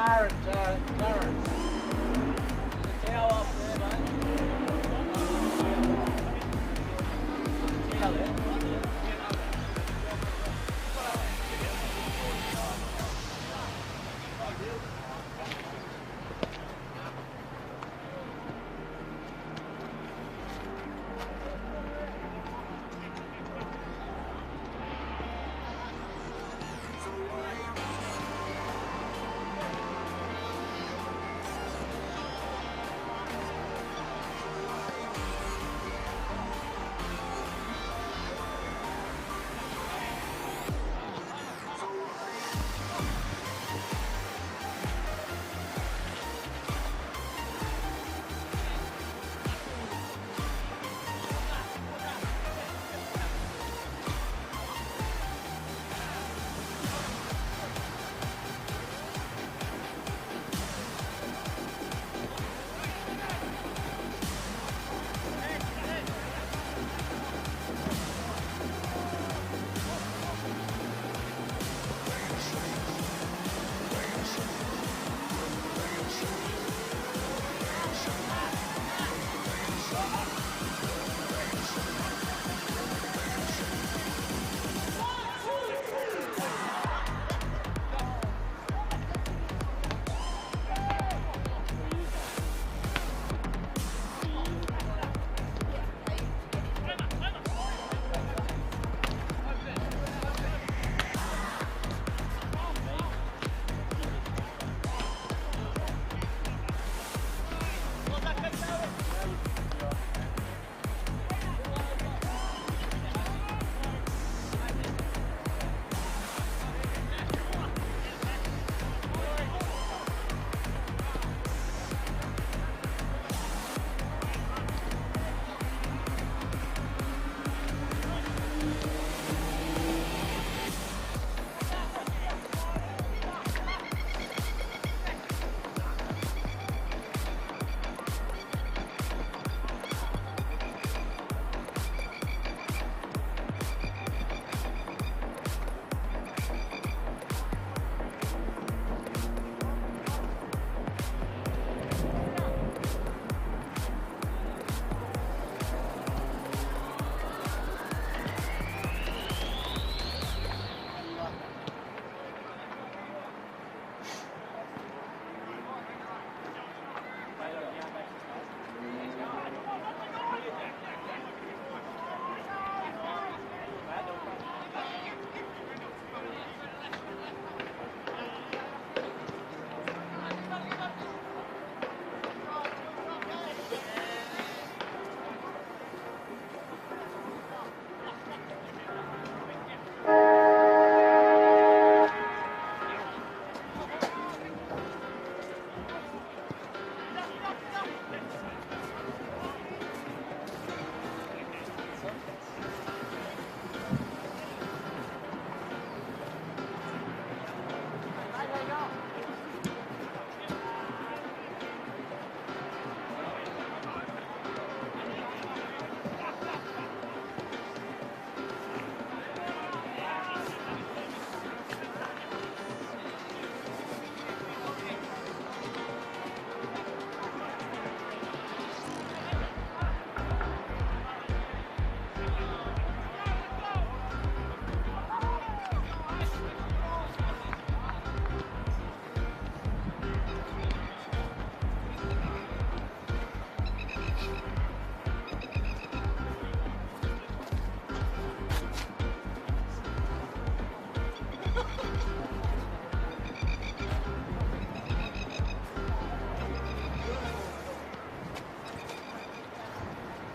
Clarence. There's a towel up there, mate. Towel there.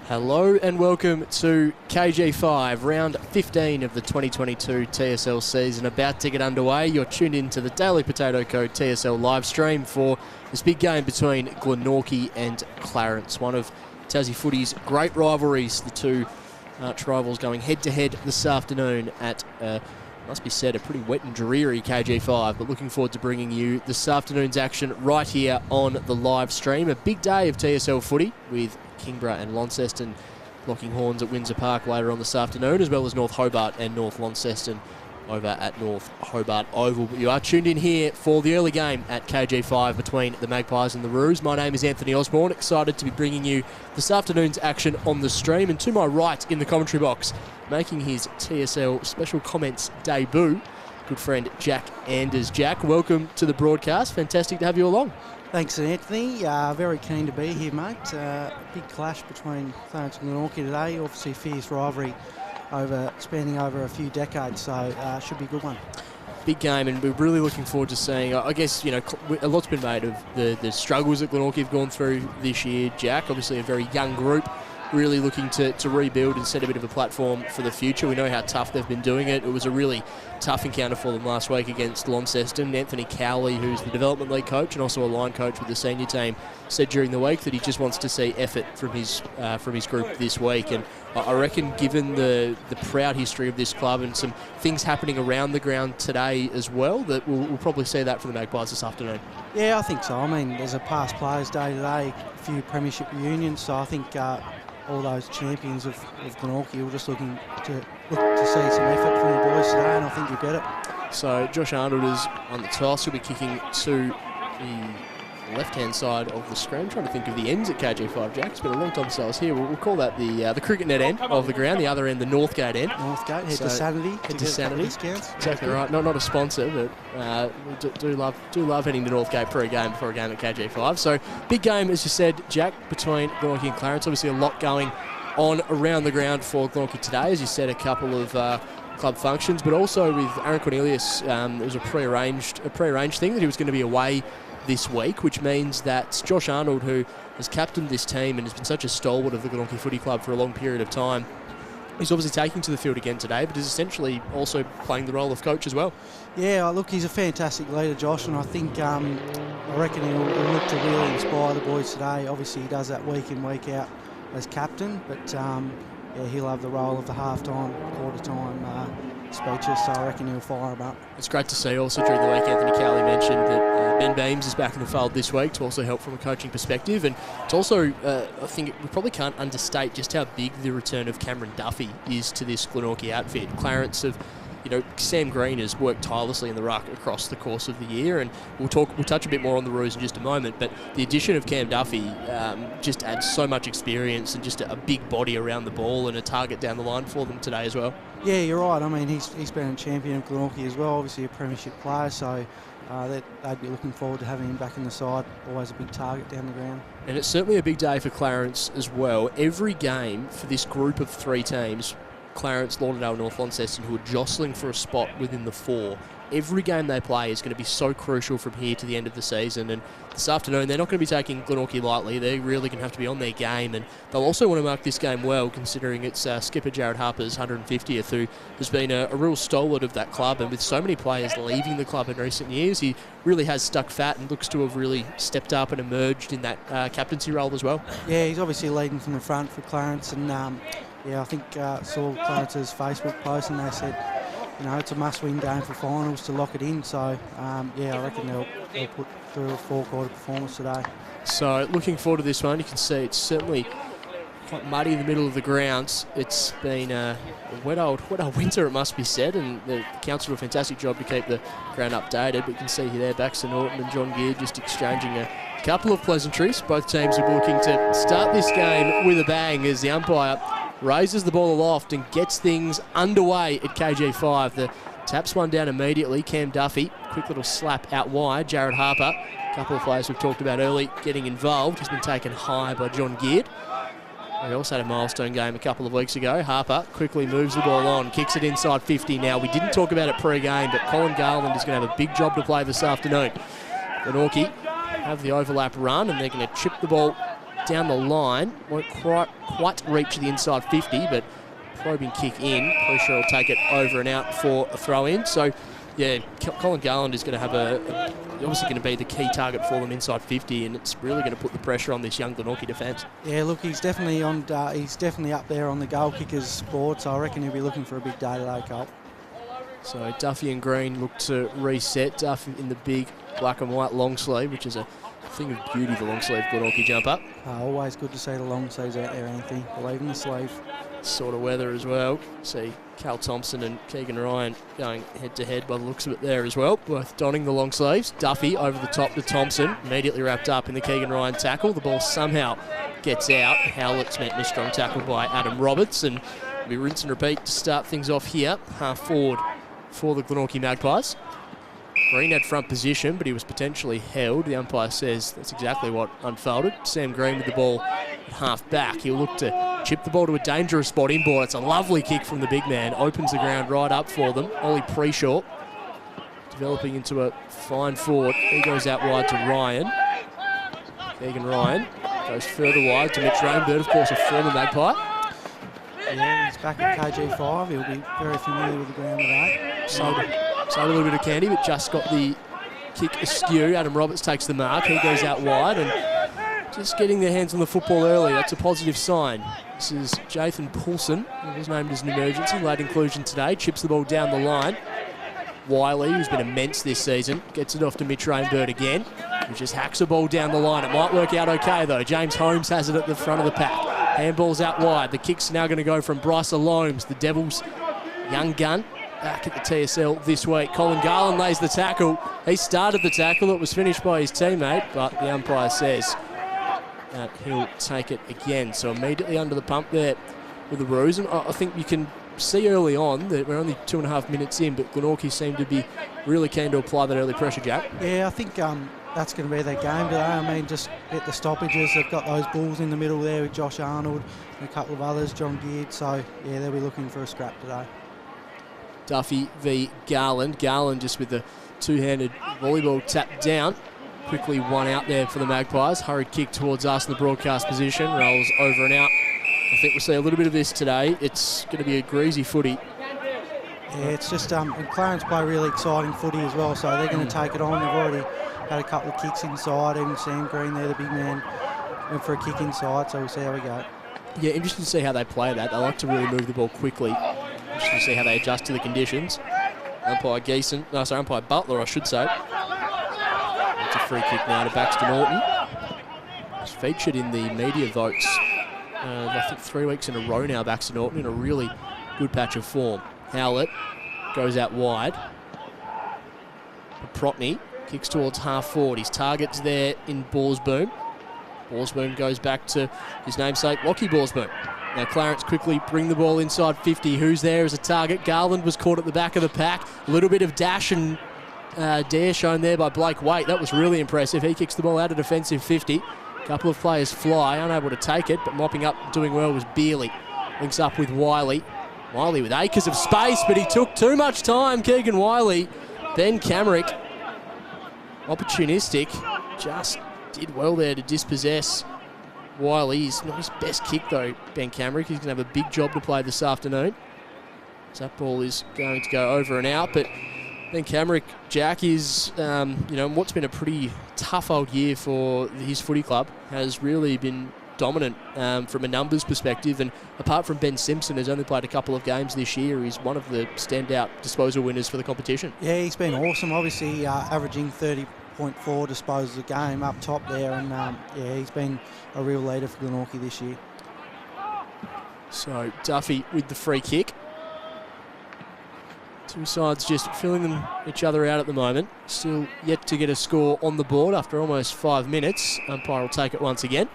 Hello and welcome to KG5, round 15 of the 2022 TSL season. About to get underway. You're tuned in to the Daily Potato Co TSL live stream for this big game between Glenorchy and Clarence, one of Tassie footy's great rivalries. The two arch rivals going head-to-head this afternoon at, must be said, a pretty wet and dreary KG5, but looking forward to bringing you this afternoon's action right here on the live stream. A big day of TSL footy with Kingborough and Launceston locking horns at Windsor Park later on this afternoon, as well as North Hobart and North Launceston over at North Hobart Oval. But you are tuned in here for the early game at KG5 between the Magpies and the Roos. My name is Anthony Osborne, excited to be bringing you this afternoon's action on the stream. And to my right in the commentary box, making his TSL special comments debut, good friend Jack Anders. Jack, welcome to the broadcast. Fantastic to have you along. Thanks, Anthony. Very keen to be here, mate. Big clash between Clarence and Glenorchy today. Obviously, fierce rivalry spanning over a few decades, so should be a good one. Big game, and we're really looking forward to seeing, I guess, you know, a lot's been made of the struggles that Glenorchy have gone through this year. Jack, obviously a very young group, really looking to rebuild and set a bit of a platform for the future. We know how tough they've been doing it. It was a really tough encounter for them last week against Launceston. Anthony Cowley, who's the development league coach and also a line coach with the senior team, said during the week that he just wants to see effort from his group this week. And I reckon, given the proud history of this club and some things happening around the ground today as well, that we'll probably see that from the Magpies this afternoon. Yeah, I think so. I mean, there's a past players' day today, a few premiership reunions, so I think all those champions of Glenorchy are just looking to see some effort from the boys today, and I think you'll get it. So Josh Arnold is on the toss. He'll be kicking to the left-hand side of the screen. Trying to think of the ends at KG5, Jack. It's been a long time since I was here. We'll call that the cricket net end of the ground. The other end, the Northgate end. Northgate, head to Sanity. Head to Sanity. Discounts. Exactly right. Not a sponsor, but we do love heading to Northgate pre-game before a game at KG5. So big game, as you said, Jack, between Glenorchy and Clarence. Obviously a lot going on around the ground for Glenorchy today. As you said, a couple of club functions, but also with Aaron Cornelius, it was a pre-arranged thing that he was going to be away this week, which means that Josh Arnold, who has captained this team and has been such a stalwart of the Glenorchy Footy Club for a long period of time, he's obviously taking to the field again today, but is essentially also playing the role of coach as well. Yeah, look, he's a fantastic leader, Josh, and I think I reckon he'll look to really inspire the boys today. Obviously, he does that week in, week out as captain, but he'll have the role of the half-time, quarter-time speeches, so I reckon he'll fire him up. It's great to see also during the week. Anthony Cowley mentioned that Ben Beams is back in the fold this week to also help from a coaching perspective, and it's also I think we probably can't understate just how big the return of Cameron Duffy is to this Glenorchy outfit. Clarence of, you know, Sam Green has worked tirelessly in the ruck across the course of the year, and we'll touch a bit more on the Roos in just a moment, but the addition of Cam Duffy just adds so much experience and just a big body around the ball and a target down the line for them today as well. Yeah, you're right. I mean, he's been a champion of Glenorchy as well, obviously a premiership player, so they'd be looking forward to having him back in the side, always a big target down the ground. And it's certainly a big day for Clarence as well. Every game for this group of three teams, Clarence, Lauderdale, North Launceston, who are jostling for a spot within the four, every game they play is going to be so crucial from here to the end of the season. And this afternoon, they're not going to be taking Glenorchy lightly. They're really going to have to be on their game, and they'll also want to mark this game well, considering it's skipper Jared Harper's 150th, who has been a real stalwart of that club. And with so many players leaving the club in recent years, he really has stuck fat and looks to have really stepped up and emerged in that captaincy role as well. Yeah, he's obviously leading from the front for Clarence, and I think saw Clarence's Facebook post, and they said, you know, it's a must-win game for finals to lock it in. So, I reckon they'll put through a four-quarter performance today. So, looking forward to this one. You can see it's certainly quite muddy in the middle of the grounds. It's been a wet old winter, it must be said, and the council do a fantastic job to keep the ground updated. But you can see here there, Baxter Norton and John Gear just exchanging a couple of pleasantries. Both teams are looking to start this game with a bang as the umpire raises the ball aloft and gets things underway at KG5. The taps one down immediately. Cam Duffy, quick little slap out wide. Jared Harper, a couple of players we've talked about early getting involved. He's been taken high by John Geard. We also had a milestone game a couple of weeks ago. Harper quickly moves the ball on, kicks it inside 50 now. We didn't talk about it pre-game, but Colin Garland is going to have a big job to play this afternoon. Glenorchy have the overlap run, and they're going to chip the ball down the line. Won't quite reach the inside 50, but probing kick in. Pretty sure he'll take it over and out for a throw-in. So, yeah, Colin Garland is going to have obviously going to be the key target for them inside 50, and it's really going to put the pressure on this young Glenorchy defence. Yeah, look, he's definitely up there on the goal kickers board, so I reckon he'll be looking for a big day today, Cole. So Duffy and Green look to reset. Duffy in the big black and white long sleeve, which is a thing of beauty, the long sleeve Glenorchy jump up. Always good to see the long sleeves out there, Anthony. Believe in the sleeve. Sort of weather as well. See Cal Thompson and Keegan Ryan going head-to-head by the looks of it there as well, both donning the long sleeves. Duffy over the top to Thompson, immediately wrapped up in the Keegan Ryan tackle. The ball somehow gets out. Howlett's met in a strong tackle by Adam Roberts, and we rinse and repeat to start things off here. Half forward for the Glenorchy Magpies. Green had front position, but he was potentially held. The umpire says that's exactly what unfolded. Sam Green with the ball at half back. He'll look to chip the ball to a dangerous spot inboard. It's a lovely kick from the big man. Opens the ground right up for them. Ollie Preshaw developing into a fine forward. He goes out wide to Ryan. Keegan Ryan goes further wide to Mitch Rainbird, of course, a former Magpie. Yeah, he's back at KG5. He'll be very familiar with the ground today. So a little bit of candy, but just got the kick askew. Adam Roberts takes the mark. He goes out wide and just getting their hands on the football early. That's a positive sign. This is Jathan Poulsen. He was named as an emergency, late inclusion today. Chips the ball down the line. Wiley, who's been immense this season, gets it off to Mitch Rainbird again, who just hacks the ball down the line. It might work out okay, though. James Holmes has it at the front of the pack. Handball's out wide. The kick's now going to go from Bryce Loams, the Devils' young gun, back at the TSL this week. Colin Garland lays the tackle. He started the tackle. It was finished by his teammate, but the umpire says that he'll take it again. So immediately under the pump there with the Roos. And I think you can see early on that we're only 2.5 minutes in, but Glenorchy seem to be really keen to apply that early pressure, Jack. Yeah, I think that's going to be their game today. I mean, just at the stoppages, they've got those bulls in the middle there with Josh Arnold and a couple of others, John Geard. So, yeah, they'll be looking for a scrap today. Duffy v Garland. Garland just with the two-handed volleyball tap down. Quickly one out there for the Magpies. Hurried kick towards us in the broadcast position. Rolls over and out. I think we'll see a little bit of this today. It's going to be a greasy footy. Yeah, it's just and Clarence play really exciting footy as well, so they're going to take it on. They've already had a couple of kicks inside, even Sam Green there, the big man, went for a kick inside, so we'll see how we go. Yeah, interesting to see how they play that. They like to really move the ball quickly. Interesting to see how they adjust to the conditions. Umpire Butler, I should say. It's a free kick now to Baxter Norton. He's featured in the media votes, I think 3 weeks in a row now, Baxter Norton, in a really good patch of form. Howlett goes out wide. Protney kicks towards half forward. His target's there in Borsboom. Borsboom goes back to his namesake, Lockie Borsboom. Now Clarence quickly bring the ball inside 50. Who's there as a target? Garland was caught at the back of the pack. A little bit of dash and dare shown there by Blake Waite. That was really impressive. He kicks the ball out of defensive 50. A couple of players fly, unable to take it, but mopping up, doing well was Beerley. Links up with Wiley. Wiley with acres of space, but he took too much time, Keegan Wiley. Ben Camrick, opportunistic, just did well there to dispossess Wiley. He's not his best kick though, Ben Camrick. He's going to have a big job to play this afternoon. So that ball is going to go over and out, but Ben Camrick, Jack, is, what's been a pretty tough old year for his footy club, has really been dominant from a numbers perspective, and apart from Ben Simpson, who's only played a couple of games this year, he's one of the standout disposal winners for the competition. Yeah, he's been awesome, obviously averaging 30.4 disposals a game up top there, and he's been a real leader for Glenorchy this year. So Duffy with the free kick. Two sides just filling each other out at the moment. Still yet to get a score on the board after almost 5 minutes. Umpire will take it once again.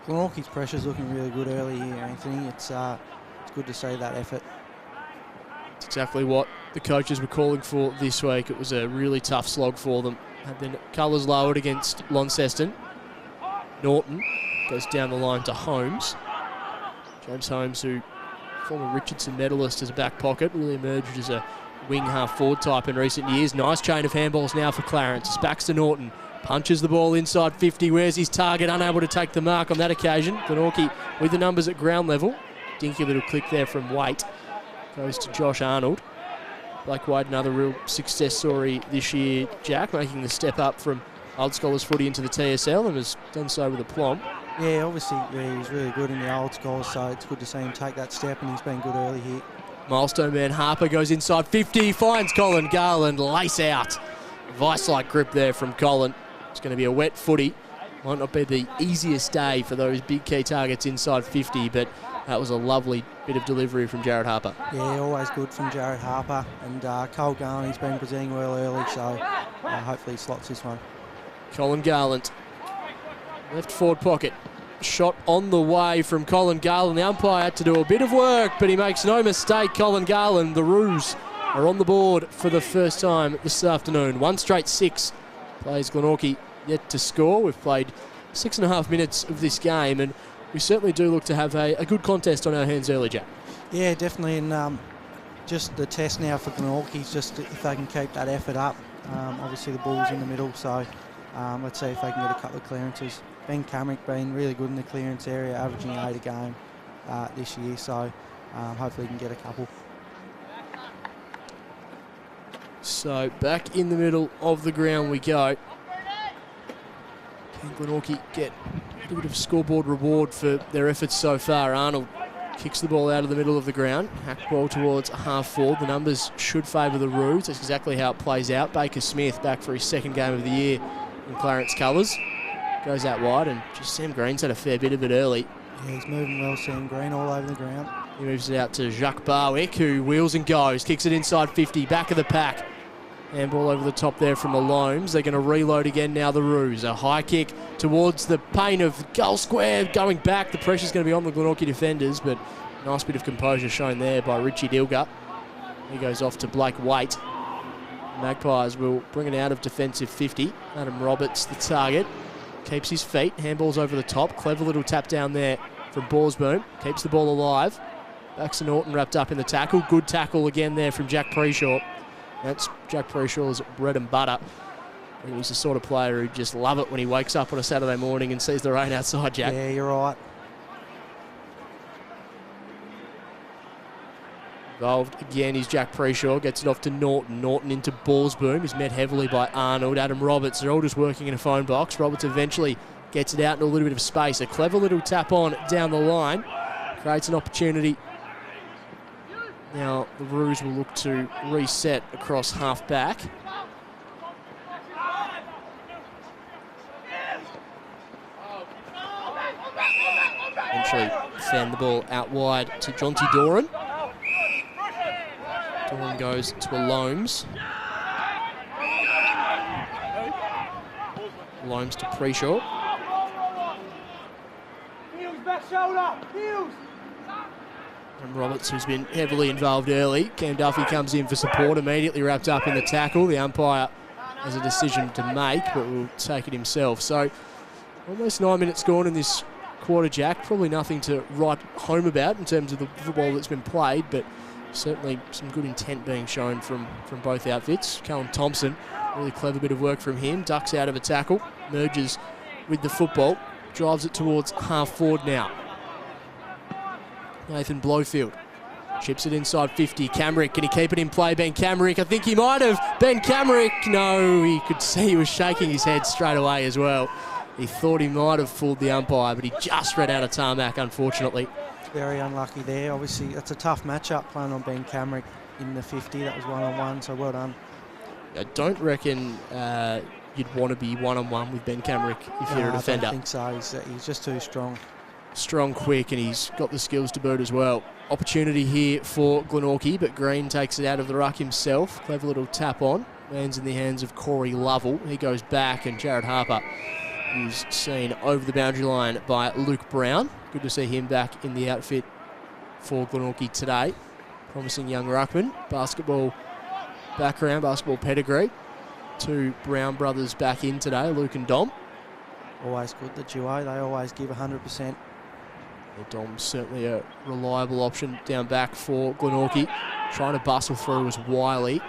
Glenorchy's pressure's looking really good early here, Anthony. It's good to see that effort. It's exactly what the coaches were calling for this week. It was a really tough slog for them. Had their colours lowered against Launceston. Norton goes down the line to Holmes. James Holmes, who former Richardson medalist as a back pocket, really emerged as a wing half-forward type in recent years. Nice chain of handballs now for Clarence. It's Baxter Norton. Punches the ball inside 50. Where's his target? Unable to take the mark on that occasion. Glenorchy with the numbers at ground level. Dinky little click there from Waite. Goes to Josh Arnold. Blake Waite, another real success story this year. Jack making the step up from Old Scholars footy into the TSL and has done so with aplomb. Yeah, obviously he's really good in the Old Scholars, so it's good to see him take that step, and he's been good early here. Milestone man Harper goes inside 50, finds Colin Garland, lace out. Vice-like grip there from Colin. It's going to be a wet footy. Might not be the easiest day for those big key targets inside 50, but that was a lovely bit of delivery from Jared Harper. Yeah, always good from Jared Harper. And Cole Garland, he's been presenting well early, so hopefully he slots this one. Colin Garland, left forward pocket. Shot on the way from Colin Garland. The umpire had to do a bit of work, but he makes no mistake. Colin Garland, the Roos are on the board for the first time this afternoon. 1 straight 6 plays Glenorchy yet to score. We've played 6.5 minutes of this game, and we certainly do look to have a good contest on our hands early, Jack. Yeah, definitely, and just the test now for Glenorchy is just if they can keep that effort up. Obviously the ball's in the middle, so let's see if they can get a couple of clearances. Ben Camrick been really good in the clearance area, averaging 8 a game this year, so hopefully he can get a couple. So back in the middle of the ground we go. Can Glenorchy get a bit of scoreboard reward for their efforts so far? Arnold kicks the ball out of the middle of the ground. Hack ball towards half forward. The numbers should favour the Roos. That's exactly how it plays out. Baker Smith back for his 2nd game of the year in Clarence colours. Goes out wide, and just Sam Green's had a fair bit of it early. Yeah, he's moving well, Sam Green, all over the ground. He moves it out to Jacques Barwick, who wheels and goes. Kicks it inside 50, back of the pack. Handball over the top there from Alomes. They're going to reload again now, the Roos. A high kick towards the paint of goal square, going back. The pressure's going to be on the Glenorchy defenders, but nice bit of composure shown there by Richie Dilger. He goes off to Blake Waite. Magpies will bring it out of defensive 50. Adam Roberts, the target. Keeps his feet, handballs over the top. Clever little tap down there from Borsboom. Keeps the ball alive. Back to Norton, wrapped up in the tackle. Good tackle again there from Jack Preshaw. That's Jack Preshaw's bread and butter. He's the sort of player who just love it when he wakes up on a Saturday morning and sees the rain outside, Jack. Yeah, you're right. Involved again is Jack Preshaw. Gets it off to Norton. Norton into Borsboom. He's met heavily by Arnold. Adam Roberts. They're all just working in a phone box. Roberts eventually gets it out into a little bit of space. A clever little tap on down the line. Creates an opportunity. Now the Roos will look to reset across half back. Eventually send the ball out wide to Jonty Doran. Doran goes to Alomes. Alomes to Preshaw. And Roberts, who's been heavily involved early. Cam Duffy comes in for support, immediately wrapped up in the tackle. The umpire has a decision to make, but will take it himself. So almost 9 minutes gone in this quarter, Jack. Probably nothing to write home about in terms of the football that's been played, but certainly some good intent being shown from both outfits. Callum Thompson, really clever bit of work from him. Ducks out of a tackle, merges with the football, drives it towards half forward now. Nathan Blowfield chips it inside 50. Camrick, can he keep it in play? Ben Camrick, I think he might have. Ben Camrick, no, he could see he was shaking his head straight away as well. He thought he might have fooled the umpire, but he just ran out of tarmac, unfortunately. Very unlucky there. Obviously, that's a tough matchup playing on Ben Camrick in the 50. That was one-on-one, so well done. I don't reckon you'd want to be one-on-one with Ben Camrick if you're a defender. I don't think so. He's just too strong. Strong, quick, and he's got the skills to boot as well. Opportunity here for Glenorchy, but Green takes it out of the ruck himself. Clever little tap on. Lands in the hands of Corey Lovell. He goes back, and Jared Harper is seen over the boundary line by Luke Brown. Good to see him back in the outfit for Glenorchy today. Promising young ruckman. Basketball background, basketball pedigree. 2 Brown brothers back in today, Luke and Dom. Always good, the duo. They always give 100%. Dom's certainly a reliable option down back for Glenorchy. Trying to bustle through was Wiley.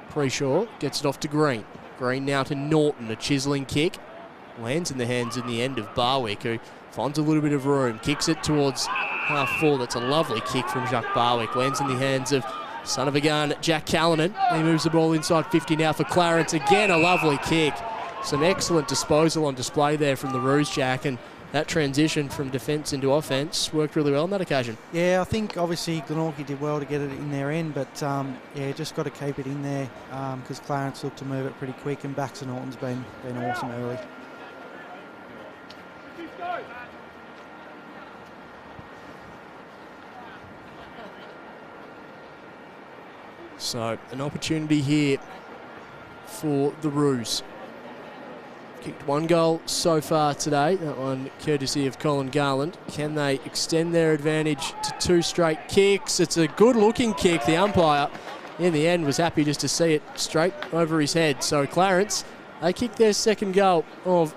Preshaw gets it off to Green. Green now to Norton, a chiselling kick. Lands in the hands in the end of Barwick, who finds a little bit of room. Kicks it towards half forward. That's a lovely kick from Jacques Barwick. Lands in the hands of son of a gun, Jack Callanan. He moves the ball inside 50 now for Clarence. Again, a lovely kick. Some excellent disposal on display there from the Roos, Jack, and that transition from defence into offence worked really well on that occasion. Yeah, I think obviously Glenorchy did well to get it in their end, but yeah, just got to keep it in there because Clarence looked to move it pretty quick, and Baxter Norton's been awesome early. So an opportunity here for the Roos. Kicked one goal so far today, that one courtesy of Colin Garland. Can they extend their advantage to 2 straight kicks? It's a good looking kick. The umpire in the end was happy just to see it straight over his head. So Clarence, they kicked their second goal of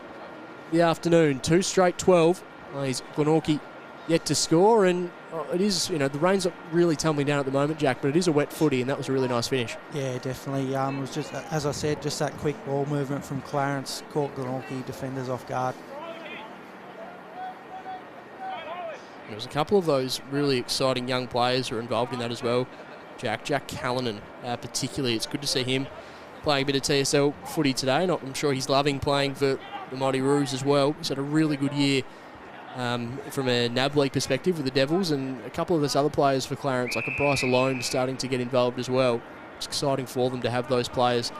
the afternoon. 2 straight 12. He's Glenorchy yet to score, and it is, the rain's not really tumbling down at the moment, Jack, but it is a wet footy, and that was a really nice finish. Yeah, definitely. It was just, as I said, just that quick ball movement from Clarence caught Glenorchy defenders off guard. There was a couple of those really exciting young players who are involved in that as well. Jack Callanan, particularly. It's good to see him playing a bit of TSL footy today. I'm sure he's loving playing for the Mighty Roos as well. He's had a really good year from a NAB League perspective with the Devils, and a couple of those other players for Clarence, like a Bryce Alone, starting to get involved as well. It's exciting for them to have those players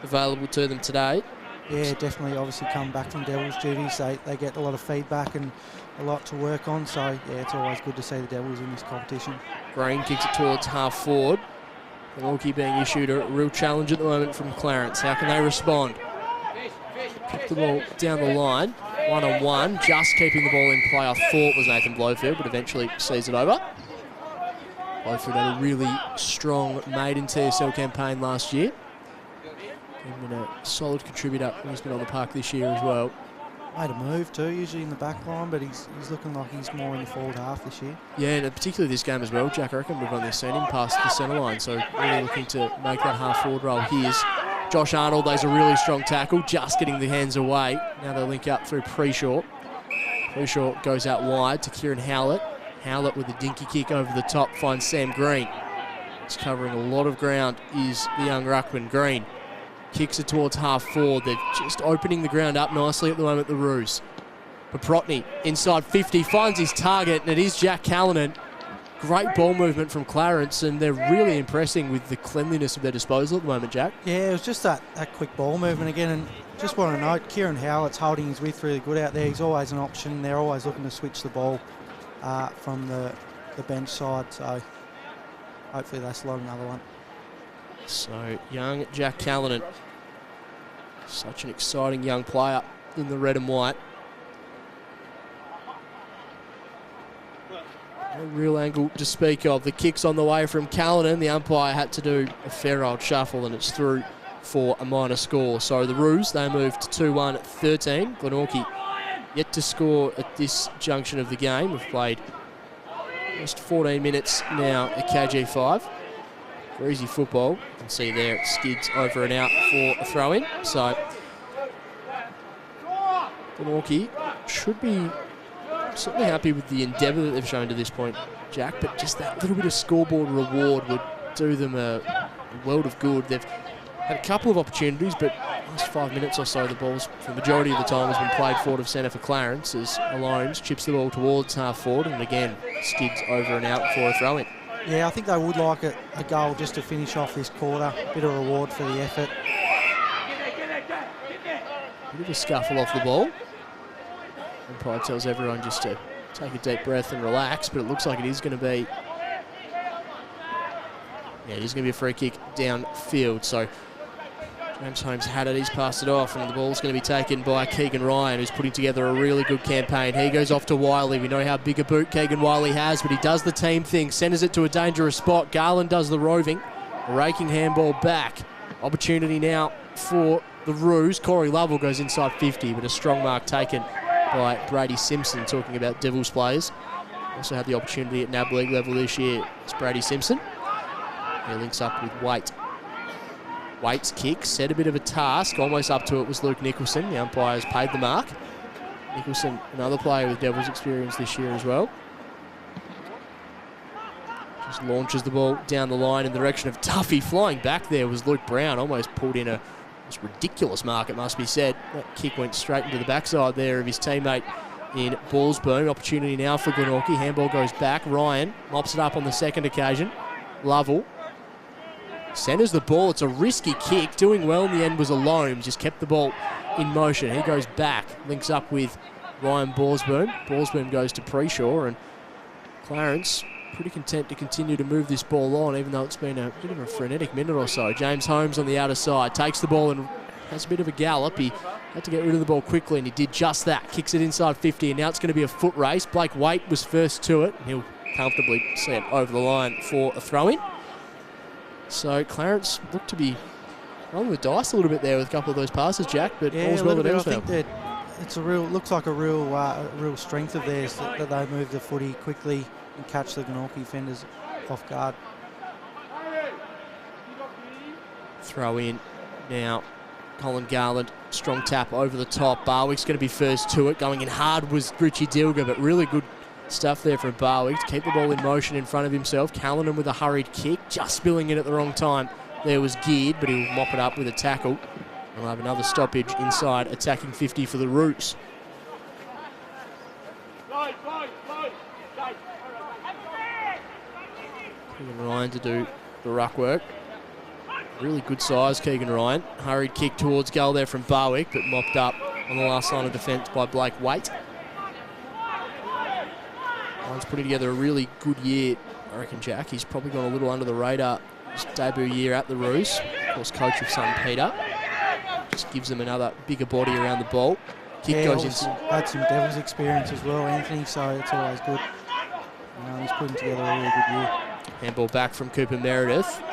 available to them today. Yeah, definitely. Obviously come back from Devils duties. They get a lot of feedback and a lot to work on, so yeah, it's always good to see the Devils in this competition. Green kicks it towards half forward. Glenorchy being issued a real challenge at the moment from Clarence. How can they respond? Kick the ball down the line. 1-on-1, just keeping the ball in play. I thought was Nathan Blowfield, but eventually sees it over. Blowfield had a really strong maiden TSL campaign last year. He's been a solid contributor when he's been on the park this year as well. Made a move too, usually in the back line, but he's looking like he's more in the forward half this year. Yeah, and particularly this game as well, Jack. I reckon we've only seen him past the centre line, so really looking to make that half forward role. Here's Josh Arnold, lays a really strong tackle, just getting the hands away. Now they link up through Preshaw. Preshaw goes out wide to Kieran Howlett. Howlett with a dinky kick over the top finds Sam Green. He's covering a lot of ground, is the young ruckman. Green kicks it towards half forward. They're just opening the ground up nicely at the moment, the Roos. Paprotny inside 50, finds his target, and it is Jack Callanan. Great ball movement from Clarence, and they're really impressing with the cleanliness of their disposal at the moment, Jack. Yeah, it was just that quick ball movement again, and just want to note, Kieran Howlett's holding his width really good out there. He's always an option. They're always looking to switch the ball from the bench side, so hopefully they slot another one. So, young Jack Callanan, such an exciting young player in the red and white. No real angle to speak of. The kick's on the way from Callanan. The umpire had to do a fair old shuffle, and it's through for a minor score. So the Roos, they moved to 2-1 at 13. Glenorchy yet to score at this junction of the game. We've played just 14 minutes now at KG5. Very easy football. You can see there it skids over and out for a throw-in. So Glenorchy should be certainly happy with the endeavour that they've shown to this point, Jack, but just that little bit of scoreboard reward would do them a world of good. They've had a couple of opportunities, but last 5 minutes or so, the ball's, for the majority of the time, has been played forward of centre for Clarence as Alomes chips the ball towards half forward and again skids over and out for a throw-in. Yeah, I think they would like a goal just to finish off this quarter. Bit of reward for the effort. Bit of a scuffle off the ball. Umpire tells everyone just to take a deep breath and relax, but it looks like it is going to be... Yeah, it is going to be a free kick downfield. So James Holmes had it, he's passed it off, and the ball's going to be taken by Keegan Ryan, who's putting together a really good campaign. He goes off to Wiley. We know how big a boot Keegan Wiley has, but he does the team thing, centres it to a dangerous spot. Garland does the roving, raking handball back. Opportunity now for the Roos. Corey Lovell goes inside 50, but a strong mark taken by Brady Simpson, talking about Devils players. Also had the opportunity at NAB League level this year. It's Brady Simpson. He links up with Waite. Waite's kick set a bit of a task. Almost up to it was Luke Nicholson. The umpires paid the mark. Nicholson, another player with Devils experience this year as well. Just launches the ball down the line in the direction of Duffy. Flying back there was Luke Brown. Almost pulled in a ridiculous mark, it must be said. That kick went straight into the backside there of his teammate in Ballsboom. Opportunity now for Glenorchy. Handball goes back. Ryan mops it up on the second occasion. Lovell centres the ball. It's a risky kick. Doing well in the end was Alomes. Just kept the ball in motion. He goes back. Links up with Ryan Ballsboom. Ballsboom goes to Preshaw, and Clarence pretty content to continue to move this ball on, even though it's been a bit of a frenetic minute or so. James Holmes on the outer side takes the ball and has a bit of a gallop. He had to get rid of the ball quickly, and he did just that. Kicks it inside 50, and now it's going to be a foot race. Blake Waite was first to it, and he'll comfortably see it over the line for a throw-in. So Clarence looked to be rolling the dice a little bit there with a couple of those passes, Jack, but all's well that ends well. I think that it's looks like a real strength of theirs that they move the footy quickly and catch the Glenorchy defenders off guard. Throw in now. Colin Garland, strong tap over the top. Barwick's going to be first to it. Going in hard was Richie Dilger, but really good stuff there from Barwick to keep the ball in motion in front of himself. Callanan with a hurried kick, just spilling it at the wrong time. There was Geared, but he'll mop it up with a tackle. We'll have another stoppage inside, attacking 50 for the Roos. Keegan Ryan to do the ruck work. Really good size, Keegan Ryan. Hurried kick towards goal there from Barwick, but mopped up on the last line of defence by Blake Waite. Ryan's putting together a really good year, I reckon, Jack. He's probably gone a little under the radar his debut year at the Roos. Of course, coach of St. Peter. Just gives them another bigger body around the ball. Kick goes in. Had some Devils experience as well, Anthony, so it's always good. He's putting together a really good year. Handball back from Cooper Meredith.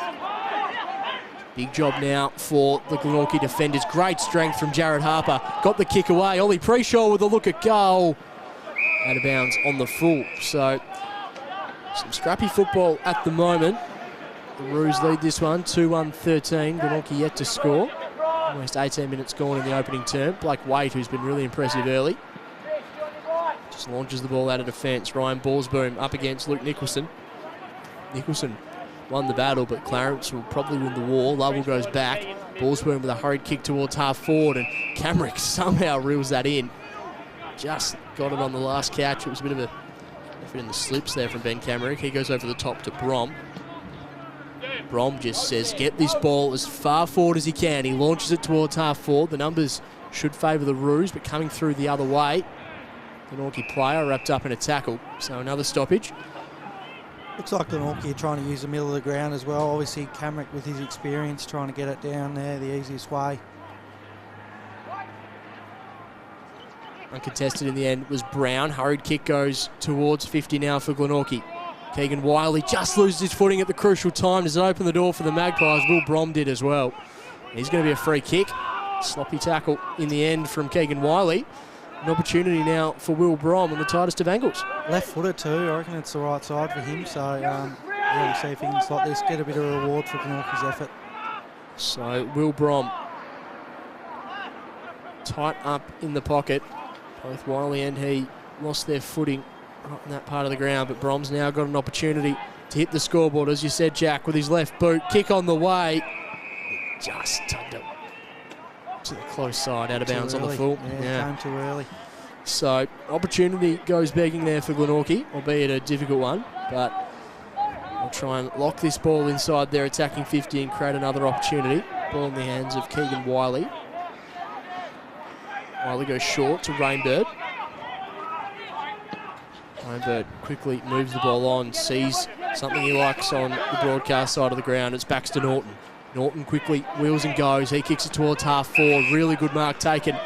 Big job now for the Glenorchy defenders. Great strength from Jared Harper. Got the kick away. Ollie Preshaw with a look at goal. Out of bounds on the full. So, some scrappy football at the moment. The Roos lead this one, 2-1-13. Glenorchy yet to score. Almost 18 minutes gone in the opening term. Blake Waite, who's been really impressive early, just launches the ball out of defence. Ryan Ballsboom up against Luke Nicholson. Nicholson won the battle, but Clarence will probably win the war. Lovell goes back. Ballsboom with a hurried kick towards half forward, and Camrick somehow reels that in. Just got it on the last catch. It was a bit of a effort in the slips there from Ben Camrick. He goes over the top to Brom. Brom just says, get this ball as far forward as he can. He launches it towards half forward. The numbers should favour the Roos, but coming through the other way. Glenorchy player wrapped up in a tackle. So another stoppage. Looks like Glenorchy are trying to use the middle of the ground as well. Obviously, Camrick with his experience trying to get it down there the easiest way. Uncontested in the end was Brown. Hurried kick goes towards 50 now for Glenorchy. Keegan Wiley just loses his footing at the crucial time. Does it open the door for the Magpies? Will Brom did as well. He's going to be a free kick. Sloppy tackle in the end from Keegan Wiley. An opportunity now for Will Brom on the tightest of angles. Left-footed too. I reckon it's the right side for him. So, yeah, we'll see if he can slot this, get a bit of a reward for Glenorchy's effort. So, Will Brom tight up in the pocket. Both Wiley and he lost their footing right in that part of the ground, but Brom's now got an opportunity to hit the scoreboard, as you said, Jack, with his left boot. Kick on the way. Just tugged it to the close side, out of bounds on the full. Yeah, came too early. So, opportunity goes begging there for Glenorchy, albeit a difficult one, but they'll try and lock this ball inside their attacking 50 and create another opportunity. Ball in the hands of Keegan Wiley. Wiley goes short to Rainbird. Rainbird quickly moves the ball on, sees something he likes on the broadcast side of the ground. It's Baxter Norton. Norton quickly wheels and goes. He kicks it towards half forward. Really good mark taken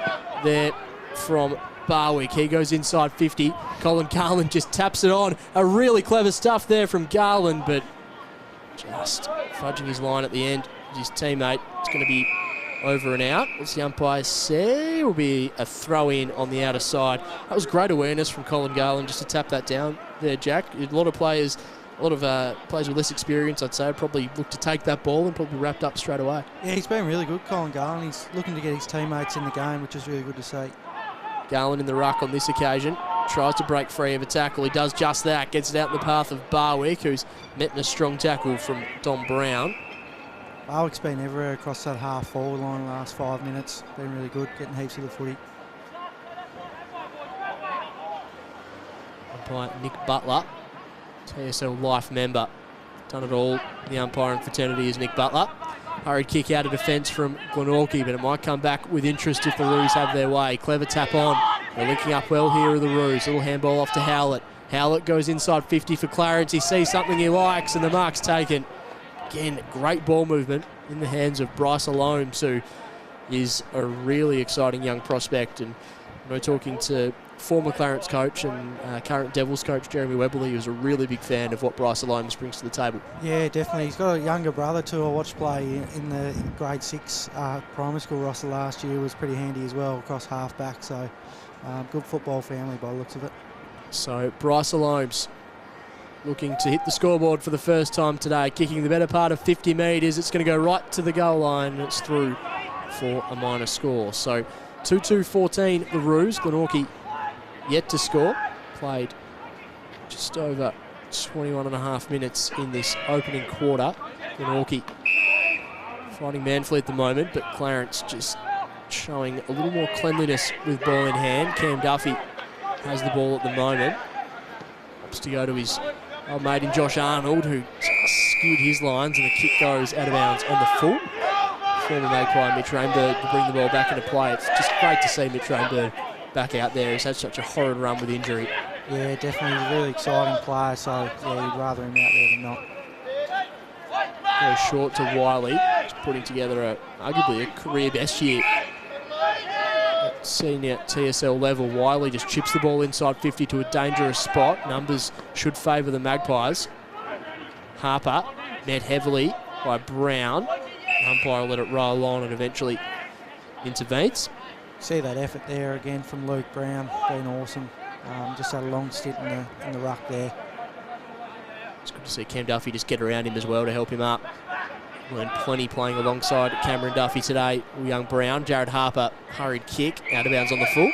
there from Barwick. He goes inside 50. Colin Garland just taps it on. A really clever stuff there from Garland, but just fudging his line at the end. His teammate, it's going to be over and out. What's the umpire say? Will be a throw in on the outer side. That was great awareness from Colin Garland just to tap that down there, Jack. A lot of players with less experience, I'd say, probably look to take that ball and probably wrapped up straight away. Yeah, he's been really good, Colin Garland. He's looking to get his teammates in the game, which is really good to see. Garland in the ruck on this occasion. Tries to break free of a tackle. He does just that. Gets it out in the path of Barwick, who's met in a strong tackle from Dom Brown. Barwick's been everywhere across that half forward line the last 5 minutes. Been really good, getting heaps of the footy. Umpire Nick Butler, TSL Life member. Done it all. The umpiring fraternity is Nick Butler. Hurried kick out of defence from Glenorchy, but it might come back with interest if the Roos have their way. Clever tap on. They're linking up well here are the Roos. Little handball off to Howlett. Howlett goes inside 50 for Clarence. He sees something he likes, and the mark's taken. Again, great ball movement in the hands of Bryce Alomes, who is a really exciting young prospect. And we're talking to former Clarence coach and current Devils coach Jeremy Webberley, who's a really big fan of what Bryce Alomes brings to the table. Yeah, definitely. He's got a younger brother too. I watched play in the grade 6 primary school roster last year. Was pretty handy as well across half-back. So good football family by the looks of it. So Bryce Alomes looking to hit the scoreboard for the first time today, kicking the better part of 50 metres. It's going to go right to the goal line, and it's through for a minor score. So 2-2-14 the Roos. Glenorchy yet to score. Played just over 21 and a half minutes in this opening quarter. Glenorchy fighting manfully at the moment, but Clarence just showing a little more cleanliness with ball in hand. Cam Duffy has the ball at the moment. Opts to go to his old mate in Josh Arnold, who skewed his lines, and the kick goes out of bounds on the full. Former Magpie Mitch Rainbird to bring the ball back into play. It's just great to see Mitch Rainbird back out there. He's had such a horrid run with injury. Yeah, definitely. He's a really exciting player, so yeah, you'd rather him out there than not. Goes short to Wiley. He's putting together arguably a career best year at senior TSL level. Wiley just chips the ball inside 50 to a dangerous spot. Numbers should favour the Magpies. Harper met heavily by Brown. Umpire will let it roll on and eventually intervenes. See that effort there again from Luke Brown, been awesome. Just had a long stint in the ruck there. It's good to see Cam Duffy just get around him as well to help him up. Learned plenty playing alongside Cameron Duffy today. Young Brown, Jared Harper, hurried kick, out of bounds on the full.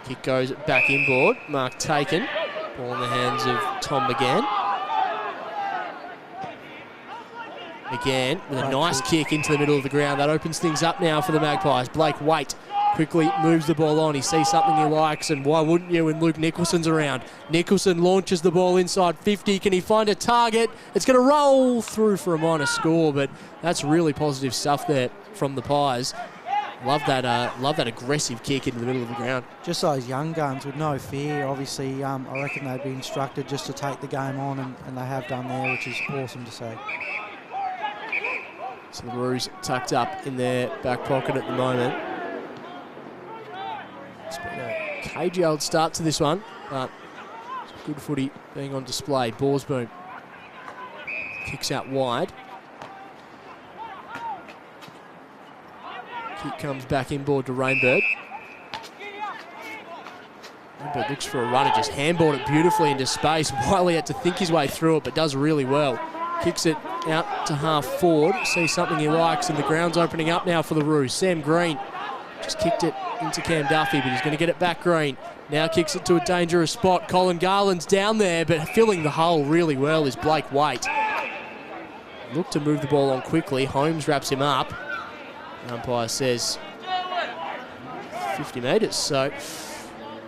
Kick goes back inboard, mark taken. Ball in the hands of Tom McGann. McGann with a nice kick into the middle of the ground. That opens things up now for the Magpies. Blake Waite quickly moves the ball on. He sees something he likes, and why wouldn't you when Luke Nicholson's around? Nicholson launches the ball inside 50. Can he find a target? It's going to roll through for a minor score, but that's really positive stuff there from the Pies. Love that aggressive kick into the middle of the ground. Just those young guns with no fear. Obviously, I reckon they'd be instructed just to take the game on, and they have done there, which is awesome to see. So the Roos tucked up in their back pocket at the moment. It's been a cagey old start to this one, but good footy being on display. Borsboom kicks out wide. Kick comes back inboard to Rainbird. Rainbird looks for a run and just handballed it beautifully into space. Wiley had to think his way through it, but does really well. Kicks it out to half forward. Sees something he likes, and the ground's opening up now for the Roos. Sam Green just kicked it into Cam Duffy, but he's going to get it back Green. Now kicks it to a dangerous spot. Colin Garland's down there, but filling the hole really well is Blake Waite. Look to move the ball on quickly. Holmes wraps him up. The umpire says 50 metres. So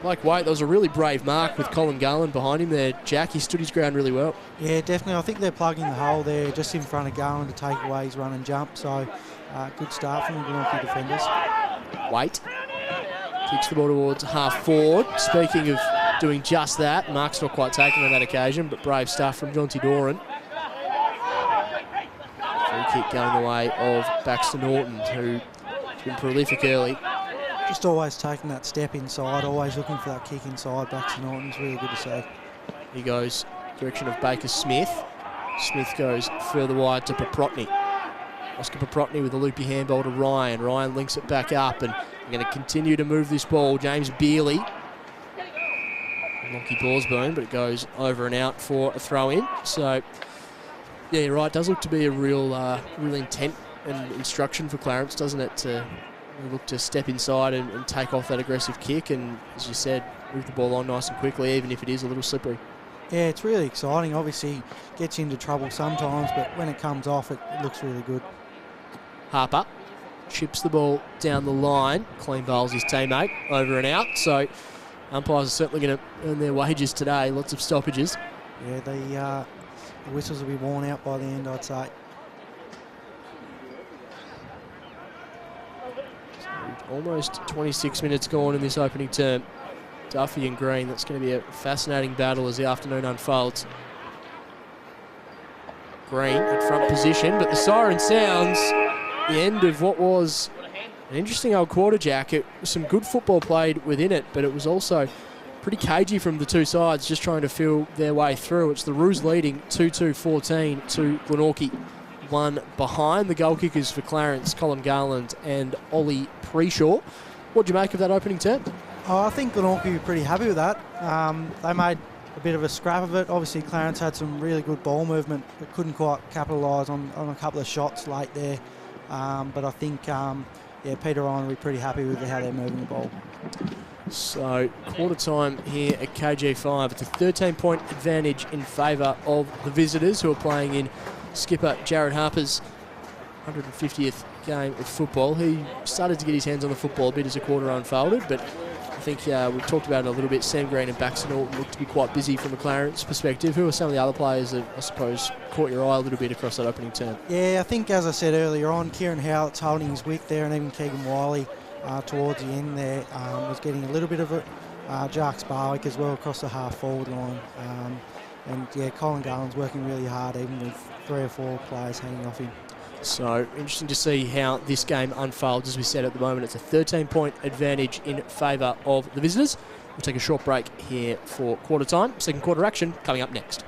Blake Waite, that was a really brave mark with Colin Garland behind him there. Jack, he stood his ground really well. Yeah, definitely. I think they're plugging the hole there just in front of Garland to take away his run and jump. So good start from the Glenorchy defenders. Waite kicks the ball towards half forward. Speaking of doing just that, mark's not quite taken on that occasion, but brave stuff from Jonty Doran. Free kick going the way of Baxter Norton, who's been prolific early. Just always taking that step inside, always looking for that kick inside. Baxter Norton's really good to see. He goes direction of Baker Smith. Smith goes further wide to Paprotny. Oscar Paprotny with a loopy handball to Ryan. Ryan links it back up, and we're going to continue to move this ball. James Beerley. Lucky Borsboom, but it goes over and out for a throw-in. So, yeah, you're right. It does look to be a real intent and instruction for Clarence, doesn't it, to look to step inside and take off that aggressive kick, and, as you said, move the ball on nice and quickly, even if it is a little slippery. Yeah, it's really exciting. Obviously, gets into trouble sometimes, but when it comes off, it looks really good. Harper chips the ball down the line. Clean bowls his teammate over and out. So umpires are certainly going to earn their wages today. Lots of stoppages. Yeah, the whistles will be worn out by the end, I'd say. almost 26 minutes gone in this opening term. Duffy and Green, that's going to be a fascinating battle as the afternoon unfolds. Green at front position, but the siren sounds the end of what was an interesting old quarter, Jack. It was some good football played within it, but it was also pretty cagey from the two sides, just trying to feel their way through. It's the Roos leading 2-2-14 to Glenorchy. One behind the goal kickers for Clarence, Colin Garland and Ollie Preshaw. What do you make of that opening term? Oh, I think Glenorchy were pretty happy with that. They made a bit of a scrap of it. Obviously, Clarence had some really good ball movement, but couldn't quite capitalise on a couple of shots late there. But I think, Peter Ryan will be pretty happy with how they're moving the ball. So, quarter time here at KG5. It's a 13-point advantage in favour of the visitors, who are playing in skipper Jared Harper's 150th game of football. He started to get his hands on the football a bit as the quarter unfolded, but I think we've talked about it a little bit. Sam Green and Baxter looked to be quite busy from a Clarence perspective. Who are some of the other players that, I suppose, caught your eye a little bit across that opening term? Yeah, I think, as I said earlier on, Kieran Howitt's holding his wick there, and even Keegan Wiley towards the end there was getting a little bit of it. Jarks Barwick as well across the half-forward line. Colin Garland's working really hard, even with 3 or 4 players hanging off him. So, interesting to see how this game unfolds. As we said at the moment, it's a 13-point advantage in favour of the visitors. We'll take a short break here for quarter time. Second quarter action coming up next.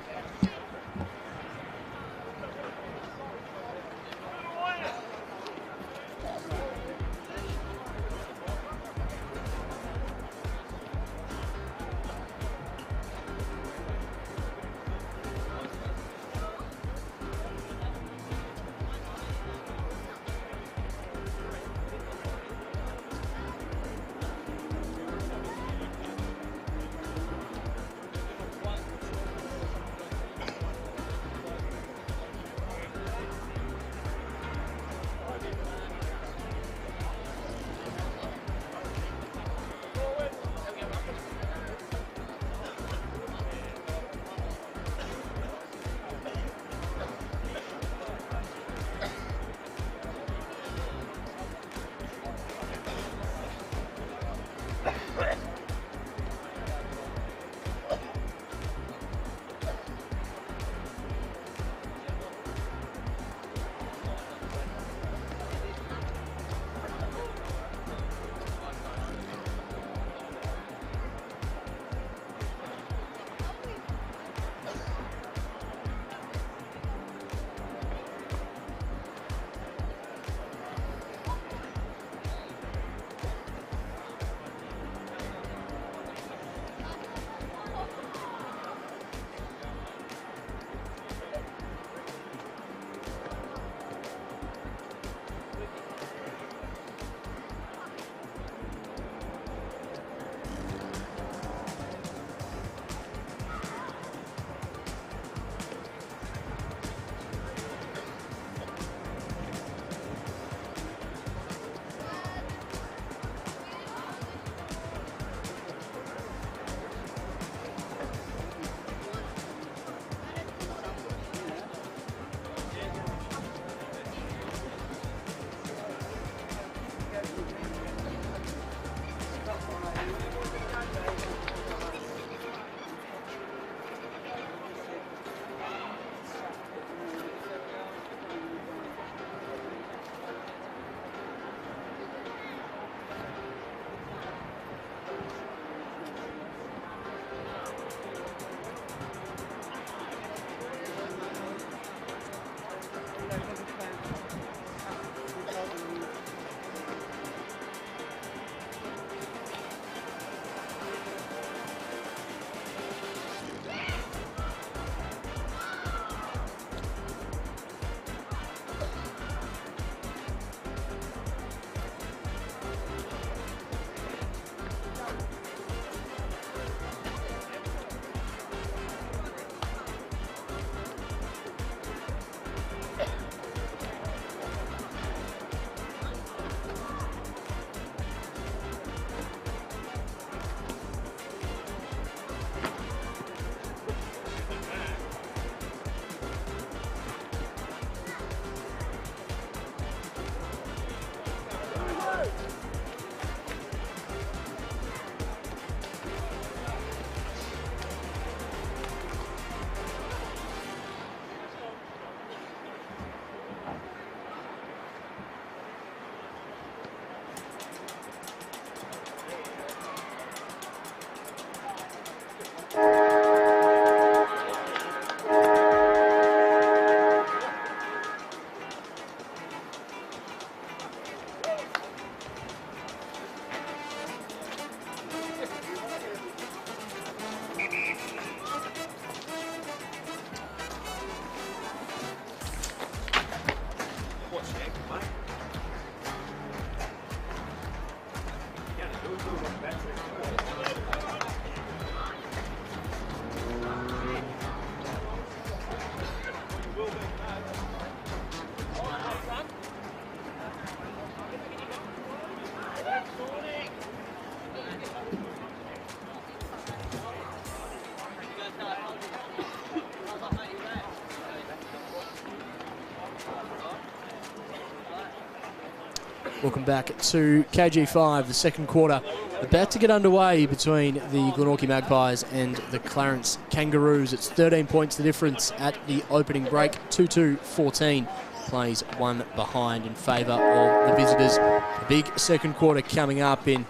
Welcome back to KG5, the second quarter. About to get underway between the Glenorchy Magpies and the Clarence Kangaroos. It's 13 points the difference at the opening break. 2-2-14 plays one behind in favour of the visitors. A big second quarter coming up in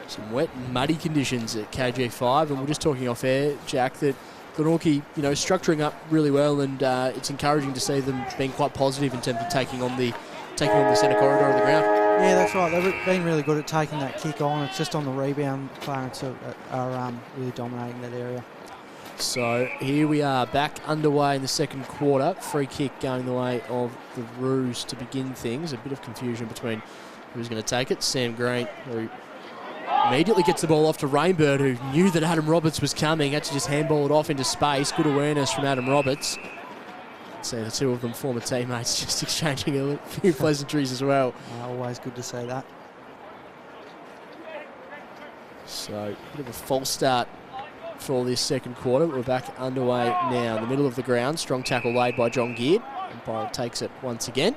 some wet and muddy conditions at KG5. And we're just talking off air, Jack, that Glenorchy, structuring up really well, and it's encouraging to see them being quite positive in terms of taking on the centre corridor of the ground. Yeah, that's right. They've been really good at taking that kick on. It's just on the rebound, Clarence are really dominating that area. So here we are back underway in the second quarter. Free kick going the way of the Roos to begin things. A bit of confusion between who's going to take it. Sam Green, who immediately gets the ball off to Rainbird, who knew that Adam Roberts was coming. Had to just handball it off into space. Good awareness from Adam Roberts. So the two of them, former teammates, just exchanging a few pleasantries as well. Always good to see that. So a bit of a false start for this second quarter. We're back underway now in the middle of the ground. Strong tackle laid by John Geard. Umpire takes it once again.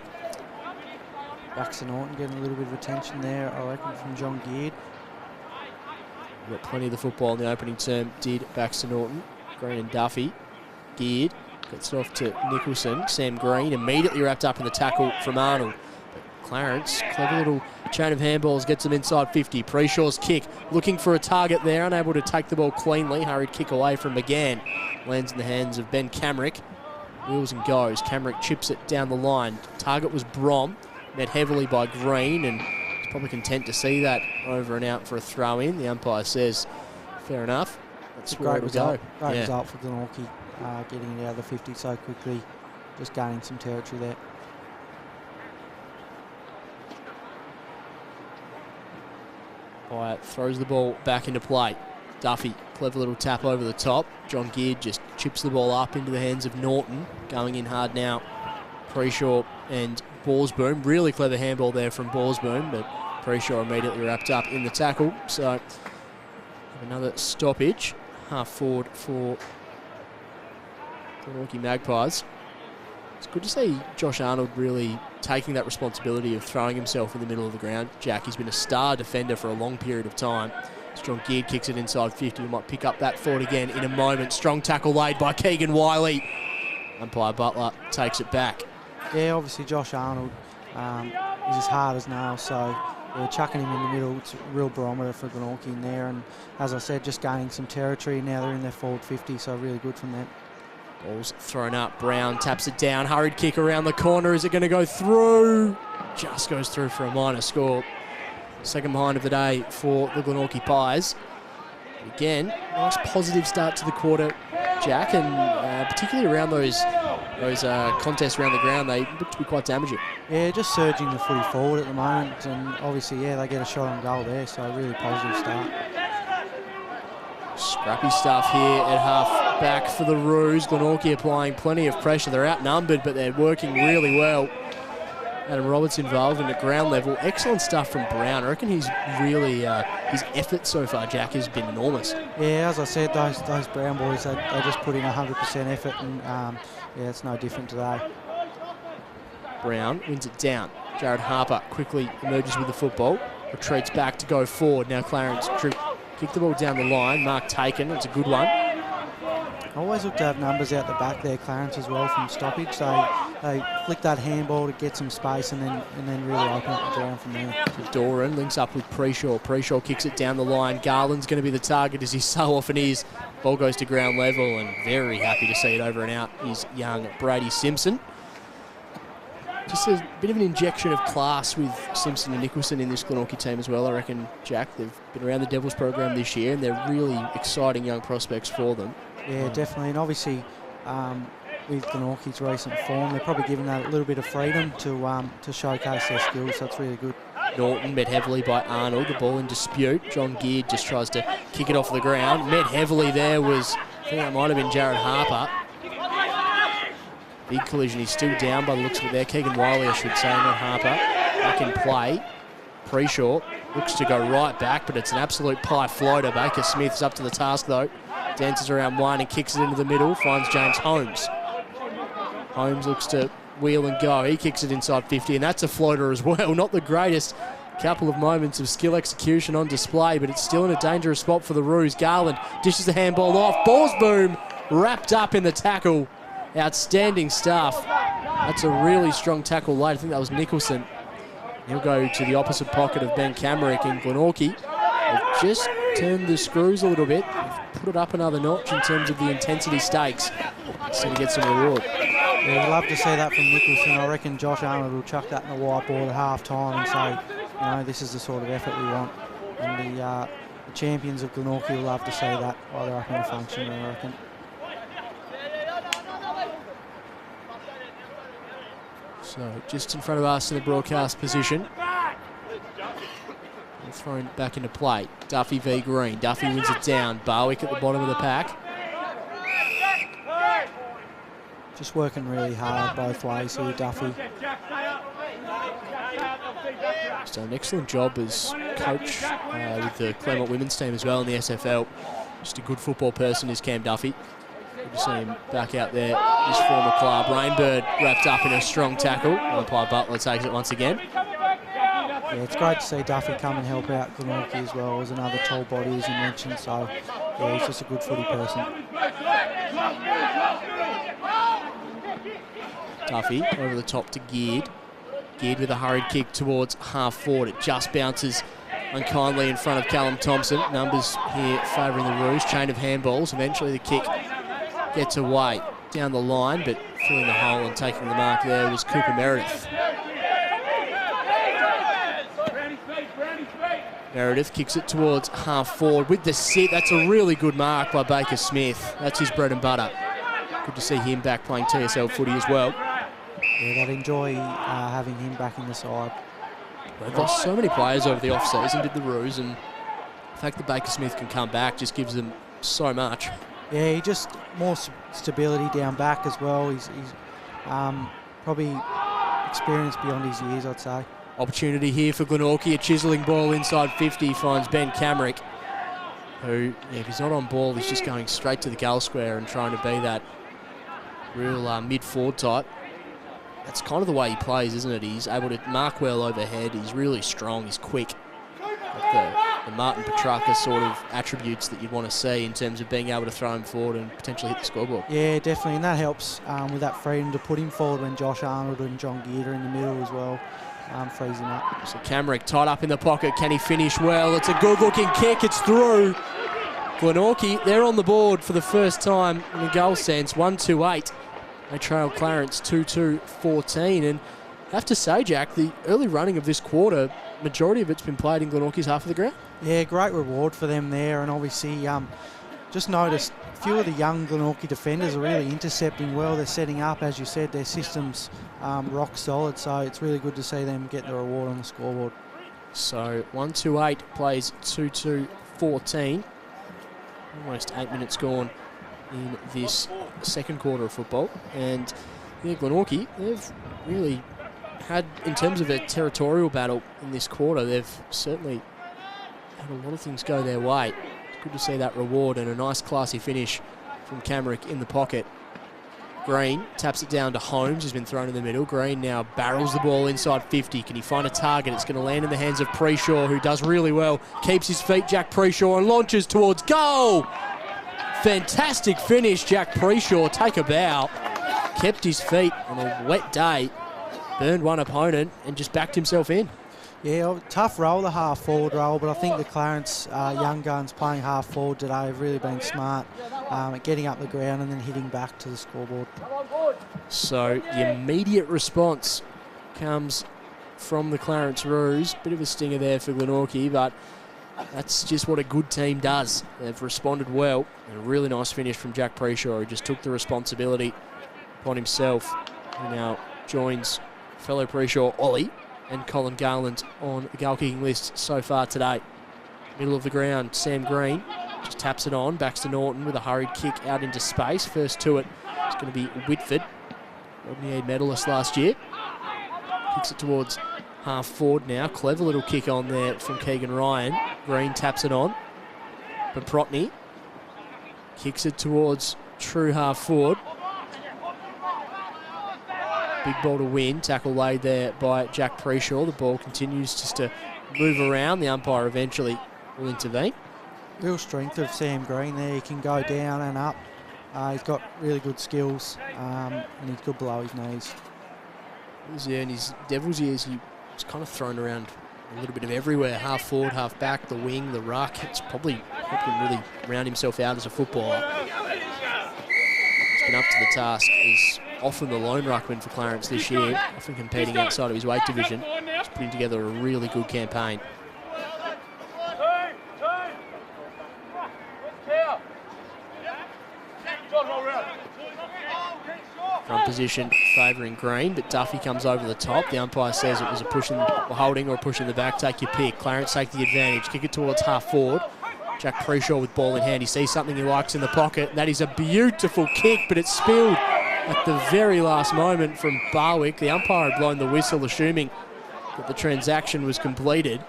Baxter Norton getting a little bit of attention there, I reckon, from John Geard. Got plenty of the football in the opening term, did Baxter Norton. Green and Duffy. Geard gets it off to Nicholson. Sam Green immediately wrapped up in the tackle from Arnold. But Clarence, clever little chain of handballs, gets them inside 50. Preshaw's kick, looking for a target there, unable to take the ball cleanly. Hurried kick away from McGann. Lands in the hands of Ben Camrick. Wheels and goes. Camrick chips it down the line. Target was Brom, met heavily by Green, and he's probably content to see that over and out for a throw-in. The umpire says, fair enough. That's where it'll go. Great result for Glenorchy. Getting it out of the 50 so quickly, just gaining some territory there. Wyatt throws the ball back into play. Duffy, clever little tap over the top. John Geard just chips the ball up into the hands of Norton. Going in hard now. Preshaw and Borsboom. Really clever handball there from Borsboom, but Preshaw immediately wrapped up in the tackle. So another stoppage. Half forward for the Glenorchy Magpies. It's good to see Josh Arnold really taking that responsibility of throwing himself in the middle of the ground. Jack, he's been a star defender for a long period of time. Strong Geard kicks it inside 50. He might pick up that forward again in a moment. Strong tackle laid by Keegan Wiley. Umpire Butler takes it back. Yeah, obviously Josh Arnold is as hard as nails, so chucking him in the middle. It's a real barometer for Glenorchy in there, and as I said, just gaining some territory. Now they're in their forward 50, so really good from them. Ball's thrown up. Brown taps it down. Hurried kick around the corner. Is it going to go through? Just goes through for a minor score. Second behind of the day for the Glenorchy Pies. Again, nice positive start to the quarter, Jack, and particularly around those contests around the ground, they look to be quite damaging. Yeah, just surging the footy forward at the moment, and obviously, they get a shot on goal there, so a really positive start. Scrappy stuff here at half back for the Roos. Glenorchy applying plenty of pressure. They're outnumbered, but they're working really well. Adam Roberts involved in the ground level. Excellent stuff from Brown. I reckon he's really, his effort so far, Jack, has been enormous. Yeah, as I said, those Brown boys, they just put in 100% effort, and it's no different today. Brown wins it down. Jared Harper quickly emerges with the football. Retreats back to go forward. Now Clarence kick the ball down the line. Mark taken. It's a good one. Always look to have numbers out the back there, Clarence, as well from stoppage. They flick that handball to get some space and then really open up the ground from there. So Doran links up with Preshaw. Preshaw kicks it down the line. Garland's going to be the target, as he so often is. Ball goes to ground level, and very happy to see it over and out is young Brady Simpson. Just a bit of an injection of class with Simpson and Nicholson in this Glenorchy team as well, I reckon, Jack. They've been around the Devils program this year, and they're really exciting young prospects for them. Yeah, definitely. And obviously, with Glenorchy's recent form, they're probably giving that a little bit of freedom to showcase their skills. So that's really good. Norton met heavily by Arnold. The ball in dispute. John Geard just tries to kick it off the ground. Met heavily there was, I think that might have been Jared Harper. Big collision. He's still down by the looks of it there. Keegan Wiley, I should say, not Harper. Back in play. Preshaw looks to go right back, but it's an absolute pie floater. Baker Smith's up to the task, though. Dances around one and kicks it into the middle. Finds James Holmes. Holmes looks to wheel and go. He kicks it inside 50, and that's a floater as well. Not the greatest Couple of moments of skill execution on display, but it's still in a dangerous spot for the Roos. Garland dishes the handball off. Balls boom, wrapped up in the tackle. Outstanding stuff. That's a really strong tackle late. I think that was Nicholson. He'll go to the opposite pocket of Ben Camerick in Glenorchy. They've just turned the screws a little bit. They've put it up another notch in terms of the intensity stakes. Just going to get some reward. Yeah, we'd love to see that from Nicholson. I reckon Josh Arnold will chuck that in the whiteboard at half-time and say, you know, this is the sort of effort we want. And the champions of Glenorchy will love to see that while they're up in the function, I reckon. So just in front of us in the broadcast position. And thrown back into play. Duffy v Green. Duffy wins it down. Barwick at the bottom of the pack. Just working really hard both ways here, Duffy. He's done an excellent job as coach with the Claremont women's team as well in the SFL. Just a good football person is Cam Duffy. Good to see him back out there, his former club. Rainbird wrapped up in a strong tackle. Umpire Butler takes it once again. Yeah, it's great to see Duffy come and help out Glenorchy as well as another tall body, as you mentioned. So, yeah, he's just a good footy person. Duffy over the top to Geared. Geared with a hurried kick towards half forward. It just bounces unkindly in front of Callum Thompson. Numbers here favouring the Roos. Chain of handballs. Eventually the kick gets away down the line, but filling the hole and taking the mark there was Cooper Meredith. Meredith kicks it towards half forward with the sit. That's a really good mark by Baker Smith. That's his bread and butter. Good to see him back playing TSL footy as well. Yeah, they'd enjoy having him back in the side. They've lost so many players over the off-season, did the Roos, and the fact that Baker Smith can come back just gives them so much. Yeah, he just more stability down back as well. He's probably experienced beyond his years, I'd say. Opportunity here for Glenorchy. A chiselling ball inside 50 finds Ben Camerick, who, yeah, if he's not on ball, he's just going straight to the goal square and trying to be that real mid-forward type. That's kind of the way he plays, isn't it? He's able to mark well overhead. He's really strong. He's quick. Like the Martin Petrarca sort of attributes that you'd want to see in terms of being able to throw him forward and potentially hit the scoreboard. Yeah, definitely. And that helps with that freedom to put him forward when Josh Arnold and John Geared are in the middle as well. Frees him up. So Camerick tied up in the pocket. Can he finish well? It's a good-looking kick. It's through. Glenorchy, they're on the board for the first time in the goal sense. 1-2-8. They trail Clarence 2-2-14. And I have to say, Jack, the early running of this quarter, majority of it's been played in Glenorchy's half of the ground. Yeah, great reward for them there. And obviously, just noticed a few of the young Glenorchy defenders are really intercepting well. They're setting up, as you said, their system's rock solid. So it's really good to see them get the reward on the scoreboard. So 1-2-8 plays 2-2-14. Almost 8 minutes gone in this second quarter of football. And yeah, Glenorchy, they've really had, in terms of a territorial battle in this quarter, they've certainly had a lot of things go their way. It's good to see that reward and a nice classy finish from Camerick in the pocket. Green taps it down to Holmes, who's been thrown in the middle. Green now barrels the ball inside 50. Can he find a target? It's going to land in the hands of Preshaw, who does really well. Keeps his feet, Jack Preshaw, and launches towards goal. Fantastic finish, Jack Preshaw. Take a bow. Kept his feet on a wet day. Burned one opponent and just backed himself in. Yeah, tough role, the half-forward role, but I think the Clarence young guns playing half-forward today have really been smart at getting up the ground and then hitting back to the scoreboard. So the immediate response comes from the Clarence Roos. Bit of a stinger there for Glenorchy, but that's just what a good team does. They've responded well. And a really nice finish from Jack Preshaw, who just took the responsibility upon himself. He now joins fellow Preshaw, Ollie, and Colin Garland on the goal-kicking list so far today. Middle of the ground, Sam Green just taps it on. Baxter Norton with a hurried kick out into space. First to it is going to be Whitford, Rodney medalist last year. Kicks it towards half forward now. Clever little kick on there from Keegan Ryan. Green taps it on. Paprotny kicks it towards true half forward. Big ball to win. Tackle laid there by Jack Preshaw. The ball continues just to move around. The umpire eventually will intervene. Real strength of Sam Green there. He can go down and up. He's got really good skills and he's good below his knees. Yeah, in his Devils years, he was kind of thrown around a little bit of everywhere. Half forward, half back, the wing, the ruck. It's probably helped him really round himself out as a footballer. He's been up to the task. He's often the lone ruckman for Clarence this year, often competing outside of his weight division. He's putting together a really good campaign. Front position favouring Green, but Duffy comes over the top. The umpire says it was a pushing, holding or pushing the back. Take your pick. Clarence take the advantage. Kick it towards half forward. Jack Preshaw with ball in hand. He sees something he likes in the pocket. That is a beautiful kick, but it's spilled at the very last moment from Barwick. The umpire had blown the whistle, assuming that the transaction was completed.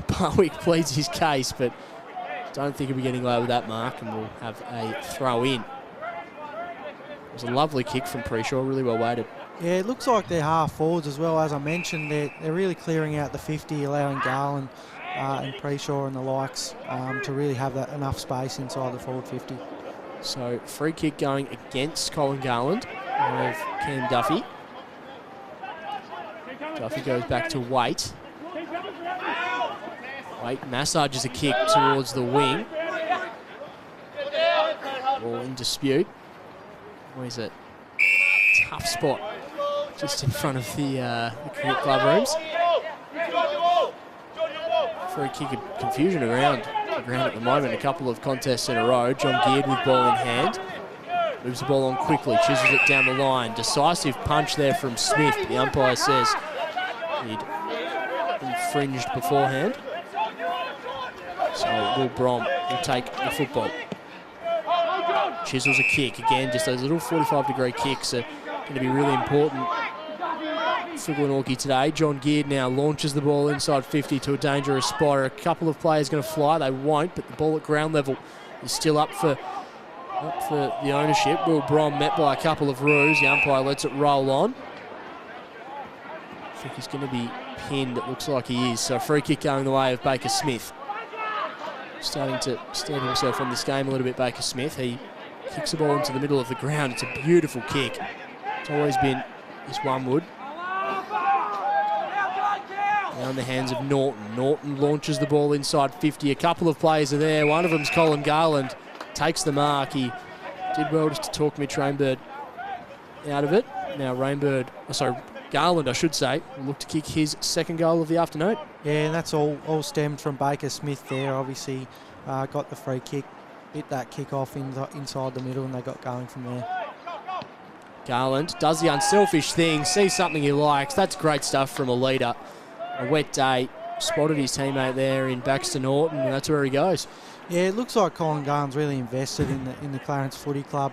Barwick pleads his case, but don't think he'll be getting away with that mark, and we'll have a throw in. It was a lovely kick from Preshaw, really well weighted. Yeah, it looks like they're half forwards as well. As I mentioned, they're really clearing out the 50, allowing Garland and Preshaw and the likes to really have that enough space inside the forward 50. So free kick going against Colin Garland of Cam Duffy. Duffy goes back to Waite. Waite massages a kick towards the wing. Ball in dispute. Where's it? Tough spot just in front of the cricket club rooms. Free kick of confusion around the ground at the moment. A couple of contests in a row. John Geard with ball in hand. Moves the ball on quickly, chisels it down the line. Decisive punch there from Smith. The umpire says he'd infringed beforehand. So Will Brom will take the football. Chisels a kick. Again, just those little 45-degree kicks are going to be really important for Glenorchy today. John Geard now launches the ball inside 50 to a dangerous spot. A couple of players going to fly. They won't, but the ball at ground level is still up for the ownership. Will Brom met by a couple of roos. The umpire lets it roll on. I think he's going to be pinned. It looks like he is. So a free kick going the way of Baker Smith. Starting to stand himself on this game a little bit, Baker Smith. He kicks the ball into the middle of the ground. It's a beautiful kick. It's always been this one wood. Now in the hands of Norton. Norton launches the ball inside 50. A couple of players are there. One of them's Colin Garland. Takes the mark. He did well just to talk Mitch Rainbird out of it. Now Garland, I should say, will look to kick his second goal of the afternoon. Yeah, and that's all stemmed from Baker Smith there. Obviously got the free kick, bit that kick off inside the middle, and they got going from there. Garland does the unselfish thing, sees something he likes. That's great stuff from a leader. A wet day, spotted his teammate there in Baxter Norton, and that's where he goes. Yeah, it looks like Colin Garland's really invested in the Clarence Footy Club.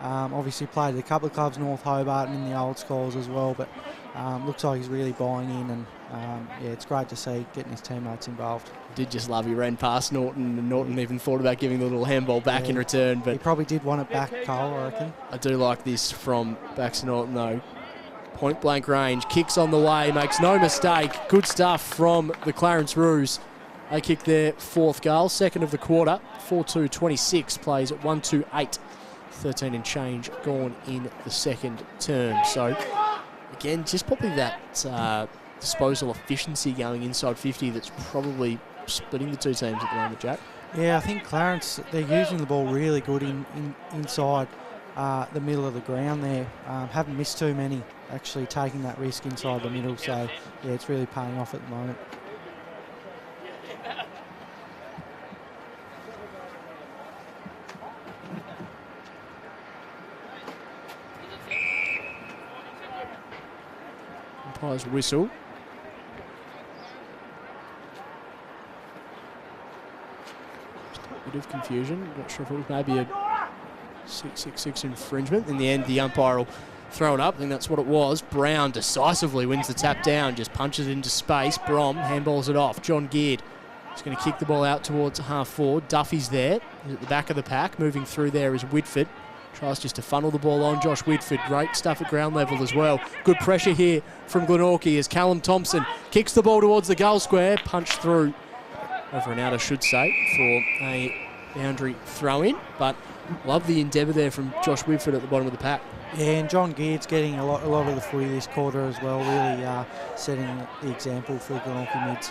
Obviously played at a couple of clubs, North Hobart and in the old schools as well, but looks like he's really buying in, and yeah, it's great to see getting his teammates involved. Did just love he ran past Norton, and Norton even thought about giving the little handball back in return. But he probably did want it back, Cole, I reckon. I do like this from Baxter Norton though. Point blank range, kicks on the way, makes no mistake. Good stuff from the Clarence Roos. They kick their fourth goal, second of the quarter. 4-2-26 plays at 1-2-8. 13 and change gone in the second term. So again, just probably that disposal efficiency going inside 50 that's probably splitting the two teams at the moment, Jack. Yeah, I think Clarence, they're using the ball really good inside the middle of the ground there. Haven't missed too many, actually taking that risk inside the middle. So yeah, it's really paying off at the moment. Umpire's whistle. Just a bit of confusion. Not sure if it was maybe a 666 infringement. In the end, the umpire will throw it up. I think that's what it was. Brown decisively wins the tap down, just punches it into space. Brom handballs it off. John Geard is going to kick the ball out towards half forward. Duffy's there. He's at the back of the pack. Moving through there is Whitford. Tries just to funnel the ball on Josh Whitford. Great stuff at ground level as well. Good pressure here from Glenorchy as Callum Thompson kicks the ball towards the goal square. Punched through. Over and out, I should say, for a boundary throw-in. But love the endeavour there from Josh Whitford at the bottom of the pack. Yeah, and John Geard's getting a lot of the footy this quarter as well, really setting the example for the Glenorchy mids.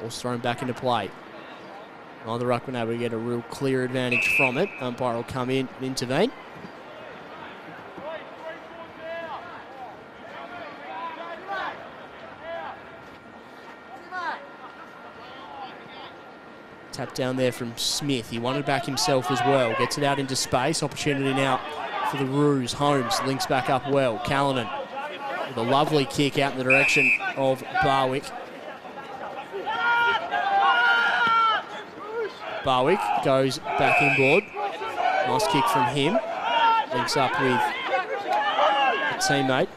Ball's thrown back into play. Neither ruckman able to get a real clear advantage from it. Umpire will come in and intervene. Tap down there from Smith. He wanted back himself as well. Gets it out into space. Opportunity now for the Roos. Holmes links back up well. Callanan with a lovely kick out in the direction of Barwick. Barwick goes back inboard. Nice kick from him. Links up with a teammate.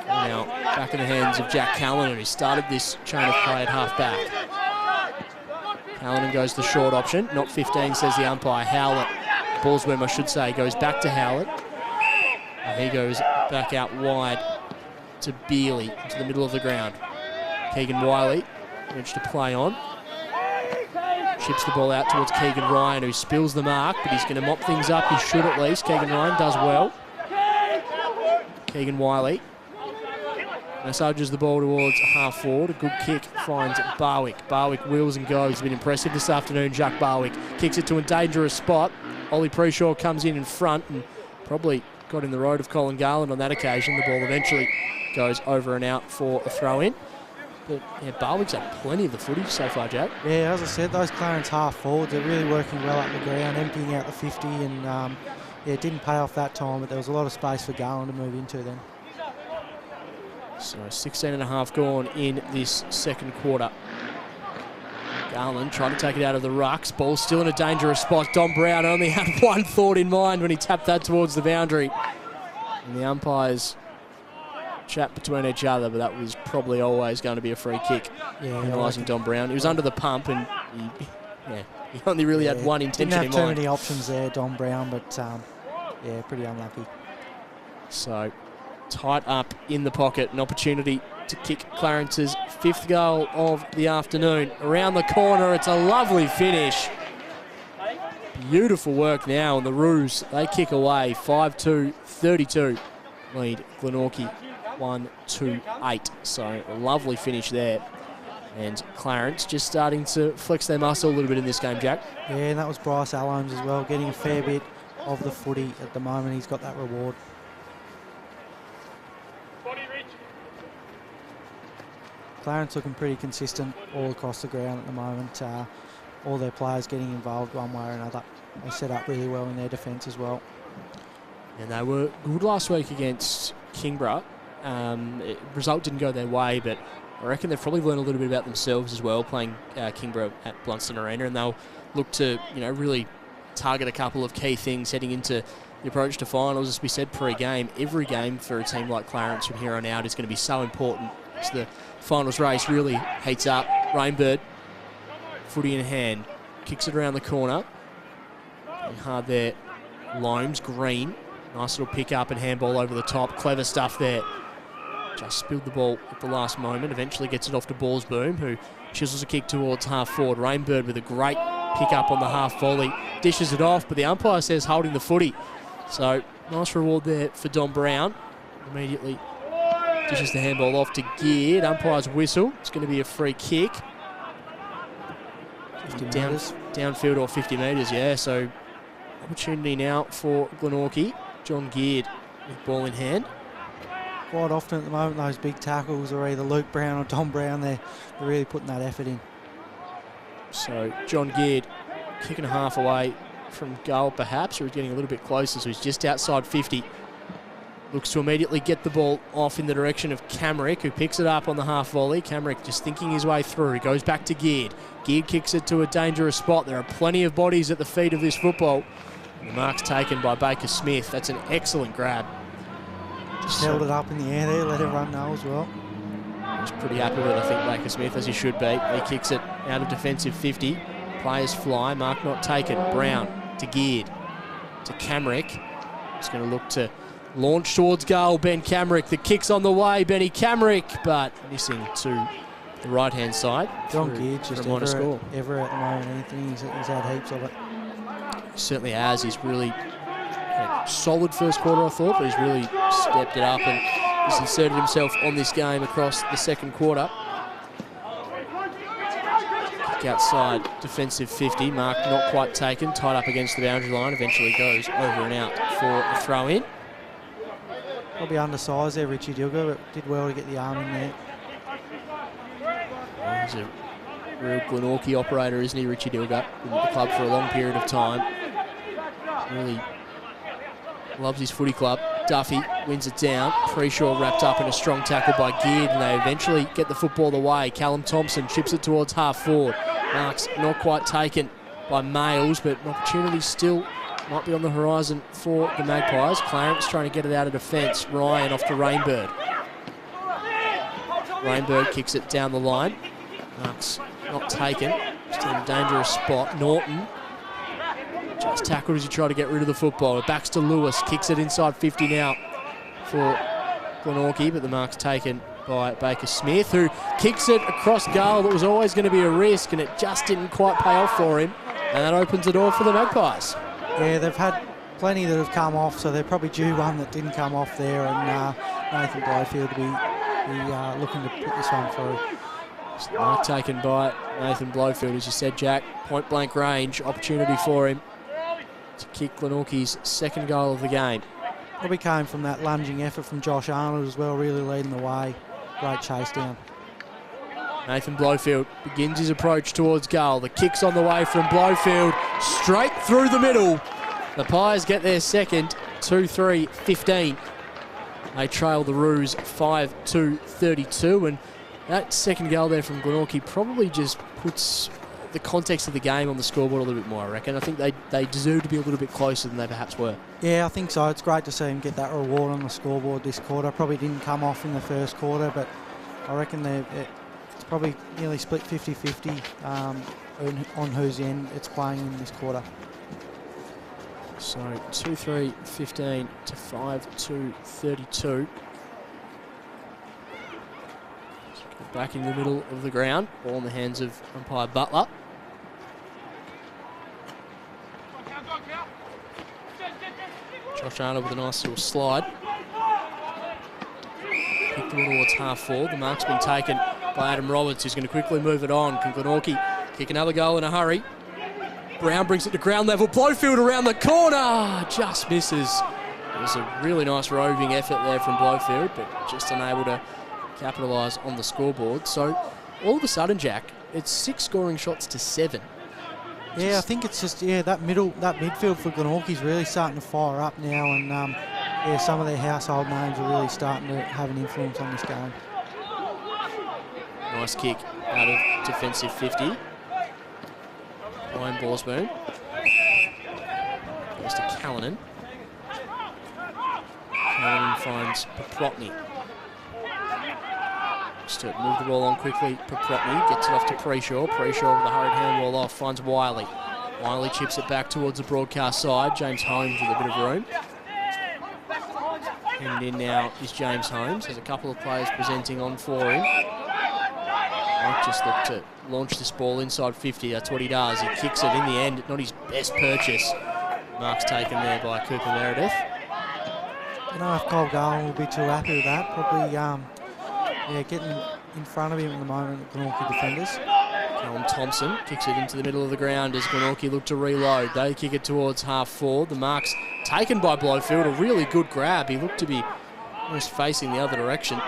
Now back in the hands of Jack Callanan, who started this chain of play at half back. Callanan goes the short option. Not 15, says the umpire. Howlett, Ballsworm I should say, goes back to Howlett. And he goes back out wide to Bealey, into the middle of the ground. Keegan Wiley managed to play on. Chips the ball out towards Keegan Ryan, who spills the mark, but he's going to mop things up. He should at least. Keegan Ryan does well. Keegan Wiley massages the ball towards half forward. A good kick finds Barwick. Barwick wheels and goes. He's been impressive this afternoon, Jack Barwick. Kicks it to a dangerous spot. Ollie Preshaw comes in front and probably got in the road of Colin Garland on that occasion. The ball eventually goes over and out for a throw-in. But yeah, Barwick's had plenty of the footy so far, Jack. Yeah, as I said, those Clarence half forwards, they're really working well up the ground, emptying out the 50, and yeah, it didn't pay off that time, but there was a lot of space for Garland to move into then. So 16 and a half gone in this second quarter. Garland trying to take it out of the rucks. Ball still in a dangerous spot. Don Brown only had one thought in mind when he tapped that towards the boundary. And the umpires chat between each other, but that was probably always going to be a free kick. Yeah, analysing Don Brown. He was under the pump and he only really had one intention in mind. Didn't have too many options there, Don Brown, but yeah, pretty unlucky. So tight up in the pocket, an opportunity to kick Clarence's fifth goal of the afternoon. Around the corner, it's a lovely finish. Beautiful work now on the Roos. They kick away, 5-2, 32. Lead Glenorchy 1-2-8. So a lovely finish there. And Clarence just starting to flex their muscle a little bit in this game, Jack. Yeah, and that was Bryce Alholmes as well, getting a fair bit of the footy at the moment. He's got that reward. Clarence looking pretty consistent all across the ground at the moment. All their players getting involved one way or another. They set up really well in their defence as well. And they were good last week against Kingborough. Result didn't go their way, but I reckon they've probably learned a little bit about themselves as well, playing Kingborough at Blunston Arena, and they'll look to really target a couple of key things heading into the approach to finals. As we said pre-game, every game for a team like Clarence from here on out is going to be so important as the finals race really heats up. Rainbird, footy in hand, kicks it around the corner. And hard there, Loams, Green. Nice little pick up and handball over the top. Clever stuff there. Just spilled the ball at the last moment. Eventually gets it off to Ballsboom, who chisels a kick towards half forward. Rainbird with a great pick up on the half volley. Dishes it off, but the umpire says holding the footy. So nice reward there for Don Brown. Immediately dishes the handball off to Geard. Umpire's whistle. It's going to be a free kick. 50 metres. Downfield or 50 metres, yeah. So opportunity now for Glenorchy. John Geard with ball in hand. Quite often at the moment, those big tackles are either Luke Brown or Tom Brown. They're really putting that effort in. So John Geard kicking a half away from goal perhaps, or he's getting a little bit closer, so he's just outside 50. Looks to immediately get the ball off in the direction of Camrick, who picks it up on the half volley. Camrick just thinking his way through. He goes back to Geard. Geard kicks it to a dangerous spot. There are plenty of bodies at the feet of this football. And the mark's taken by Baker Smith. That's an excellent grab. Just held it up in the air there, let everyone know as well. He's pretty happy with it, I think, Baker Smith, as he should be. He kicks it out of defensive 50. Players fly. Mark not taken. Brown to Geared. To Camrick. He's going to look to launch towards goal. Ben Camrick. The kick's on the way. Benny Camrick, but missing to the right-hand side. John Geared just ever at the moment, Anthony. He's had heaps of it. He certainly has. He's really had a solid first quarter, I thought, but he's really stepped it up and he's inserted himself on this game across the second quarter. Kick outside, defensive 50. Mark not quite taken, tied up against the boundary line. Eventually goes over and out for a throw-in. Probably undersized there, Richie Dilger, but did well to get the arm in there. He's a real Glenorchy operator, isn't he, Richie Dilger? Been with the club for a long period of time. Really loves his footy club. Duffy wins it down. Preshaw wrapped up in a strong tackle by Geared, and they eventually get the football away. Callum Thompson chips it towards half forward. Mark's not quite taken by Males, but an opportunity still might be on the horizon for the Magpies. Clarence trying to get it out of defence. Ryan off to Rainbird. Rainbird kicks it down the line. Mark's not taken. Still in a dangerous spot. Norton just tackled as he tried to get rid of the football. Backs to Lewis. Kicks it inside 50 now for Glenorchy, but the mark's taken by Baker Smith, who kicks it across goal. That was always going to be a risk, and it just didn't quite pay off for him. And that opens the door for the Magpies. Yeah, they've had plenty that have come off, so they're probably due one that didn't come off there, and Nathan Blowfield to be looking to put this one through. Mark taken by Nathan Blowfield, as you said, Jack. Point blank range, opportunity for him to kick Glenorchy's second goal of the game. Probably came from that lunging effort from Josh Arnold as well, really leading the way. Great chase down. Nathan Blowfield begins his approach towards goal. The kick's on the way from Blowfield, straight through the middle. The Pies get their second, 2-3-15. They trail the Roos 5-2-32, and that second goal there from Glenorchy probably just puts the context of the game on the scoreboard a little bit more, I reckon. I think they deserve to be a little bit closer than they perhaps were. Yeah, I think so. It's great to see him get that reward on the scoreboard this quarter. Probably didn't come off in the first quarter, but I reckon it's probably nearly split 50-50 on whose end it's playing in this quarter. So 2-3-15 to 5-2-32. Back in the middle of the ground. Ball in the hands of umpire Butler. Josh Arnold with a nice little slide. Kick the ball towards half forward. The mark's been taken by Adam Roberts, who's going to quickly move it on. Can Glenorchy kick another goal in a hurry? Brown brings it to ground level. Blowfield around the corner. Just misses. It was a really nice roving effort there from Blowfield, but just unable to capitalise on the scoreboard. So all of a sudden, Jack, it's 6 scoring shots to 7. Yeah, I think it's just, that midfield for Glenorchy is really starting to fire up now, and some of their household names are really starting to have an influence on this game. Nice kick out of defensive 50. Ryan Borsboom. Goes to Callanan. Callanan finds Paprotny. Just to move the ball on quickly. Paprotny gets it off to Preshaw. Preshaw with a hurried handball off, finds Wiley. Wiley chips it back towards the broadcast side. James Holmes with a bit of room. And in now is James Holmes. There's a couple of players presenting on for him. Might just look to launch this ball inside 50. That's what he does. He kicks it in the end. Not his best purchase. Mark's taken there by Cooper Meredith. I don't know if Cole Garland will be too happy with that. Probably, getting in front of him at the moment, the Glenorchy defenders. Callum Thompson kicks it into the middle of the ground as Glenorchy look to reload. They kick it towards half forward. The mark's taken by Blowfield. A really good grab. He looked to be almost facing the other direction.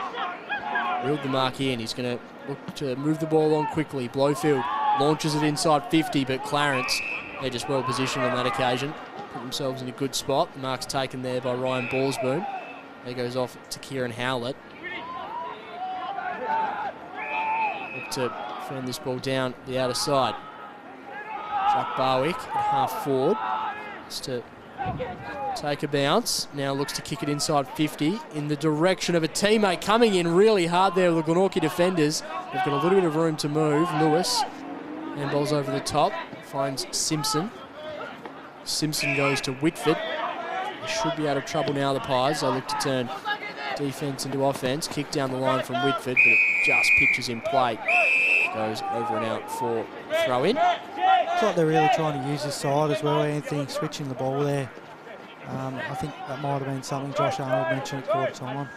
Reeled the mark in. He's going to look to move the ball on quickly. Blowfield launches it inside 50, but Clarence, they're just well positioned on that occasion. Put themselves in a good spot. The mark's taken there by Ryan Borsboom. There goes off to Kieran Howlett. Look to fend this ball down the outer side. Jack Barwick at half forward. Just to take a bounce. Now looks to kick it inside 50 in the direction of a teammate coming in really hard there with the Glenorchy defenders. They've got a little bit of room to move. Lewis handballs over the top, finds Simpson. Simpson goes to Whitford. They should be out of trouble now, the Pies. They look to turn defence into offence. Kick down the line from Whitford, but it just pitches in play. Goes over and out for throw in. It's like they're really trying to use this side as well, Anthony, switching the ball there. I think that might have been something Josh Arnold mentioned at quarter time.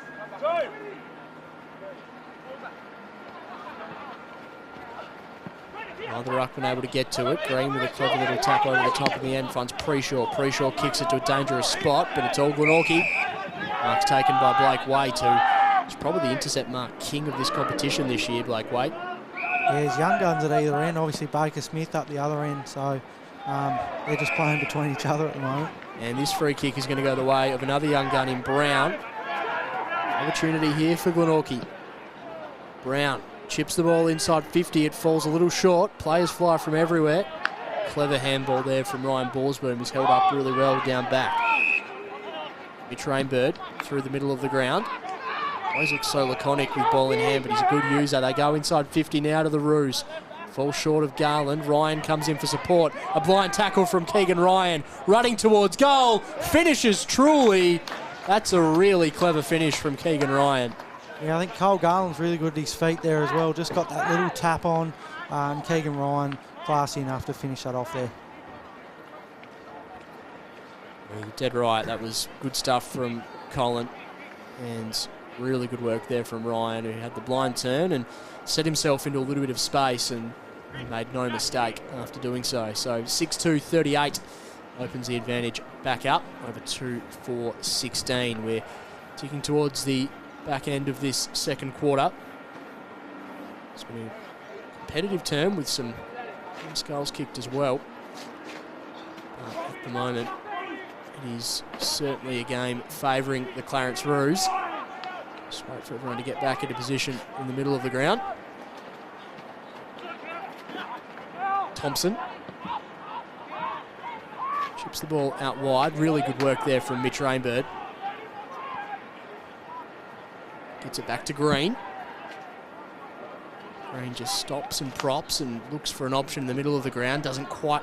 Neither ruckman able to get to it. Green with a clever little tap over the top of the end, finds Preshaw. Preshaw kicks it to a dangerous spot, but it's all Glenorchy. Mark's taken by Blake Waite, who's probably the intercept mark king of this competition this year, Blake Waite. Yeah, there's young guns at either end. Obviously Baker Smith up the other end, so they're just playing between each other at the moment. And this free kick is going to go the way of another young gun in Brown. Opportunity here for Glenorchy. Brown chips the ball inside 50. It falls a little short. Players fly from everywhere. Clever handball there from Ryan Borsboom, who's held up really well down back. Mitch Rainbird through the middle of the ground. Always looks so laconic with ball in hand, but he's a good user. They go inside 50 now to the Roos. Falls short of Garland. Ryan comes in for support. A blind tackle from Keegan Ryan. Running towards goal. Finishes truly. That's a really clever finish from Keegan Ryan. Yeah, I think Cole Garland's really good at his feet there as well. Just got that little tap on. Keegan Ryan, classy enough to finish that off there. You're dead right. That was good stuff from Colin. And really good work there from Ryan, who had the blind turn and set himself into a little bit of space and made no mistake after doing so. So 6-2-38 opens the advantage back up over 2-4-16. We're ticking towards the back end of this second quarter. It's been a competitive term with some skulls kicked as well. But at the moment, it is certainly a game favouring the Clarence Roos. Just wait for everyone to get back into position in the middle of the ground. Thompson chips the ball out wide. Really good work there from Mitch Rainbird. Gets it back to Green. Green just stops and props and looks for an option in the middle of the ground. Doesn't quite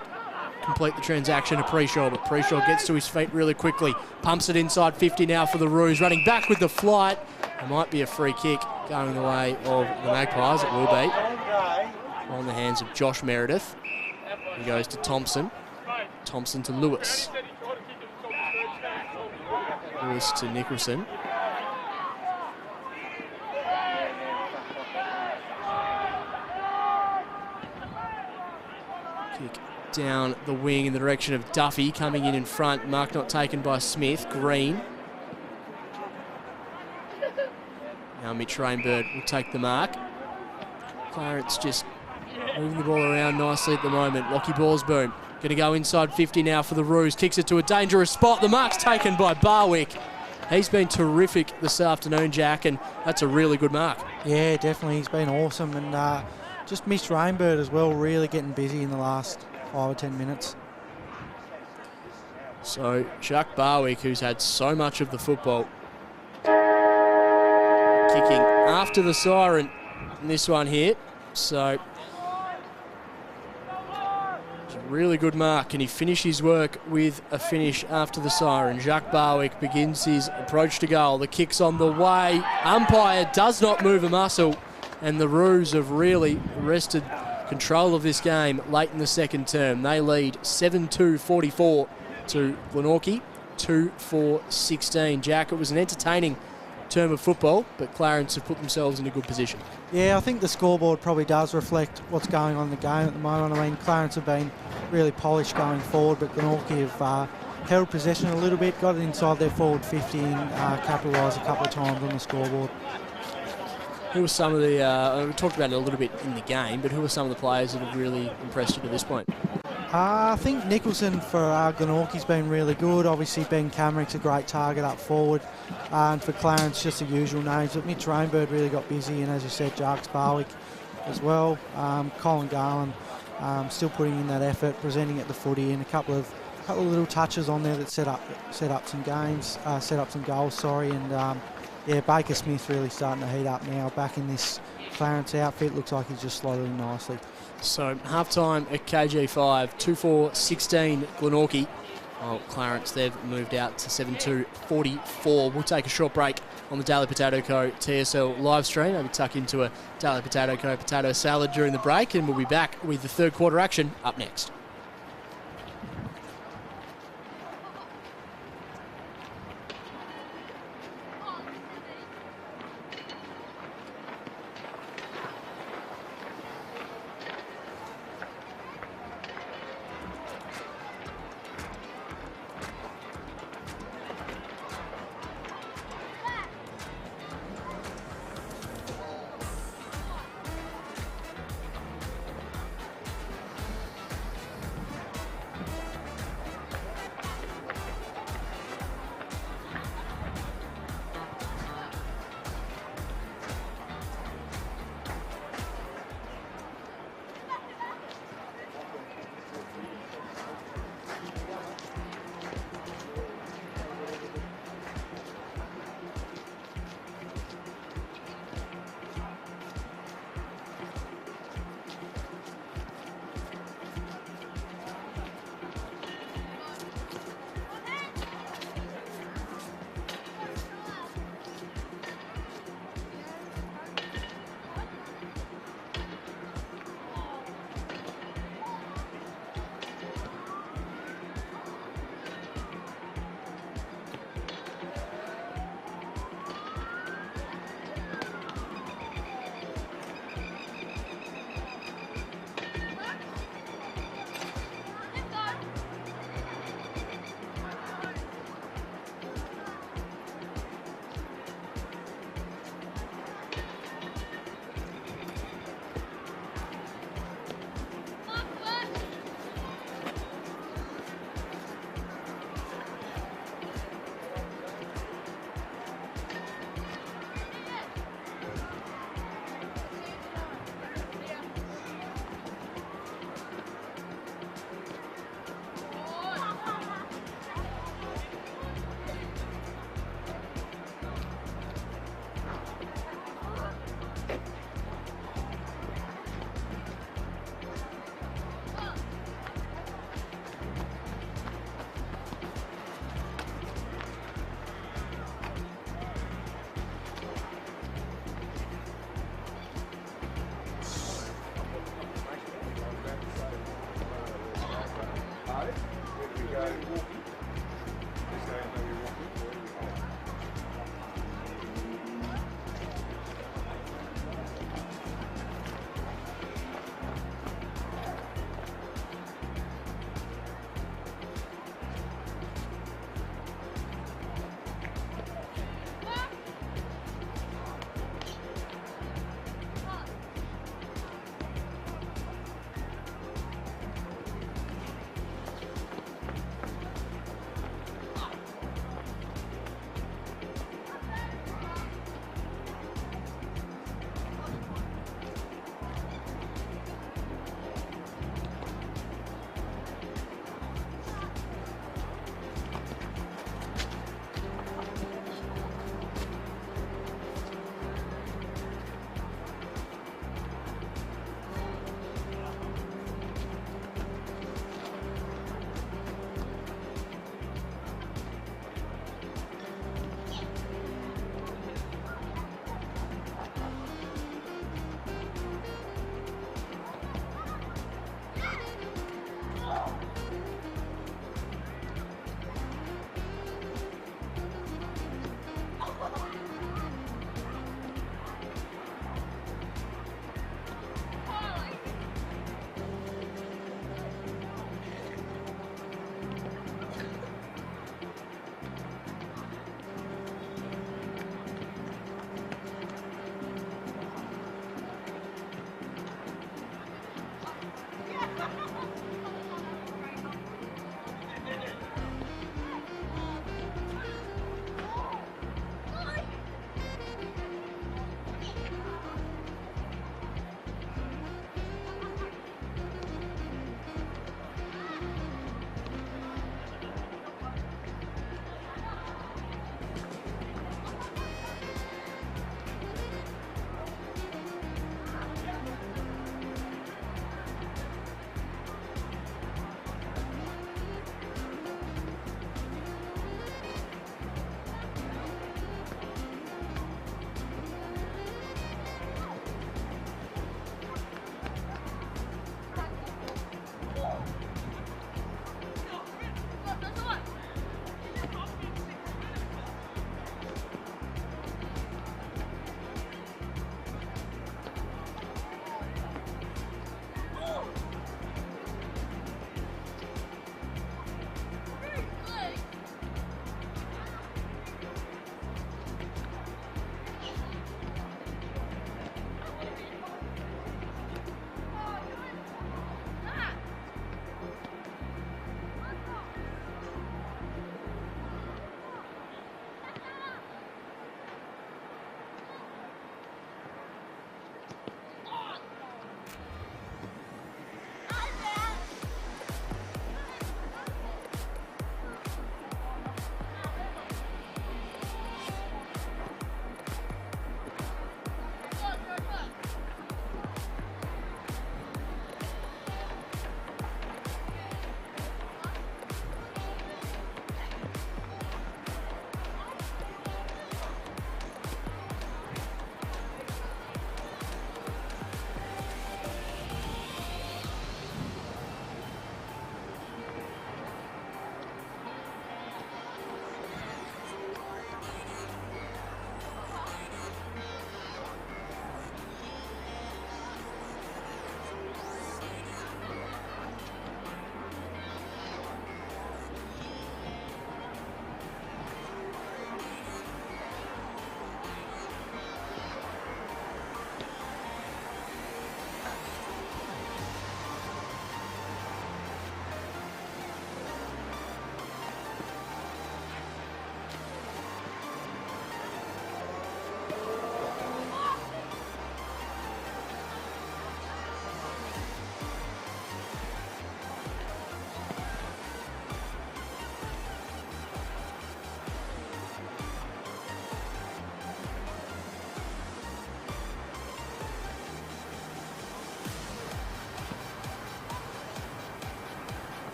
complete the transaction to Preshaw, but Preshaw gets to his feet really quickly. Pumps it inside 50 now for the Roos. Running back with the flight. It might be a free kick going the way of the Magpies. It will be. On the hands of Josh Meredith. He goes to Thompson. Thompson to Lewis. Lewis to Nicholson. Kick down the wing in the direction of Duffy, coming in front. Mark not taken by Smith. Green. Now Mitch Rainbird will take the mark. Clarence just moving the ball around nicely at the moment. Lockie Borsboom going to go inside 50 now for the Roos. Kicks it to a dangerous spot. The mark's taken by Barwick. He's been terrific this afternoon, Jack, and that's a really good mark. Yeah, definitely. He's been awesome, and just missed Rainbird as well, really getting busy in the last 5 or 10 minutes. So Chuck Barwick, who's had so much of the football, kicking after the siren in this one here. So it's a really good mark. Can he finish his work with a finish after the siren? Jacques Barwick begins his approach to goal. The kick's on the way. Umpire does not move a muscle, and the Roos have really wrested control of this game late in the second term. They lead 7-2-44 to Glenorchy, 2-4-16. Jack, it was an entertaining term of football, but Clarence have put themselves in a good position. Yeah, I think the scoreboard probably does reflect what's going on in the game at the moment. I mean, Clarence have been really polished going forward, but Glenorchy have held possession a little bit, got it inside their forward 50 and capitalised a couple of times on the scoreboard. Who were some of the, we talked about it a little bit in the game, but who were some of the players that have really impressed you to this point? I think Nicholson for Glenorchy's been really good. Obviously Ben Camerick's a great target up forward. And for Clarence, just the usual names. But Mitch Rainbird really got busy, and as you said, Jacques Barwick as well. Colin Garland still putting in that effort, presenting at the footy, and a couple of couple of little touches on there that set up some games, set up some goals. Sorry, and yeah, Baker Smith really starting to heat up now. Back in this Clarence outfit, looks like he's just slotted in nicely. So half-time at KG5, 2-4-16 Glenorchy. Well, Clarence, they've moved out to 7-2-44. We'll take a short break on the Daily Potato Co. TSL live stream. Maybe tuck into a Daily Potato Co. potato salad during the break, and we'll be back with the third quarter action up next.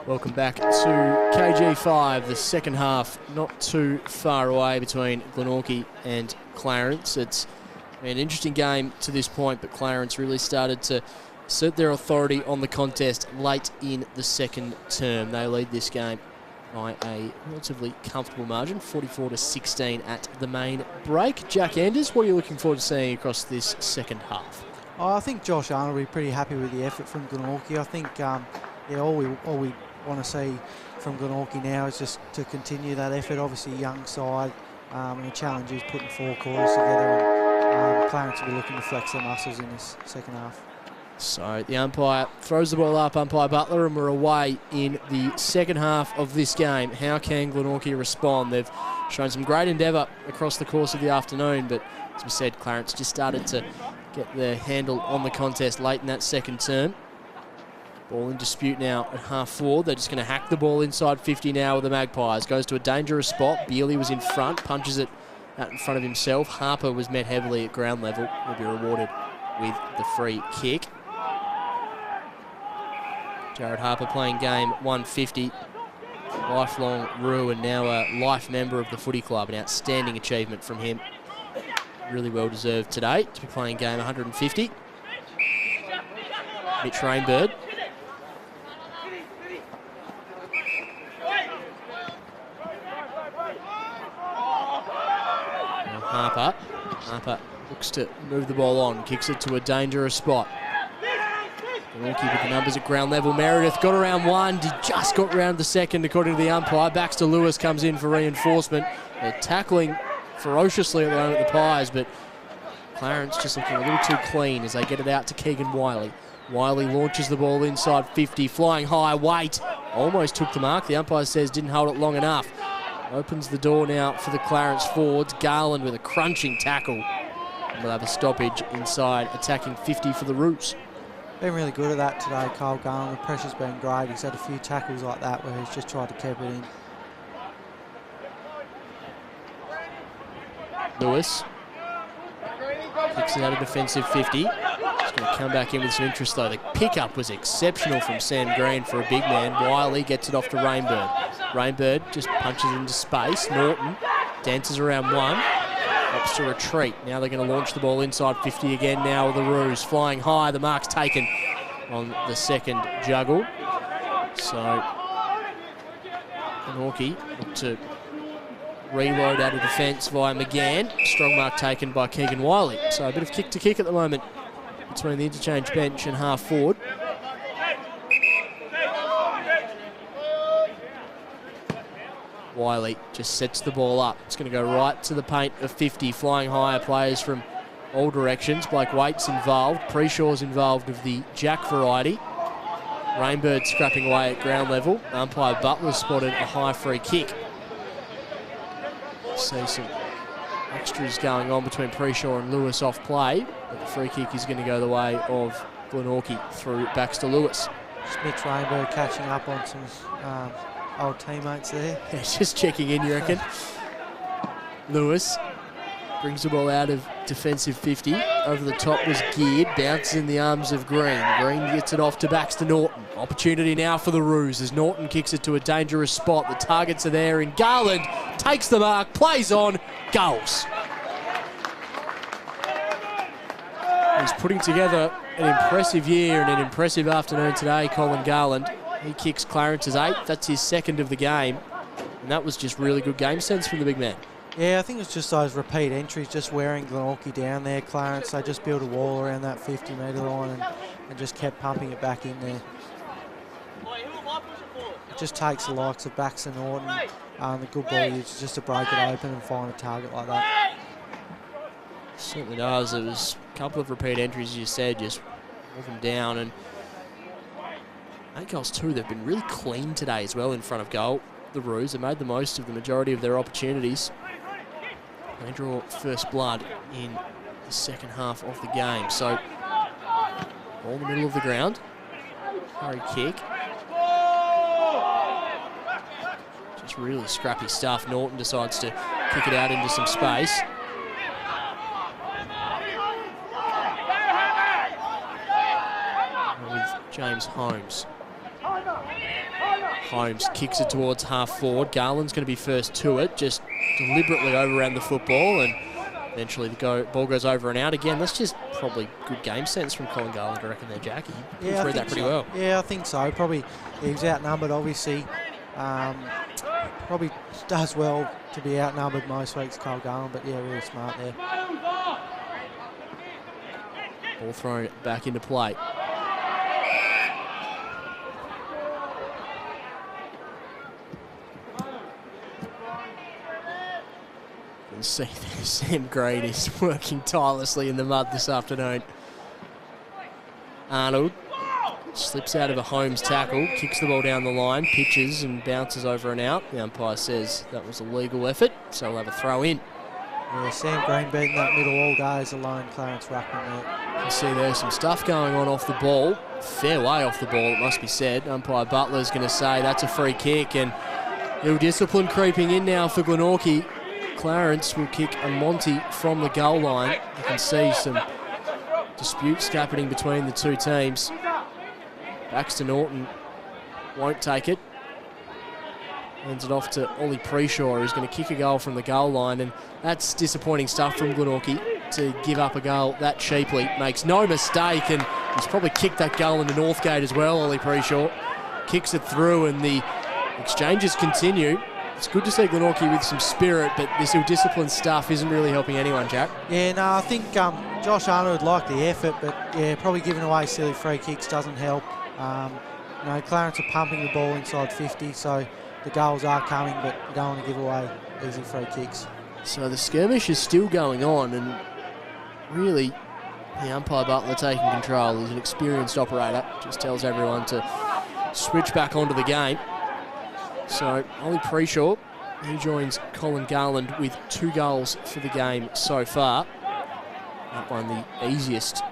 Welcome back to KG5, the second half, not too far away between Glenorchy and Clarence. It's an interesting game to this point, but Clarence really started to assert their authority on the contest late in the second term. They lead this game by a relatively comfortable margin, 44-16 at the main break. Jack Anders, what are you looking forward to seeing across this second half? Oh, I think Josh Arnold will be pretty happy with the effort from Glenorchy. I think all we want to see from Glenorchy now is just to continue that effort. Obviously, young side, and the challenge is putting 4 quarters together, and Clarence will be looking to flex their muscles in this second half. So the umpire throws the ball up, umpire Butler, and we're away in the second half of this game. How can Glenorchy respond? They've shown some great endeavour across the course of the afternoon, but as we said, Clarence just started to get their handle on the contest late in that second term. Ball in dispute now at half forward. They're just going to hack the ball inside 50 now with the Magpies. Goes to a dangerous spot. Bealey was in front, punches it out in front of himself. Harper was met heavily at ground level. Will be rewarded with the free kick. Jared Harper playing game 150. Lifelong Roo and now a life member of the footy club. An outstanding achievement from him. Really well deserved today to be playing game 150. Mitch Rainbird. Harper looks to move the ball on, kicks it to a dangerous spot. Glenorchy with the numbers at ground level. Meredith got around one, just got round the second according to the umpire. Baxter Lewis comes in for reinforcement. They're tackling ferociously at the moment, the Pies, but Clarence just looking a little too clean as they get it out to Keegan Wiley. Wiley launches the ball inside 50, flying high, weight. Almost took the mark. The umpire says didn't hold it long enough. Opens the door now for the Clarence forwards. Garland with a crunching tackle. And we'll have a stoppage inside attacking 50 for the Roos. Been really good at that today, Kyle Garland. The pressure's been great. He's had a few tackles like that where he's just tried to keep it in. Lewis kicks it out of defensive 50. He's going to come back in with some interest though. The pickup was exceptional from Sam Green for a big man. Wiley gets it off to Rainbird. Rainbird just punches into space. Norton dances around one. Opts to retreat. Now they're going to launch the ball inside 50 again now with the Roos. Flying high. The mark's taken on the second juggle. So Glenorchy look to reload out of defence via McGann. Strong mark taken by Keegan Wiley. So a bit of kick to kick at the moment between the interchange bench and half forward. Wiley just sets the ball up. It's going to go right to the paint of 50. Flying higher players from all directions. Blake Waite's involved. Preshaw's involved of the Jack variety. Rainbird scrapping away at ground level. Umpire Butler spotted a high free kick. See some extras going on between Preshaw and Lewis off play. But the free kick is going to go the way of Glenorchy through Baxter Lewis. Mitch Rainbird catching up on some old teammates there. Yeah, just checking in, you reckon? Lewis brings the ball out of defensive 50. Over the top was Geared, bounces in the arms of Green. Green gets it off to Baxter Norton. Opportunity now for the Roos as Norton kicks it to a dangerous spot. The targets are there in Garland. Takes the mark, plays on, goals. He's putting together an impressive year and an impressive afternoon today, Colin Garland. He kicks Clarence's 8th. That's his 2nd of the game. And that was just really good game sense from the big man. Yeah, I think it's just those repeat entries, just wearing Glenorchy down there, Clarence. They just built a wall around that 50-metre line and just kept pumping it back in there. It just takes the likes of Baxter Norton, the good ball users, just to break it open and find a target like that. Certainly does. It was a couple of repeat entries, as you said, just walk them down. And 8 goals too. They've been really clean today as well in front of goal. The Roos have made the most of the majority of their opportunities. They draw first blood in the second half of the game. So, ball in the middle of the ground. Hurry kick. Just really scrappy stuff. Norton decides to kick it out into some space. James Holmes. Holmes kicks it towards half forward. Garland's going to be first to it, just deliberately overran the football, and eventually the ball goes over and out again. That's just probably good game sense from Colin Garland, I reckon there, Jack. He read that pretty well. Yeah, I think so. Probably he was outnumbered, obviously. Probably does well to be outnumbered most weeks, Colin Garland, but yeah, really smart there. Ball thrown back into play. You can see that Sam Green is working tirelessly in the mud this afternoon. Arnold slips out of a Holmes tackle, kicks the ball down the line, pitches and bounces over and out. The umpire says that was a legal effort, so we'll have a throw in. Yeah, Sam Green beating that middle all day as a lone Clarence ruckman there. You can see there's some stuff going on off the ball. Fair way off the ball, it must be said. Umpire Butler's going to say that's a free kick, and ill discipline creeping in now for Glenorchy. Clarence will kick a Monty from the goal line. You can see some disputes happening between the two teams. Baxter Norton won't take it. Hands it off to Ollie Preshaw, who's going to kick a goal from the goal line, and that's disappointing stuff from Glenorchy to give up a goal that cheaply. Makes no mistake, and he's probably kicked that goal into Northgate as well, Ollie Preshaw. Kicks it through, and the exchanges continue. It's good to see Glenorchy with some spirit, but this ill-disciplined stuff isn't really helping anyone, Jack. Yeah, no, I think Josh Arnold liked the effort, but yeah, probably giving away silly free kicks doesn't help. You know, Clarence are pumping the ball inside 50, so the goals are coming, but you don't want to give away easy free kicks. So the skirmish is still going on, and really, the umpire Butler taking control. He's an experienced operator, just tells everyone to switch back onto the game. So Ollie Preshaw, he joins Colin Garland with 2 goals for the game so far. That one the easiest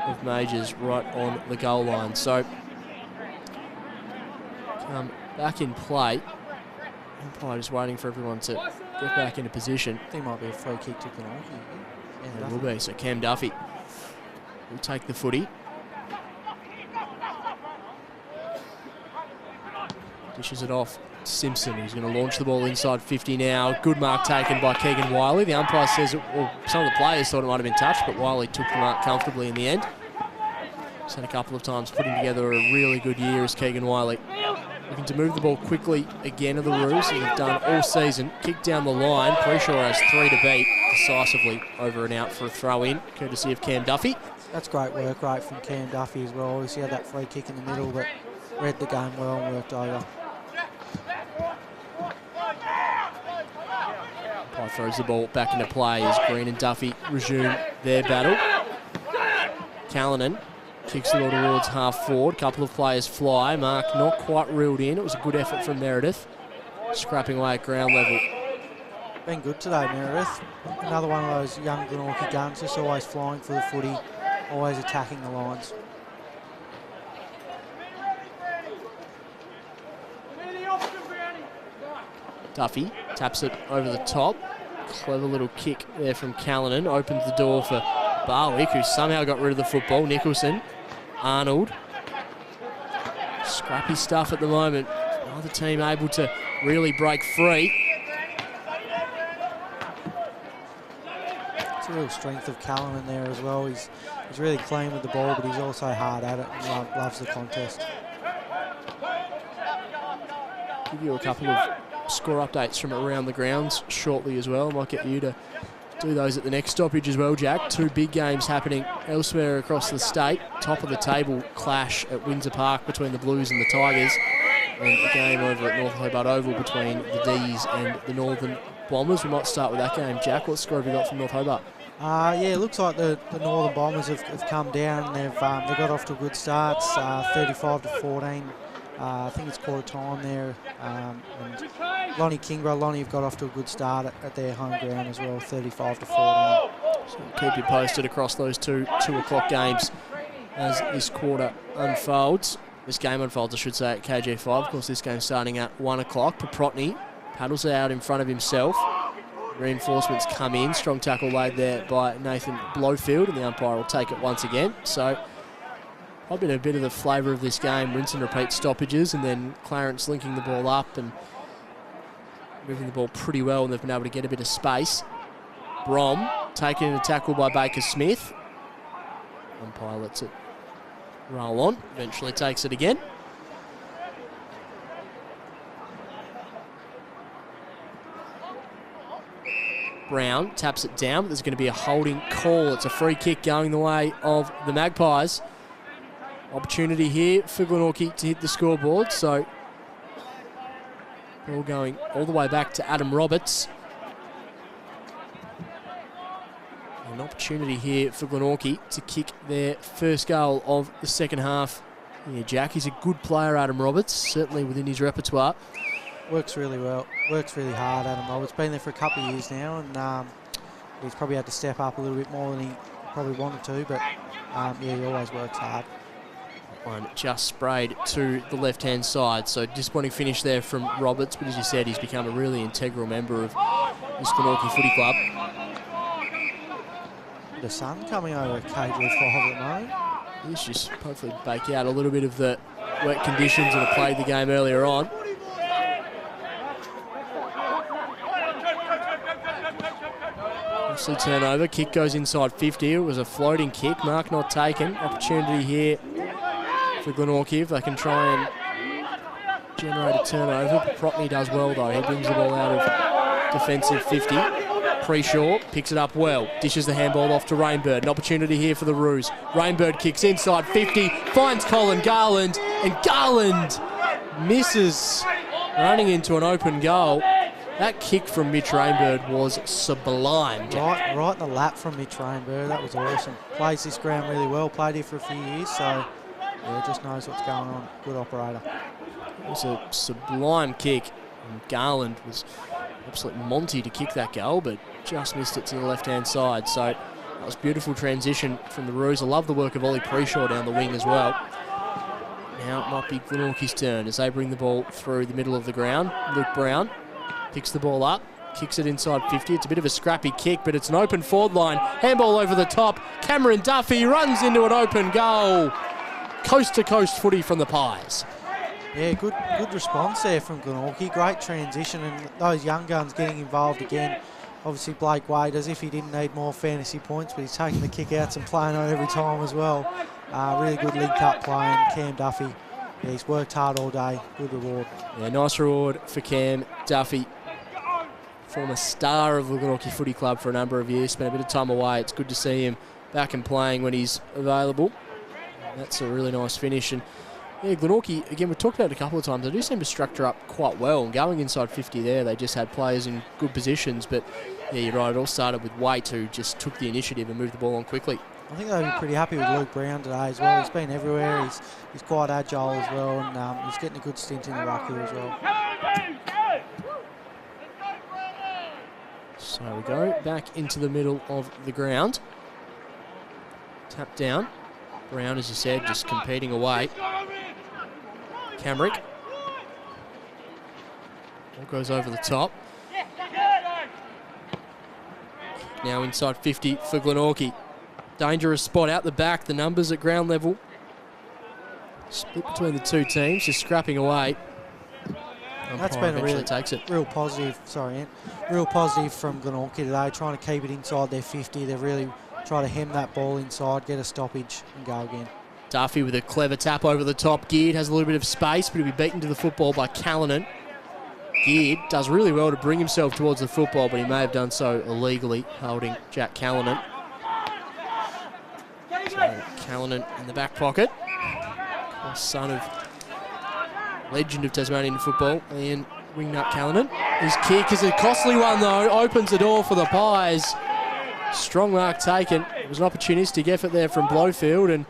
of majors right on the goal line. So come back in play. Umpire just waiting for everyone to get back into position. I think it might be a free kick to Glenorchy. Yeah, it will be. So Cam Duffy will take the footy. Dishes it off. Simpson, who's going to launch the ball inside 50 now. Good mark taken by Keegan Wiley. The umpire says, well, some of the players thought it might have been touched, but Wiley took the mark comfortably in the end. He's had a couple of times putting together a really good year as Keegan Wiley. Looking to move the ball quickly again of the Roos, as they've done all season. Kick down the line. Preshaw has 3 to beat decisively over and out for a throw in, courtesy of Cam Duffy. That's great work, right, from Cam Duffy as well. Obviously had that free kick in the middle, but read the game well and worked over. Umpire throws the ball back into play as Green and Duffy resume their battle. Callanan kicks the ball towards half forward. Couple of players fly. Mark not quite reeled in. It was a good effort from Meredith. Scrapping away at ground level. Been good today, Meredith. Another one of those young Glenorchy guns, just always flying for the footy, always attacking the lines. Duffy taps it over the top. Clever little kick there from Callanan. Opens the door for Barwick, who somehow got rid of the football. Nicholson, Arnold. Scrappy stuff at the moment. Neither team able to really break free. It's a real strength of Callanan there as well. He's really clean with the ball, but he's also hard at it and loves the contest. Give you a couple of score updates from around the grounds shortly as well. Might get you to do those at the next stoppage as well, Jack. 2 big games happening elsewhere across the state. Top of the table clash at Windsor Park between the Blues and the Tigers. And a game over at North Hobart Oval between the D's and the Northern Bombers. We might start with that game. Jack, what score have you got from North Hobart? Yeah, it looks like the Northern Bombers have come down. They've got off to a good start, 35-14. I think it's quarter time there. And Lonnie have got off to a good start at their home ground as well, 35-14. So we'll keep you posted across those 2 o'clock games as this quarter unfolds. This game unfolds, I should say, at KG5. Of course, this game's starting at 1 o'clock. Paprotny paddles out in front of himself. Reinforcements come in. Strong tackle laid there by Nathan Blowfield, and the umpire will take it once again. So I've been a bit of the flavour of this game, rinse and repeat stoppages, and then Clarence linking the ball up and moving the ball pretty well, and they've been able to get a bit of space. Brom taken in a tackle by Baker Smith. Umpire lets it roll on, eventually takes it again. Brown taps it down, but there's going to be a holding call. It's a free kick going the way of the Magpies. Opportunity here for Glenorchy to hit the scoreboard, so ball going all the way back to Adam Roberts. An opportunity here for Glenorchy to kick their first goal of the second half. Yeah, Jack, he's a good player, Adam Roberts, certainly within his repertoire. Works really well, works really hard, Adam Roberts. Been there for a couple of years now, and he's probably had to step up a little bit more than he probably wanted to, but yeah, he always works hard. One just sprayed to the left-hand side, so disappointing finish there from Roberts, but as you said, he's become a really integral member of this Glenorchy Footy Club. The sun coming over KG5 at the moment. He's just hopefully bake out a little bit of the wet conditions that have played the game earlier on. Turnover, kick goes inside 50. It was a floating kick, mark not taken. Opportunity here for Glenorchy if they can try and generate a turnover. But Propney does well though. He brings the ball out of defensive 50. Preshaw picks it up well, dishes the handball off to Rainbird. An opportunity here for the Roos. Rainbird kicks inside 50, finds Colin Garland, and Garland misses, running into an open goal. That kick from Mitch Rainbird was sublime, Jack. Right in the lap from Mitch Rainbird. That was awesome. Plays this ground really well. Played here for a few years, so yeah, just knows what's going on. Good operator. It was a sublime kick, and Garland was absolute Monty to kick that goal, but just missed it to the left-hand side. So that was beautiful transition from the Roos. I love the work of Ollie Preshaw down the wing as well. Now it might be Glenorchy's turn as they bring the ball through the middle of the ground. Luke Brown picks the ball up, kicks it inside 50. It's a bit of a scrappy kick, but it's an open forward line. Handball over the top. Cameron Duffy runs into an open goal. Coast-to-coast footy from the Pies. Yeah, good response there from Glenorchy. Great transition, and those young guns getting involved again. Obviously, Blake Wade, as if he didn't need more fantasy points, but he's taking the kick-outs and playing on every time as well. Really good link-up play, and Cam Duffy, yeah, he's worked hard all day. Good reward. Yeah, nice reward for Cam Duffy. Former star of the Glenorchy Footy Club for a number of years, spent a bit of time away. It's good to see him back and playing when he's available. That's a really nice finish. And yeah, Glenorchy, again, we've talked about it a couple of times. They do seem to structure up quite well. And going inside 50 there, they just had players in good positions. But yeah, you're right, it all started with Waite, who just took the initiative and moved the ball on quickly. I think they'll be pretty happy with Luke Brown today as well. He's been everywhere. He's quite agile as well, and he's getting a good stint in the ruck here as well. So we go back into the middle of the ground. Tap down. Brown, as you said, just competing away. Camrick. Ball goes over the top. Now inside 50 for Glenorchy. Dangerous spot out the back. The numbers at ground level. Split between the two teams, just scrapping away. That's been a really takes it. real positive. Sorry, Ant. Real positive from Glenorchy today. Trying to keep it inside their 50. They've really tried to hem that ball inside, get a stoppage, and go again. Duffy with a clever tap over the top. Geared has a little bit of space, but he'll be beaten to the football by Callanan. Geared does really well to bring himself towards the football, but he may have done so illegally, holding Jack Callanan. So Callanan in the back pocket. Son of legend of Tasmanian football, Ian Wingnut Callanan. His kick is a costly one though, opens the door for the Pies. Strong mark taken. It was an opportunistic effort there from Blowfield, and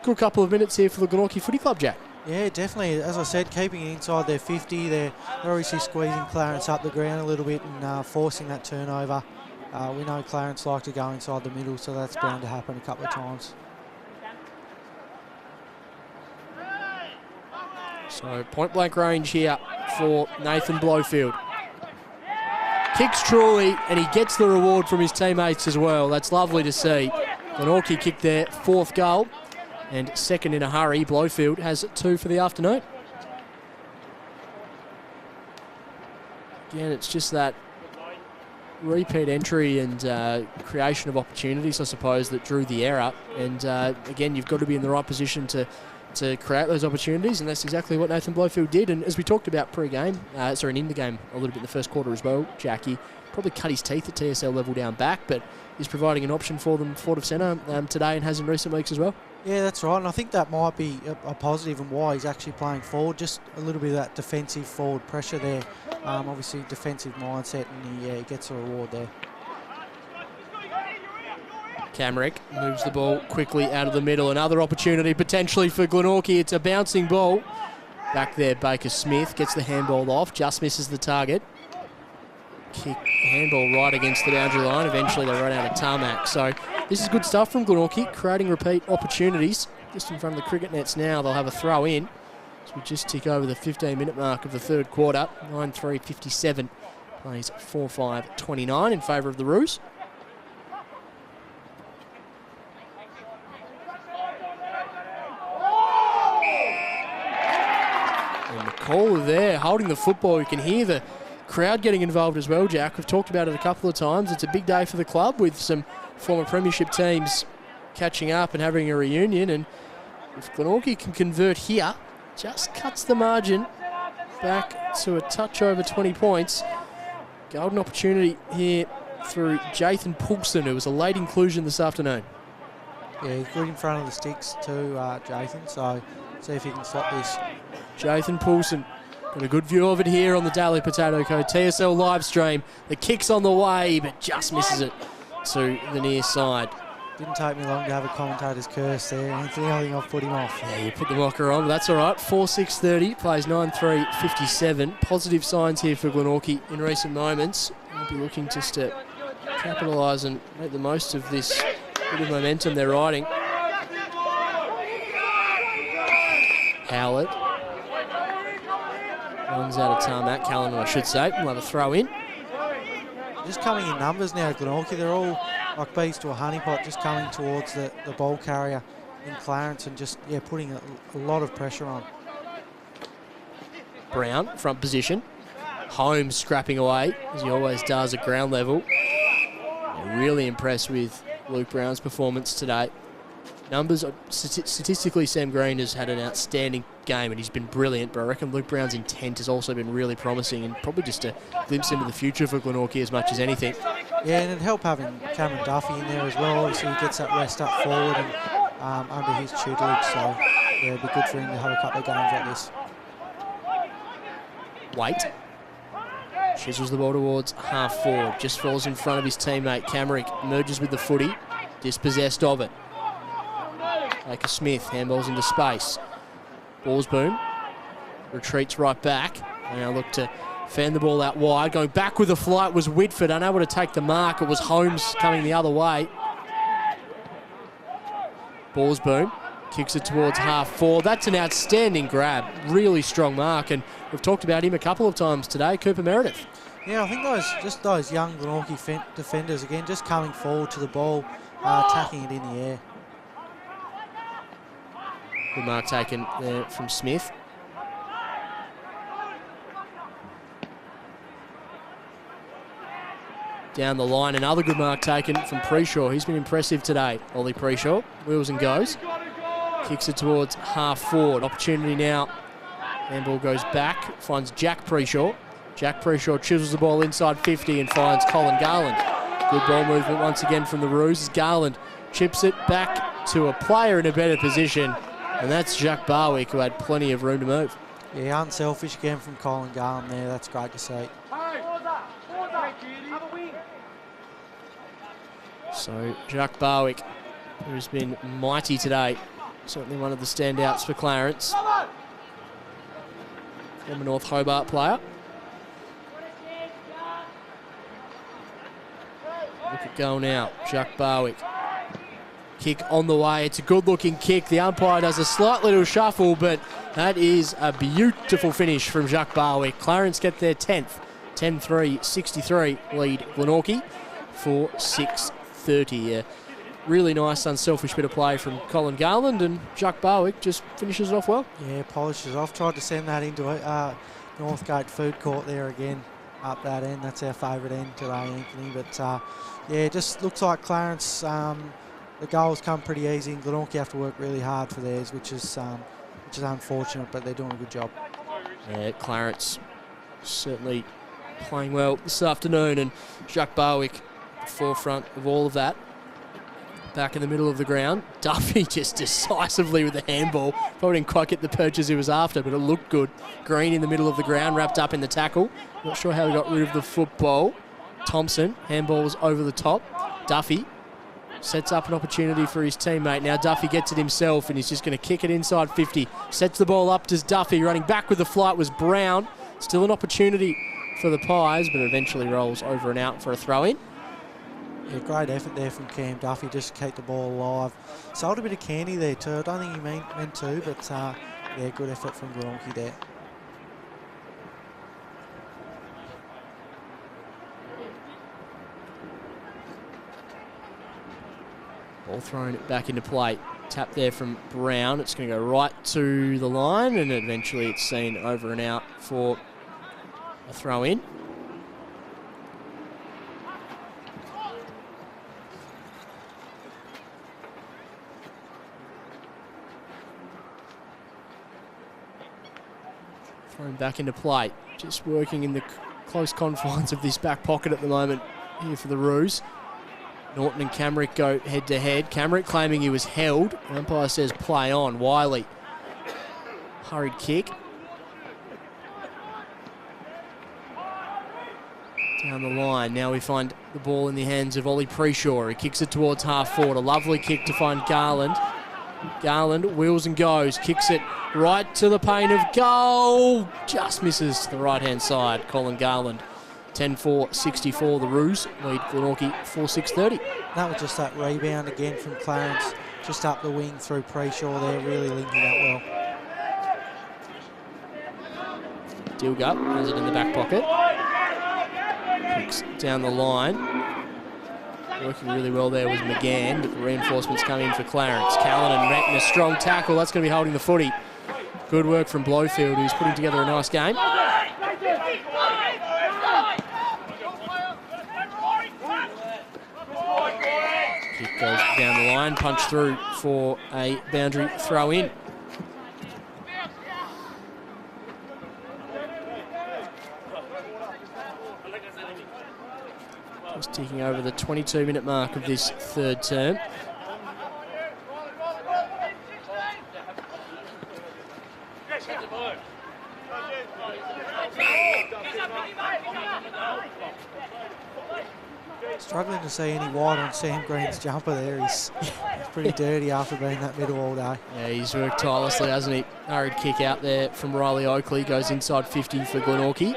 good couple of minutes here for the Glenorchy Footy Club, Jack. Yeah, definitely. As I said, keeping it inside their 50. They're obviously squeezing Clarence up the ground a little bit and forcing that turnover. We know Clarence like to go inside the middle, so that's bound to happen a couple of times. So point blank range here for Nathan Blowfield. Kicks truly, and he gets the reward from his teammates as well. That's lovely to see. Glenorchy kicked their fourth goal, And second in a hurry, Blowfield has 2 for the afternoon. Again, it's just that repeat entry and creation of opportunities, I suppose, that drew the error. And again, you've got to be in the right position to create those opportunities, and that's exactly what Nathan Blowfield did. And as we talked about pre-game, in the game a little bit in the first quarter as well, Jackie probably cut his teeth at TSL level down back, but is providing an option for them forward of centre today and has in recent weeks as well. Yeah, that's right, and I think that might be a positive in why he's actually playing forward. Just a little bit of that defensive forward pressure there. Obviously, defensive mindset, and he gets a reward there. Camrick moves the ball quickly out of the middle. Another opportunity potentially for Glenorchy. It's a bouncing ball. Back there, Baker Smith gets the handball off, just misses the target. Kick, handball right against the boundary line. Eventually they run out of tarmac. So this is good stuff from Glenorchy, creating repeat opportunities. Just in front of the cricket nets now, they'll have a throw in. So we just tick over the 15-minute mark of the third quarter. 9-3-57 plays 4-5-29 in favour of the Roos. And the caller there holding the football. You can hear the crowd getting involved as well, Jack. We've talked about it a couple of times. It's a big day for the club with some former premiership teams catching up and having a reunion. And if Glenorchy can convert here, just cuts the margin back to a touch over 20 points. Golden opportunity here through Jathan Poulsen, who was a late inclusion this afternoon. Yeah, he's good in front of the sticks too, Jathan, so see if he can stop this. Jathan Poulsen. Got a good view of it here on the Daly Potato Co. TSL live stream. The kick's on the way, but just misses it to the near side. Didn't take me long to have a commentator's curse there, Anthony. I think I've put him off. Yeah, you put the mocker on, but that's all right. 4-6-30, plays 9-3-57. Positive signs here for Glenorchy in recent moments. We'll be looking just to capitalise and make the most of this bit of momentum they're riding. Howlett. Runs out of tarmac, Callan, I should say. We'll have a throw in. Just coming in numbers now, Glenorchy. They're all like bees to a honeypot, just coming towards the ball carrier in Clarence and just, putting a lot of pressure on. Brown, front position. Holmes scrapping away, as he always does at ground level. Really impressed with Luke Brown's performance today. Numbers, statistically, Sam Green has had an outstanding game and he's been brilliant, but I reckon Luke Brown's intent has also been really promising and probably just a glimpse into the future for Glenorchy as much as anything. Yeah, and it'd help having Cameron Duffy in there as well. Obviously, he gets that rest up forward and under his tutelage, so it'd be good for him to have a couple of games like this. Wait. Chisels the ball towards half forward, just falls in front of his teammate. Camrick merges with the footy, dispossessed of it. Baker Smith handballs into space. Borsboom retreats right back. And now look to fan the ball out wide. Going back with the flight was Whitford, unable to take the mark. It was Holmes coming the other way. Borsboom kicks it towards half forward. That's an outstanding grab. Really strong mark, and we've talked about him a couple of times today, Cooper Meredith. Yeah, I think those young Glenorchy defenders, again, just coming forward to the ball, attacking it in the air. Good mark taken there from Smith. Down the line, another good mark taken from Preshaw. He's been impressive today, Ollie Preshaw. Wheels and goes. Kicks it towards half forward. Opportunity now. Handball goes back, finds Jack Preshaw. Jack Preshaw chisels the ball inside 50 and finds Colin Garland. Good ball movement once again from the Roos as Garland chips it back to a player in a better position. And that's Jack Barwick, who had plenty of room to move. Yeah, unselfish again from Colin Garland there. That's great to see. So Jack Barwick, who's been mighty today, certainly one of the standouts for Clarence. Former North Hobart player. Look at goal now, Jack Barwick. Kick on the way. It's a good-looking kick. The umpire does a slight little shuffle, but that is a beautiful finish from Jack Barwick. Clarence get their 10th. 10-3, 63 lead Glenorchy for 6:30. Really nice, unselfish bit of play from Colin Garland, and Jacques Barwick just finishes it off well. Yeah, polishes off. Tried to send that into Northgate Food Court there again, up that end. That's our favourite end today, Anthony. But yeah, it just looks like Clarence, the goals come pretty easy, and Glenorchy have to work really hard for theirs, which is unfortunate, but they're doing a good job. Yeah, Clarence certainly playing well this afternoon, and Jacques Barwick forefront of all of that. Back in the middle of the ground, Duffy just decisively with the handball. Probably didn't quite get the purchase he was after, but it looked good. Green in the middle of the ground, wrapped up in the tackle. Not sure how he got rid of the football. Thompson, handball was over the top. Duffy sets up an opportunity for his teammate. Now Duffy gets it himself, and he's just going to kick it inside 50. Sets the ball up to Duffy. Running back with the flight was Brown. Still an opportunity for the Pies, but eventually rolls over and out for a throw-in. Yeah, great effort there from Cam Duffy, just to keep the ball alive. Sold a bit of candy there too. I don't think he meant to, but yeah, good effort from Glenorchy there. Ball thrown back into play. Tap there from Brown. It's going to go right to the line, and eventually it's seen over and out for a throw-in. Thrown back into play. Just working in the close confines of this back pocket at the moment here for the Roos. Norton and Camrick go head-to-head. Camrick claiming he was held. Umpire says play on. Wiley. Hurried kick. Down the line. Now we find the ball in the hands of Ollie Preshaw. He kicks it towards half-forward. A lovely kick to find Garland. Garland wheels and goes. Kicks it right to the pane of goal. Just misses the right-hand side. Colin Garland. 10-4-64, the Roos lead Glenorchy 4-6-30. That was just that rebound again from Clarence, just up the wing through Preshaw there, really linking that well. Dilgup has it in the back pocket. Kicks down the line. Working really well there was McGann, but the reinforcements come in for Clarence. Callanan making a strong tackle. That's going to be holding the footy. Good work from Blowfield, who's putting together a nice game. Kick goes down the line, punch through for a boundary throw in. Just ticking over the 22-minute mark of this third term. Struggling to see any white on Sam Green's jumper there. He's pretty dirty after being that middle all day. Yeah, he's worked tirelessly, hasn't he? Hurried kick out there from Riley Oakley. Goes inside 50 for Glenorchy.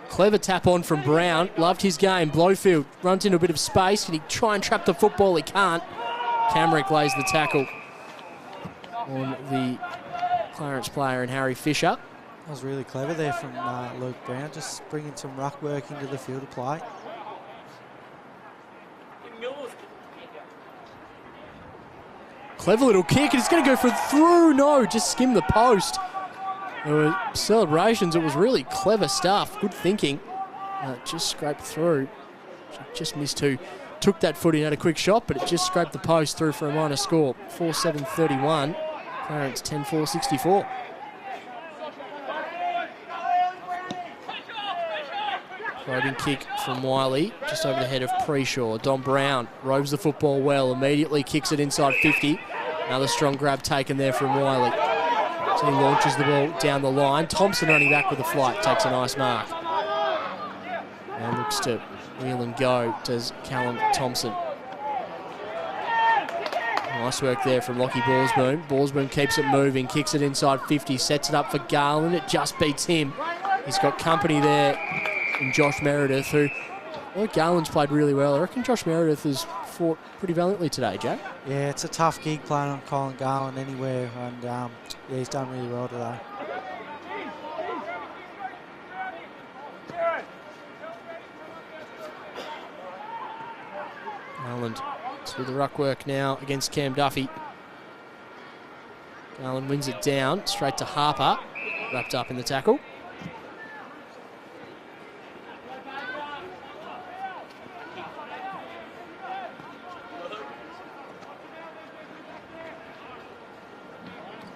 Clever tap on from Brown. Loved his game. Blowfield runs into a bit of space. Can he try and trap the football? He can't. Camrick lays the tackle on the Clarence player and Harry Fisher. That was really clever there from Luke Brown, just bringing some ruck work into the field of play. Clever little kick, and it's going to go for through. No, just skim the post. There were celebrations. It was really clever stuff. Good thinking. Just scraped through. Just missed who took that footy and had a quick shot, but it just scraped the post through for a minor score. 4-7-31. Clarence 10-4-64. Probing kick from Wiley, just over the head of Preshaw. Don Brown roves the football well, immediately kicks it inside 50. Another strong grab taken there from Wiley. So he launches the ball down the line. Thompson running back with a flight, takes a nice mark. And looks to wheel and go, does Callum Thompson. Nice work there from Lockie Borsboom. Borsboom keeps it moving, kicks it inside 50, sets it up for Garland. It just beats him. He's got company there in Josh Meredith, who, well, Garland's played really well. I reckon Josh Meredith has fought pretty valiantly today, Jack. Yeah, it's a tough gig playing on Colin Garland anywhere, and yeah, he's done really well today. Garland Through the ruck work now against Cam Duffy. Garland wins it down, straight to Harper. Wrapped up in the tackle.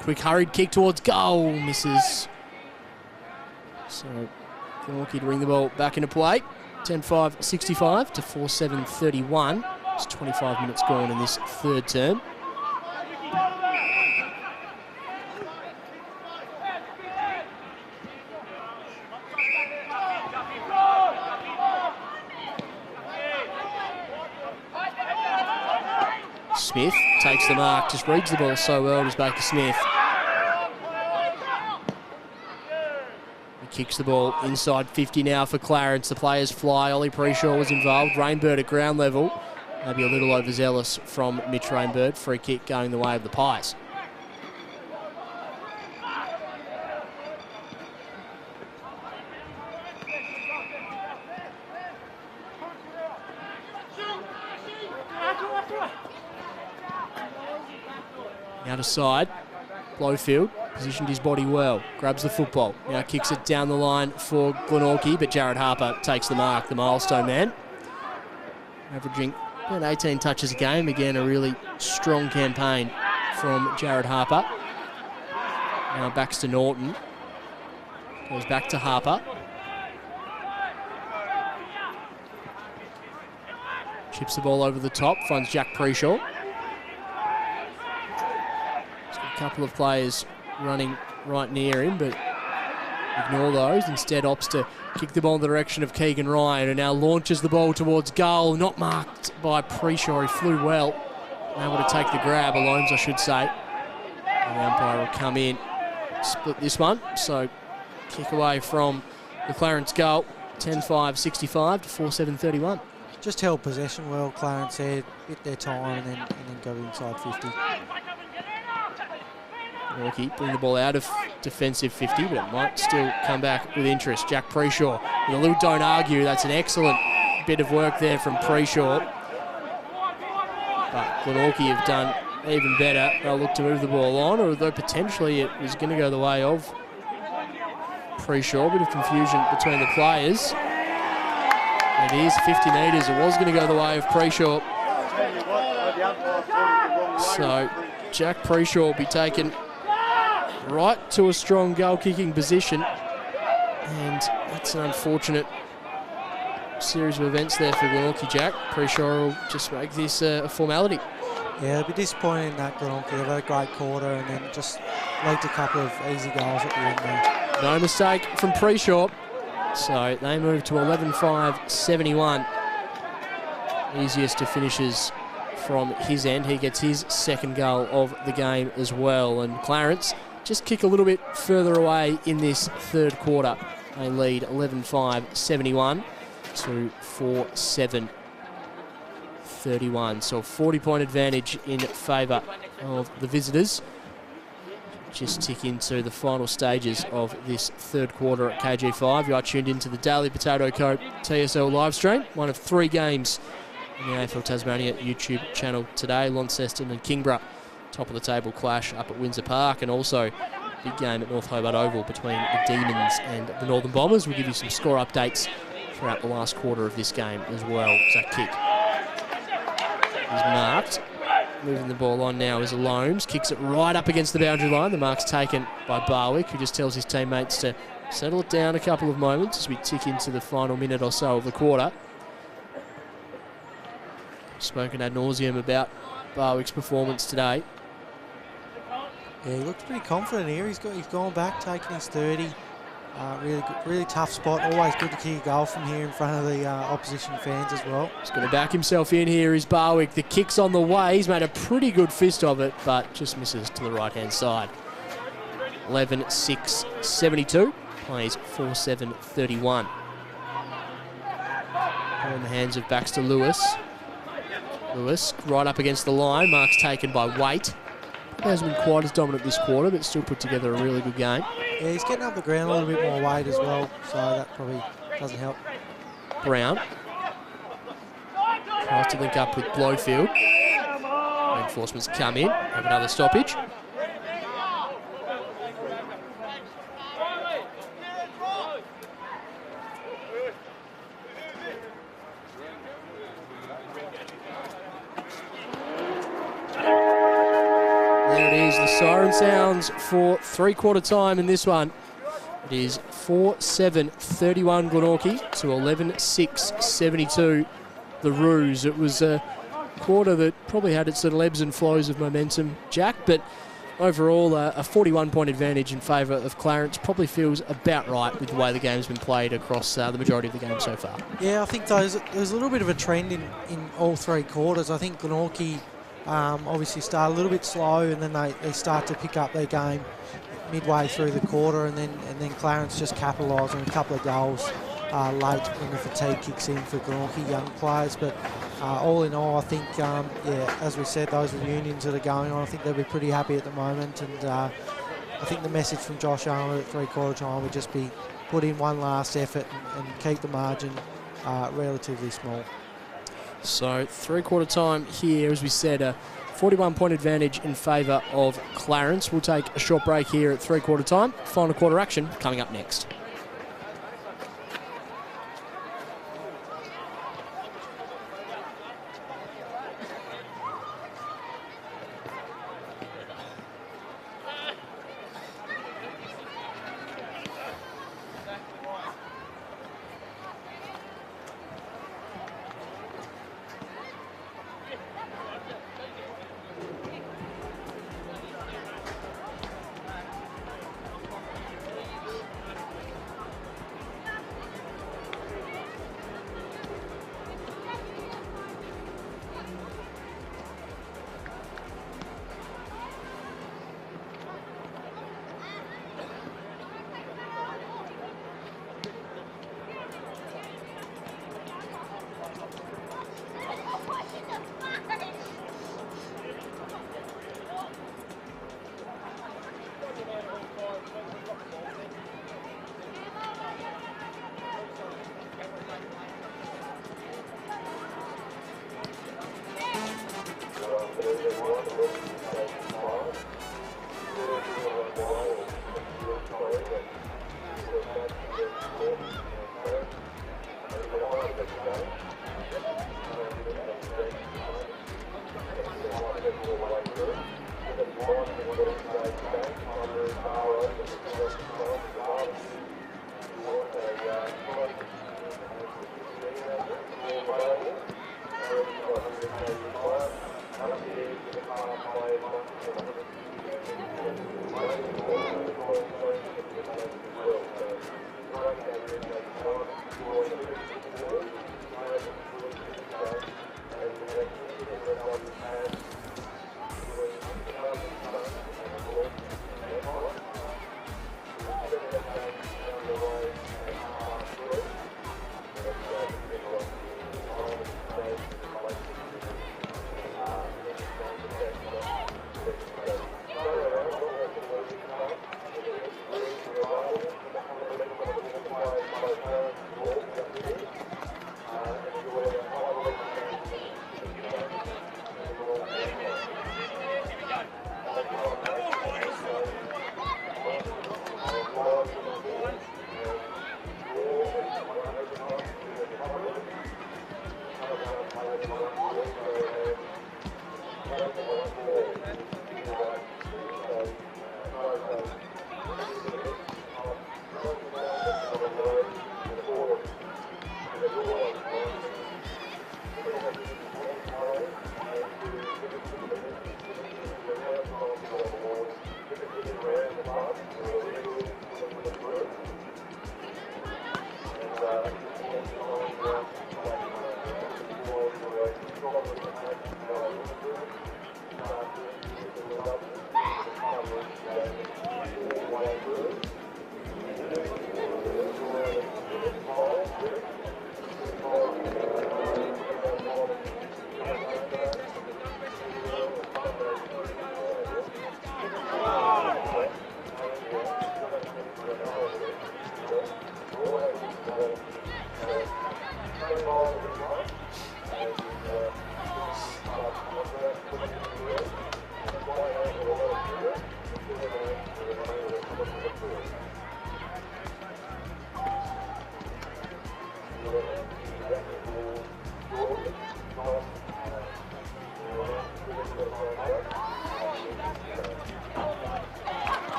Quick hurried kick towards goal, misses. So Glenorchy to bring the ball back into play. 10-5-65 to 4-7-31. It's 25 minutes gone in this third term. Smith takes the mark, just reads the ball so well, does Baker Smith. He kicks the ball inside 50 now for Clarence. The players fly. Ollie Preshaw was involved. Rainbird at ground level. Maybe a little overzealous from Mitch Rainbird. Free kick going the way of the Pies. Out of side, Blowfield positioned his body well, grabs the football, now kicks it down the line for Glenorchy, but Jared Harper takes the mark, the milestone man. Averaging about 18 touches a game, again a really strong campaign from Jared Harper. Now Baxter Norton, goes back to Harper. Chips the ball over the top, finds Jack Preshaw. A couple of players running right near him, but ignore those. Instead opts to kick the ball in the direction of Keegan Ryan, and now launches the ball towards goal. Not marked by Preshaw. He flew well. Able to take the grab, Alomes I should say. And the umpire will come in, split this one. So kick away from the Clarence goal. 10-5-65 to 4-7-31. Just held possession well, Clarence there, bit their time and then go inside 50. Glenorchy bring the ball out of defensive 50, but it might still come back with interest. Jack Preshaw with a little don't argue. That's an excellent bit of work there from Preshaw. But Glenorchy have done even better. They'll look to move the ball on, although potentially it was going to go the way of Preshaw. A bit of confusion between the players. It is 50 metres. It was going to go the way of Preshaw. So Jack Preshaw will be taken right to a strong goal-kicking position, and that's an unfortunate series of events there for Glenorchy. Jack Preshaw will just make this a formality. Yeah, it'll be disappointing in that Glenorchy. They've had a great quarter and then just leaked a couple of easy goals at the end there. No mistake from Preshaw. So they move to 11-5-71. Easiest of finishes from his end. He gets his second goal of the game as well. And Clarence just kick a little bit further away in this third quarter. They lead 11-5-71 to 4-7-31. So a 40-point advantage in favour of the visitors. Just tick into the final stages of this third quarter at KG5. You are tuned into the Daily Potato Co TSL live stream. One of 3 games in the AFL Tasmania YouTube channel today. Launceston and Kingborough, top of the table clash up at Windsor Park, and also big game at North Hobart Oval between the Demons and the Northern Bombers. We'll give you some score updates throughout the last quarter of this game as well. That kick is marked. Moving the ball on now is Alomes. Kicks it right up against the boundary line. The mark's taken by Barwick, who just tells his teammates to settle it down a couple of moments as we tick into the final minute or so of the quarter. Spoken ad nauseum about Barwick's performance today. Yeah, he looks pretty confident here. He's gone back, taking his 30. Really good, really tough spot. Always good to kick a goal from here in front of the opposition fans as well. He's going to back himself in here is Barwick. The kick's on the way. He's made a pretty good fist of it, but just misses to the right-hand side. 11-6-72. Plays 4-7-31. In the hands of Baxter Lewis. Lewis right up against the line. Mark's taken by Waite. He hasn't been quite as dominant this quarter, but still put together a really good game. Yeah, he's getting up the ground a little bit more weight as well, so that probably doesn't help. Brown tries to link up with Blowfield. reinforcements come in. Have another stoppage. There it is, the siren sounds for three-quarter time in this one. It is 4-7-31 Glenorchy to 11-6-72 the Roos. It was a quarter that probably had its sort of ebbs and flows of momentum, Jack, but overall a 41-point advantage in favour of Clarence probably feels about right with the way the game's been played across the majority of the game so far. Yeah, I think there's a little bit of a trend in all three quarters. I think Glenorchy obviously start a little bit slow, and then they start to pick up their game midway through the quarter, and then Clarence just capitalise on a couple of goals late when the fatigue kicks in for Glenorchy young players. But all in all, I think, as we said, those reunions that are going on, I think they'll be pretty happy at the moment. And I think the message from Josh Arnold at three-quarter time would just be put in one last effort and keep the margin relatively small. So three-quarter time here, as we said, a 41-point advantage in favour of Clarence. We'll take a short break here at three-quarter time. Final quarter action coming up next.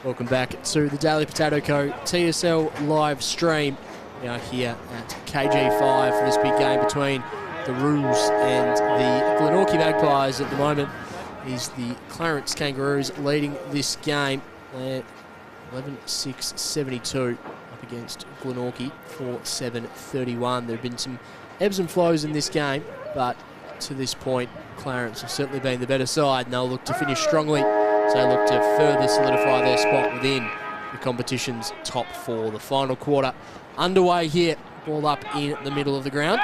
Welcome back to the Daily Potato Co. TSL live stream. We are here at KG5 for this big game between the Roos and the Glenorchy Magpies. At the moment is the Clarence Kangaroos leading this game. They're 11-6-72 up against Glenorchy 4-7-31. There have been some ebbs and flows in this game, but to this point, Clarence have certainly been the better side, and they'll look to finish strongly. So they look to further solidify their spot within the competition's top four. The final quarter underway here. Ball up in the middle of the ground.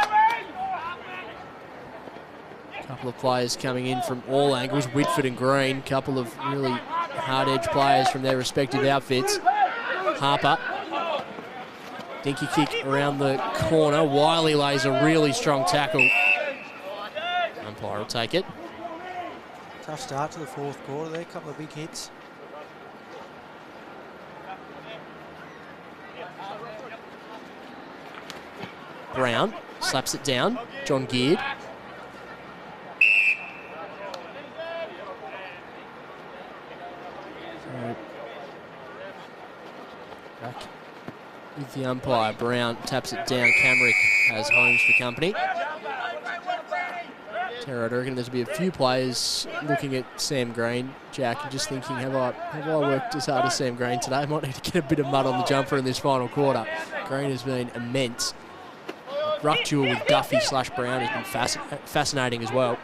A couple of players coming in from all angles. Whitford and Green. A couple of really hard-edge players from their respective outfits. Harper. Dinky kick around the corner. Wiley lays a really strong tackle. Umpire will take it. Tough start to the fourth quarter there, a couple of big hits. Brown slaps it down. John Geared. So, back with the umpire. Brown taps it down. Camrick has Holmes for company. Terror, I reckon there's be a few players looking at Sam Green, Jack, and just thinking, have I worked as hard as Sam Green today? I might need to get a bit of mud on the jumper in this final quarter. Green has been immense. Ruck duel with Duffy / Brown has been fascinating as well.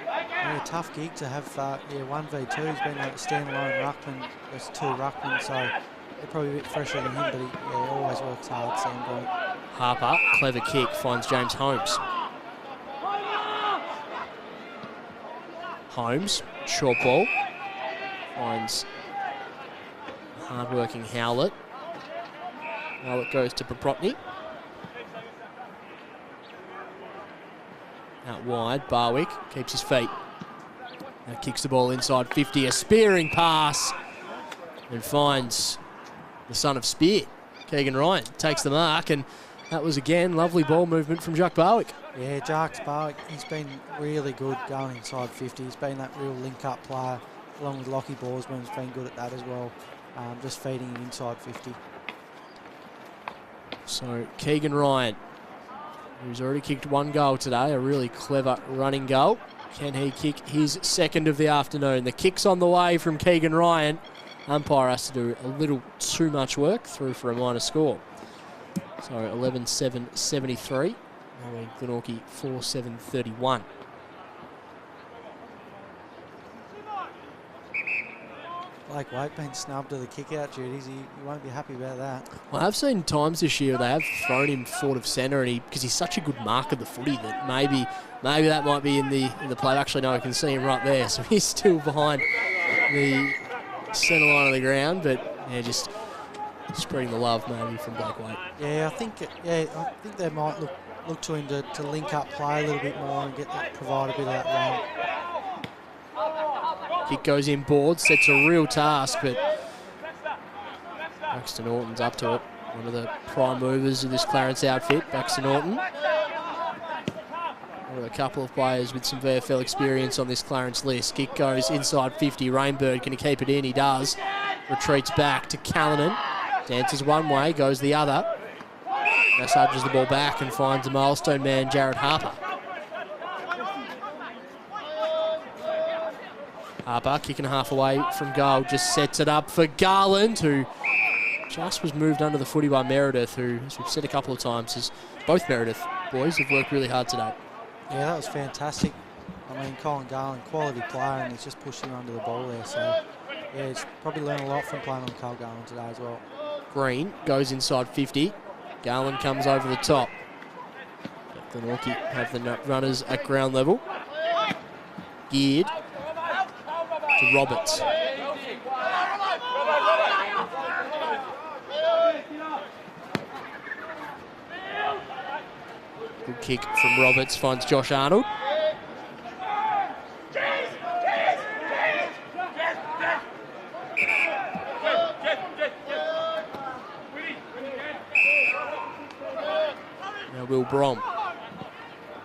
Yeah, tough gig to have 1v2. He's been like a standalone ruckman. There's two ruckmen, so they're probably a bit fresher than him, but he always works hard, Sam Green. Harper, clever kick, finds James Holmes. Holmes, short ball, finds hard-working Howlett. Howlett goes to Paprotny. Out wide, Barwick keeps his feet. Now kicks the ball inside 50, a spearing pass, and finds the son of Spear, Keegan Ryan, takes the mark, and that was again lovely ball movement from Jack Barwick. Yeah, Jarks Barwick, he's been really good going inside 50. He's been that real link-up player, along with Lockie Borsman, has been good at that as well, just feeding him inside 50. So Keegan Ryan, who's already kicked one goal today, a really clever running goal. Can he kick his second of the afternoon? The kick's on the way from Keegan Ryan. Umpire has to do a little too much work, through for a minor score. So 11-7-73. Glenorchy 4-7-31. Blake Waite being snubbed to the kick-out duties. He won't be happy about that. Well, I've seen times this year they have thrown him forward of centre, and because he's such a good mark of the footy that maybe that might be in the play. Actually, no, I can see him right there. So he's still behind the centre line of the ground, but yeah, just spreading the love maybe from Blake Waite. Yeah, I think they might look to him to link up play a little bit more and provide a bit of that run. Kick goes in board, sets a real task, but Baxter Norton's up to it. One of the prime movers of this Clarence outfit, Baxter Norton. One of a couple of players with some VFL experience on this Clarence list. Kick goes inside 50. Rainbird, can he keep it in? He does. Retreats back to Callanan. Dances one way, goes the other. Now surges the ball back and finds the milestone man, Jared Harper. Harper kicking half away from goal, just sets it up for Garland, who just was moved under the footy by Meredith, who, as we've said a couple of times, is both Meredith boys have worked really hard today. Yeah, that was fantastic. I mean, Colin Garland, quality player, and he's just pushed him under the ball there. So, yeah, he's probably learned a lot from playing on Carl Garland today as well. Green goes inside 50. Garland comes over the top. Glenorchy have the runners at ground level. Geared to Roberts. Good kick from Roberts, finds Josh Arnold. Now Will Brom.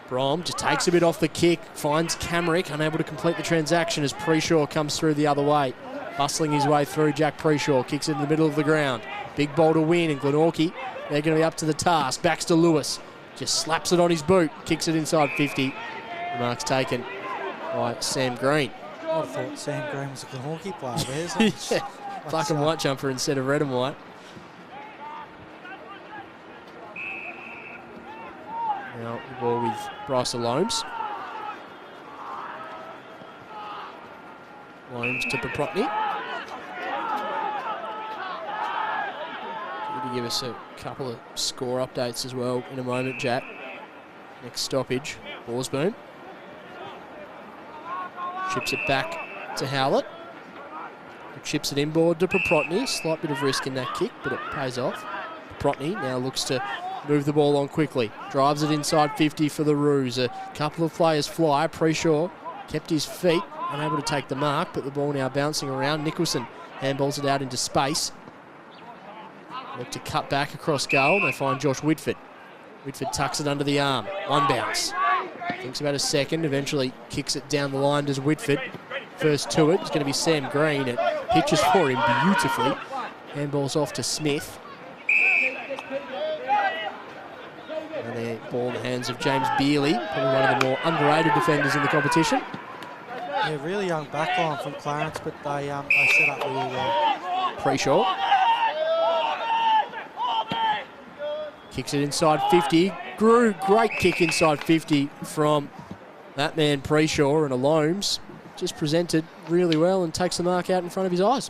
Brom just takes a bit off the kick, finds Camrick, unable to complete the transaction as Preshaw comes through the other way. Bustling his way through, Jack Preshaw kicks it in the middle of the ground. Big ball to win, and Glenorchy, they're going to be up to the task. Baxter Lewis just slaps it on his boot, kicks it inside 50. The mark's taken by Sam Green. I thought Sam Green was a Glenorchy player there. Yeah, black and white jumper instead of red and white. Now the ball with Bryce Loams. Loams to Paprotny. Going to give us a couple of score updates as well in a moment, Jack. Next stoppage, Borsboom. Chips it back to Howlett. Who chips it inboard to Paprotny. Slight bit of risk in that kick, but it pays off. Paprotny now looks to move the ball on quickly. Drives it inside 50 for the Roos. A couple of players fly. Preshaw kept his feet, unable to take the mark, but the ball now bouncing around. Nicholson handballs it out into space. Look to cut back across goal. They find Josh Whitford. Whitford tucks it under the arm. One bounce. Thinks about a second. Eventually kicks it down the line. Does Whitford. First to it is going to be Sam Green. It pitches for him beautifully. Handballs off to Smith. And the ball in the hands of James Bealey, probably one of the more underrated defenders in the competition. Yeah, really young backline from Clarence, but they set up really well. Preshaw. Kicks it inside 50. Great kick inside 50 from that man Preshaw, and a Loams just presented really well and takes the mark out in front of his eyes.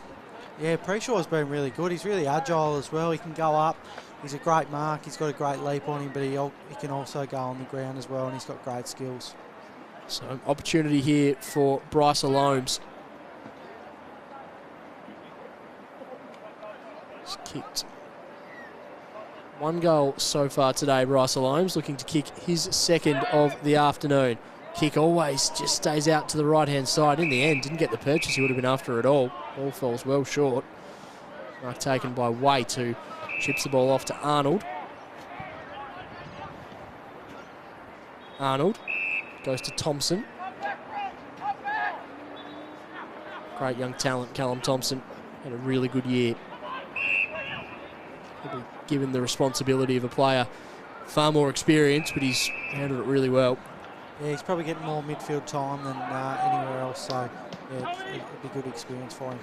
Yeah, Preshaw's been really good. He's really agile as well. He can go up. He's a great mark. He's got a great leap on him, but he can also go on the ground as well, and he's got great skills. So an opportunity here for Bryce Loams. He's kicked one goal so far today, Bryce Loams, looking to kick his second of the afternoon. Kick always just stays out to the right-hand side. In the end, didn't get the purchase he would have been after at all. Ball falls well short. Mark taken by Waite, who chips the ball off to Arnold. Arnold goes to Thompson. Great young talent, Callum Thompson. Had a really good year. Probably given the responsibility of a player far more experience, but he's handled it really well. Yeah, he's probably getting more midfield time than anywhere else, so yeah, it'd be good experience for him.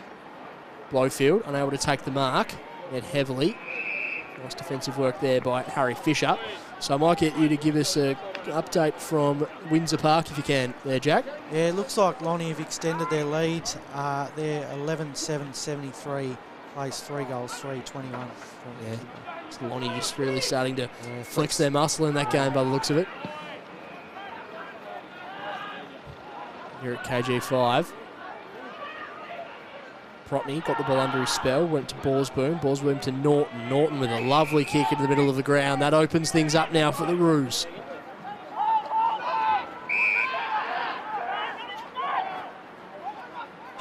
Blowfield, unable to take the mark, yet heavily. Nice defensive work there by Harry Fisher. So I might get you to give us an update from Windsor Park if you can there, Jack. Yeah, it looks like Lonnie have extended their lead. They're 11-7-73, plays 3 goals, 3-21. Yeah, so Lonnie just really starting to flex their muscle in that game by the looks of it. Here at KG5. Paprotny got the ball under his spell, went to Borsboom. Borsboom to Norton. Norton with a lovely kick into the middle of the ground. That opens things up now for the Roos.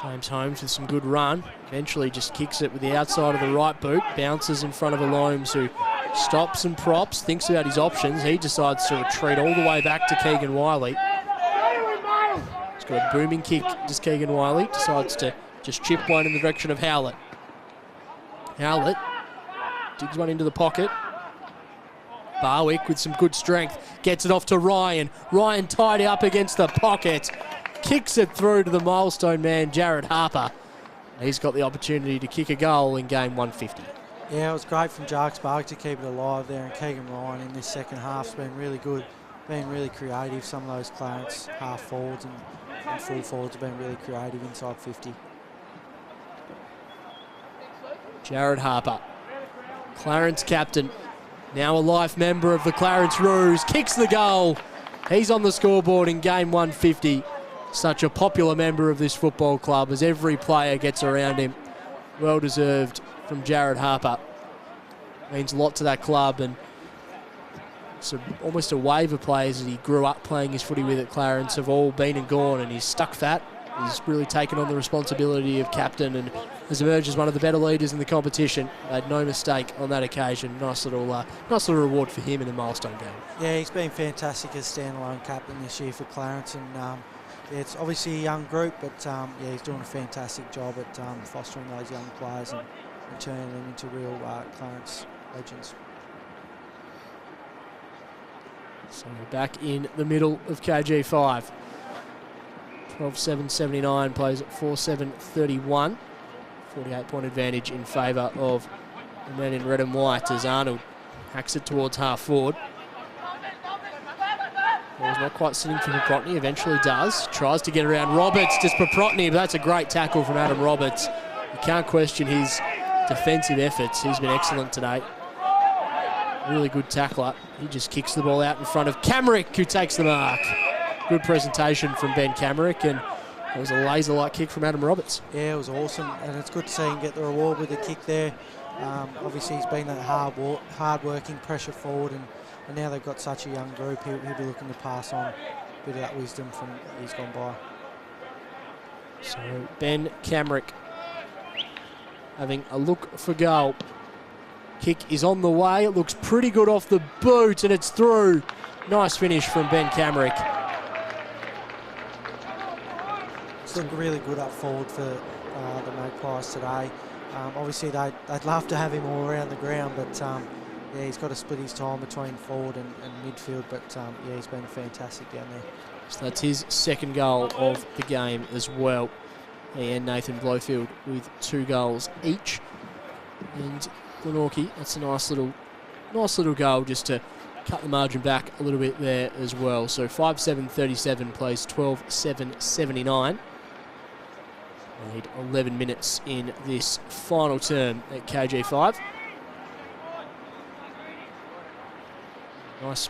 James Holmes with some good run. Eventually just kicks it with the outside of the right boot. Bounces in front of a Loams who stops and props, thinks about his options. He decides to retreat all the way back to Keegan Wiley. He's got a booming kick, just Keegan Wiley. Decides to just chip one in the direction of Howlett. Howlett digs one into the pocket. Barwick with some good strength. Gets it off to Ryan. Ryan tied up against the pocket. Kicks it through to the milestone man, Jared Harper. He's got the opportunity to kick a goal in game 150. Yeah, it was great from Jarks Barwick to keep it alive there, and Keegan Ryan in this second half's been really good, been really creative. Some of those Clarence half forwards and full forwards have been really creative inside 50. Jared Harper, Clarence captain, now a life member of the Clarence Roos, kicks the goal. He's on the scoreboard in game 150. Such a popular member of this football club as every player gets around him. Well deserved from Jared Harper. Means a lot to that club, and it's almost a wave of players that he grew up playing his footy with at Clarence have all been and gone, and he's stuck fat. He's really taken on the responsibility of captain and has emerged as one of the better leaders in the competition. Made no mistake on that occasion. Nice little reward for him in a milestone game. Yeah, he's been fantastic as standalone captain this year for Clarence, and yeah, it's obviously a young group, but yeah, he's doing a fantastic job at fostering those young players and turning them into real Clarence legends. So back in the middle of KG5. 12-7-79 plays at 4-7-31. 48-point advantage in favour of the men in red and white as Arnold hacks it towards half forward. Ball's not quite sitting for Paprotny, eventually does. Tries to get around Roberts, just Paprotny, but that's a great tackle from Adam Roberts. You can't question his defensive efforts. He's been excellent today. Really good tackler. He just kicks the ball out in front of Camerick, who takes the mark. Good presentation from Ben Camerick, and it was a laser-like kick from Adam Roberts. Yeah, it was awesome, and it's good to see him get the reward with the kick there. Obviously, he's been that hard-working, pressure forward, and now they've got such a young group. He'll be looking to pass on a bit of that wisdom from he's gone by. So Ben Camerick having a look for goal. Kick is on the way. It looks pretty good off the boot, and it's through. Nice finish from Ben Camerick. It's looked really good up forward for the Magpies today. Obviously, they'd love to have him all around the ground, but yeah, he's got to split his time between forward and midfield, but yeah, he's been fantastic down there. So that's his second goal of the game as well. He and Nathan Blowfield with 2 goals each. And Glenorchy, that's a nice little goal just to cut the margin back a little bit there as well. So 5-7-37 plays 12-7-79. Need 11 minutes in this final term at KG5. Nice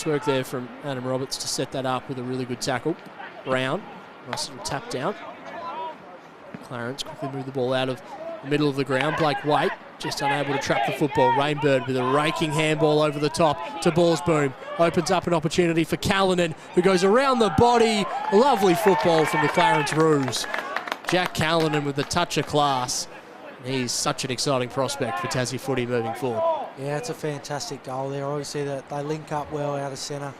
work there from Adam Roberts to set that up with a really good tackle. Brown, nice little tap down. Clarence quickly moved the ball out of the middle of the ground. Blake Waite just unable to trap the football. Rainbird with a raking handball over the top to Ballsboom. Opens up an opportunity for Callanan, who goes around the body. Lovely football from the Clarence Roos. Jack Callanan with a touch of class. He's such an exciting prospect for Tassie footy moving forward. Yeah, it's a fantastic goal there. Obviously, that they link up well out of centre.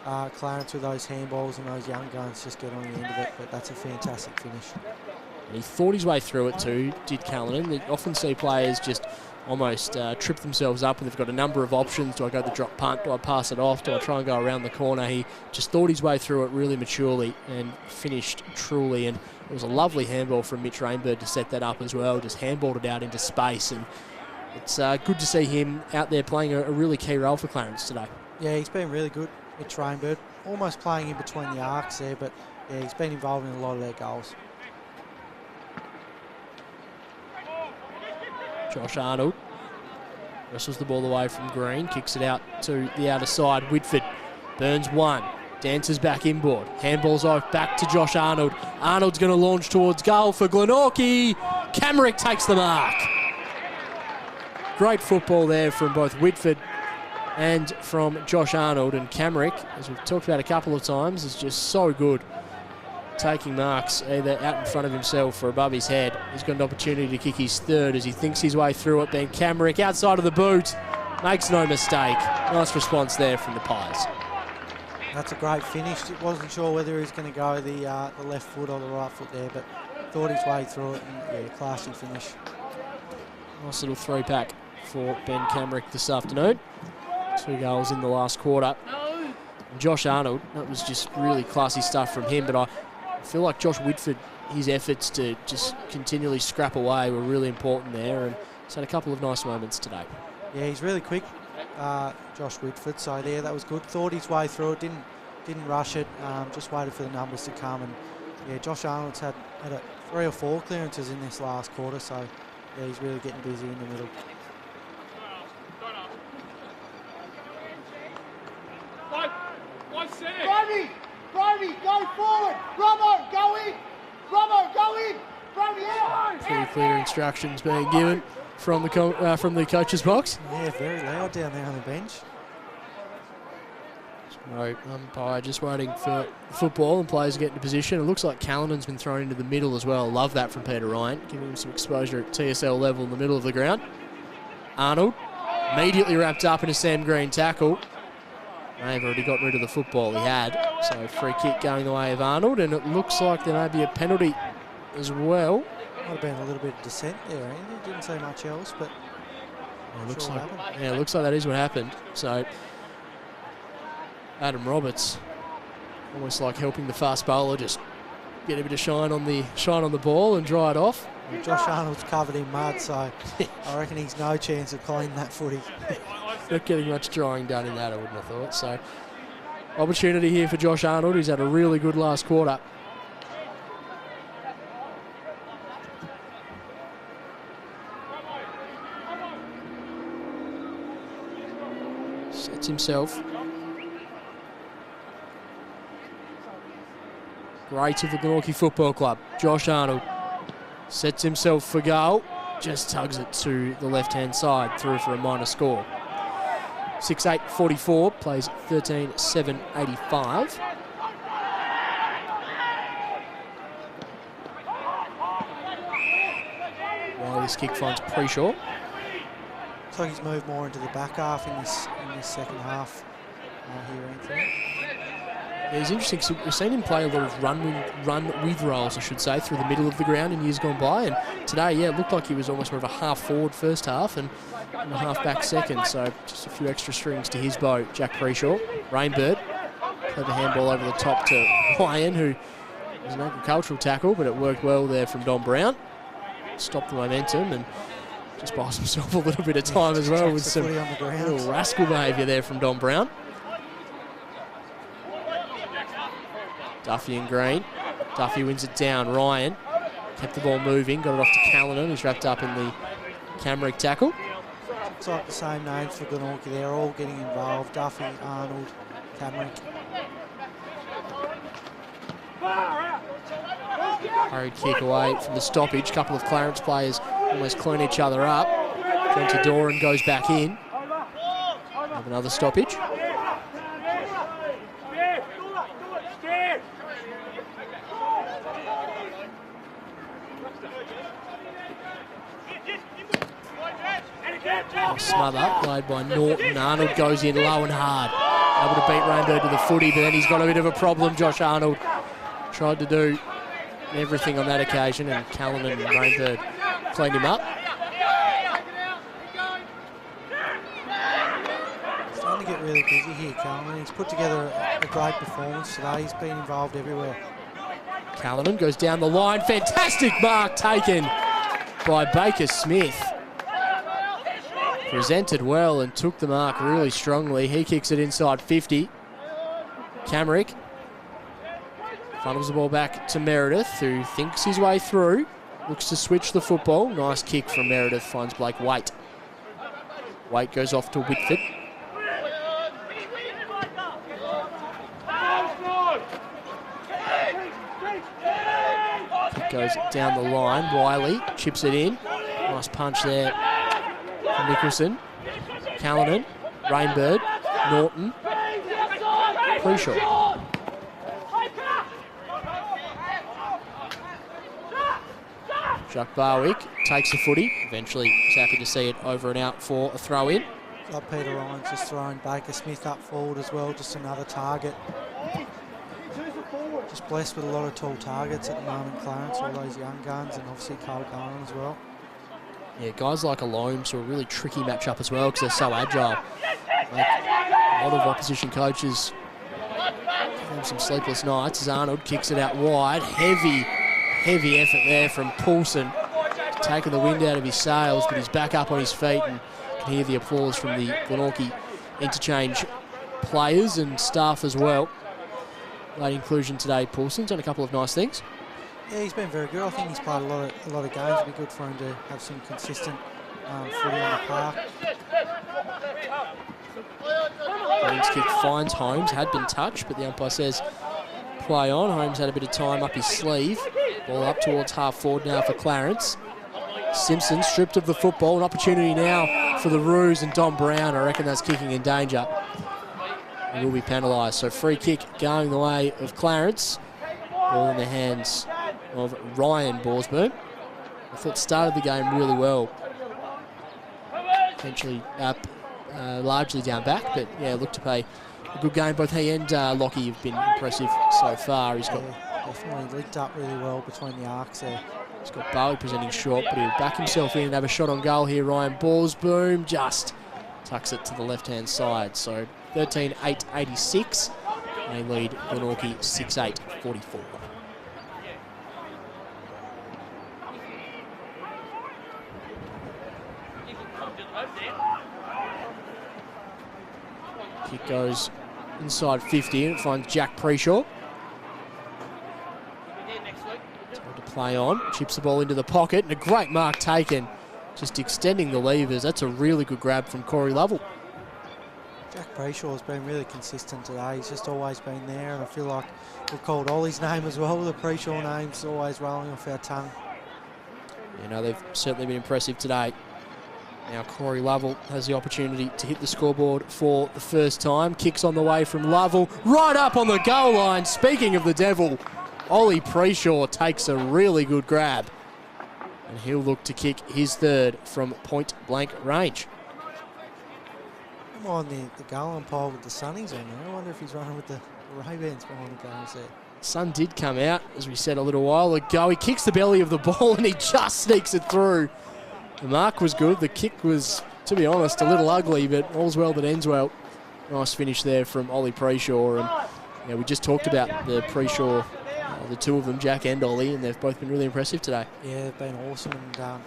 Clarence with those handballs and those young guns just get on the end of it, but that's a fantastic finish. And he thought his way through it too, did Callanan. You often see players just almost trip themselves up and they've got a number of options. Do I go the drop punt? Do I pass it off? Do I try and go around the corner? He just thought his way through it really maturely and finished truly. And it was a lovely handball from Mitch Rainbird to set that up as well. Just handballed it out into space. And it's good to see him out there playing a really key role for Clarence today. Yeah, he's been really good, Mitch Rainbird. Almost playing in between the arcs there, but yeah, he's been involved in a lot of their goals. Josh Arnold wrestles the ball away from Green, kicks it out to the outer side. Whitford burns one, dances back inboard, handballs off back to Josh Arnold. Arnold's going to launch towards goal for Glenorchy. Camerick takes the mark. Great football there from both Whitford and from Josh Arnold. And Camerick, as we've talked about a couple of times, is just so good. Taking marks either out in front of himself or above his head. He's got an opportunity to kick his third as he thinks his way through it. Then Camerick outside of the boot. Makes no mistake. Nice response there from the Pies. That's a great finish. Wasn't sure whether he was going to go the left foot or the right foot there, but thought his way through it, and yeah, classy finish. Nice little 3-pack for Ben Camerick this afternoon. 2 goals in the last quarter. And Josh Arnold, that was just really classy stuff from him, but I feel like Josh Whitford, his efforts to just continually scrap away were really important there, and he's had a couple of nice moments today. Yeah, he's really quick, Josh Whitford, so there, that was good. Thought his way through it, didn't rush it, just waited for the numbers to come, and yeah, Josh Arnold's had 3 or 4 clearances in this last quarter, so yeah, he's really getting busy in the middle. Brody, go forward. Robbo, go in. Robbo, go in. Brody, out. Pretty clear instructions being given from the coach's box. Yeah, very loud down there on the bench. So umpire just waiting for football and players get into position. It looks like Callanan's been thrown into the middle as well. Love that from Peter Ryan, giving him some exposure at TSL level in the middle of the ground. Arnold immediately wrapped up in a Sam Green tackle. May have already got rid of the football he had. So free kick going the way of Arnold, and it looks like there may be a penalty as well. Might have been a little bit of dissent there, Andy. Didn't say much else, but It looks sure like, happened. yeah, it looks like that is what happened. So Adam Roberts, almost like helping the fast bowler just get a bit of shine on the ball and dry it off. Well, Josh Arnold's covered in mud, so I reckon he's no chance of cleaning that footy. Not getting much drying done in that, I wouldn't have thought. So opportunity here for Josh Arnold, who's had a really good last quarter. Sets himself. Great of the Glenorchy Football Club. Josh Arnold sets himself for goal. Just tugs it to the left-hand side, through for a minor score. 6-8-44, plays 13-7-85. While this kick finds Preshaw. Looks like he's moved more into the back half in this second half here, Anthony. Yeah, he's interesting. So we've seen him play a lot of run with roles, I should say, through the middle of the ground in years gone by. And today, yeah, it looked like he was almost more of a half forward first half and a half back second. So just a few extra strings to his bow. Jack Preshaw, Rainbird, played the handball over the top to Ryan, who was an agricultural tackle, but it worked well there from Don Brown. Stopped the momentum and just buys himself a little bit of time as well with some on the ground. little rascal behaviour there from Don Brown. Duffy and Green. Duffy wins it down. Ryan kept the ball moving, got it off to Callanan, who's wrapped up in the Camrick tackle. Looks like the same names for Glenorchy. They're all getting involved. Duffy, Arnold, Camrick. Hurried kick away from the stoppage. Couple of Clarence players almost clean each other up. John Doran goes back in. Have another stoppage. Smother, played by Norton. Arnold goes in low and hard. Able to beat Rainbow to the footy, but then he's got a bit of a problem. Josh Arnold tried to do everything on that occasion, and Callanan and Rainbird cleaned him up. He's starting to get really busy here, Callanan. He's put together a great performance today. He's been involved everywhere. Callanan goes down the line. Fantastic mark taken by Baker Smith. Presented well and took the mark really strongly. He kicks it inside 50. Camrick funnels the ball back to Meredith, who thinks his way through. Looks to switch the football. Nice kick from Meredith. Finds Blake Waite. Waite goes off to Whitford. Kick goes down the line. Wiley chips it in. Nice punch there. Nicholson, Callanan, Rainbird, Norton, Preshaw. Jack Barwick takes the footy. Eventually, he's happy to see it over and out for a throw in. Like Peter Ryan's just throwing Baker Smith up forward as well, just another target. Just blessed with a lot of tall targets at the moment, Clarence, all those young guns, and obviously Cole Garner as well. Yeah, guys like Alomes are a really tricky matchup as well because they're so agile. Like, a lot of opposition coaches have some sleepless nights as Arnold kicks it out wide. Heavy effort there from Poulsen, taking the wind out of his sails, but he's back up on his feet and can hear the applause from the Glenorchy interchange players and staff as well. Late inclusion today, Poulsen's done a couple of nice things. Yeah, he's been very good. I think he's played a lot of games. It'd be good for him to have some consistent footy on the park. Green's kick finds Holmes, had been touched, but the umpire says play on. Holmes had a bit of time up his sleeve. Ball up towards half forward now for Clarence. Simpson stripped of the football. An opportunity now for the Roos and Don Brown. I reckon that's kicking in danger. It will be penalised. So free kick going the way of Clarence. Ball in the hands of Ryan Borsboom. I thought started the game really well. Potentially largely down back, but yeah, looked to play a good game. Both he and Lockie have been impressive so far. He's got definitely linked up really well between the arcs there. He's got Barley presenting short, but he'll back himself in and have a shot on goal here. Ryan Borsboom just tucks it to the left-hand side. So 13-8-86. They lead Glenorchy 6-8-44. Kick goes inside 50 and it finds Jack Preshaw. Time to play on. Chips the ball into the pocket and a great mark taken. Just extending the levers. That's a really good grab from Corey Lovell. Jack Brayshaw's been really consistent today. He's just always been there, and I feel like we've called Ollie's name as well. The Preshaw name's always rolling off our tongue. You know, they've certainly been impressive today. Now Corey Lovell has the opportunity to hit the scoreboard for the first time. Kicks on the way from Lovell, right up on the goal line. Speaking of the devil, Ollie Preshaw takes a really good grab. And he'll look to kick his third from point-blank range. I'm on the goal umpire with the sunnies on there. I wonder if he's running with the Ray-Bans behind the goals there. Sun did come out, as we said a little while ago. He kicks the belly of the ball and he just sneaks it through. The mark was good. The kick was, to be honest, a little ugly, but all's well that ends well. Nice finish there from Ollie Preshaw. And yeah, we just talked about the Preshaw, the two of them, Jack and Ollie, and they've both been really impressive today. Yeah, they've been awesome. And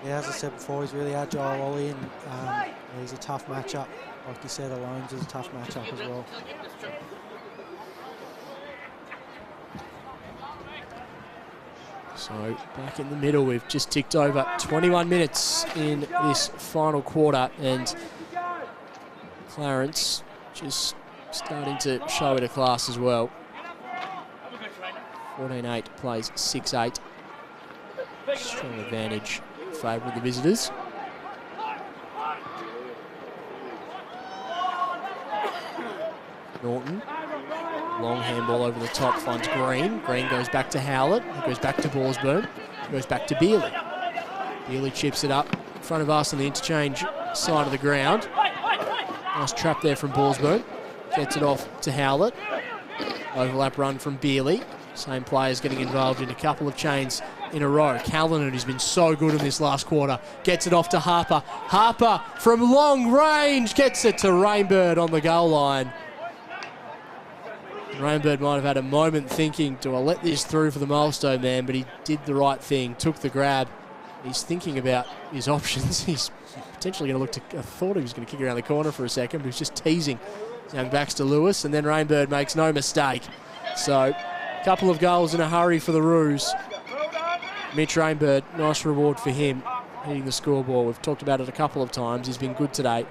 yeah, as I said before, he's really agile, Ollie, and he's a tough matchup. Like you said, Alone's is a tough matchup as well. So back in the middle, we've just ticked over 21 minutes in this final quarter, and Clarence just starting to show it a class as well. 14-8 plays 6-8. Strong advantage in favour of the visitors. Norton. Long handball over the top, finds Green. Green goes back to Howlett. It goes back to Borsboom. Goes back to Bealey. Bealey chips it up in front of us on the interchange side of the ground. Nice trap there from Borsboom. Gets it off to Howlett. Overlap run from Bealey. Same players getting involved in a couple of chains in a row. Callanan, who's been so good in this last quarter, gets it off to Harper. Harper from long range gets it to Rainbird on the goal line. Rainbird might have had a moment thinking, do I let this through for the milestone man? But he did the right thing, took the grab. He's thinking about his options. He's potentially going to look to, I thought he was going to kick around the corner for a second, but he's just teasing young Baxter Lewis, and then Rainbird makes no mistake. So, a couple of goals in a hurry for the Roos. Mitch Rainbird, nice reward for him, hitting the scoreboard. We've talked about it a couple of times. He's been good today.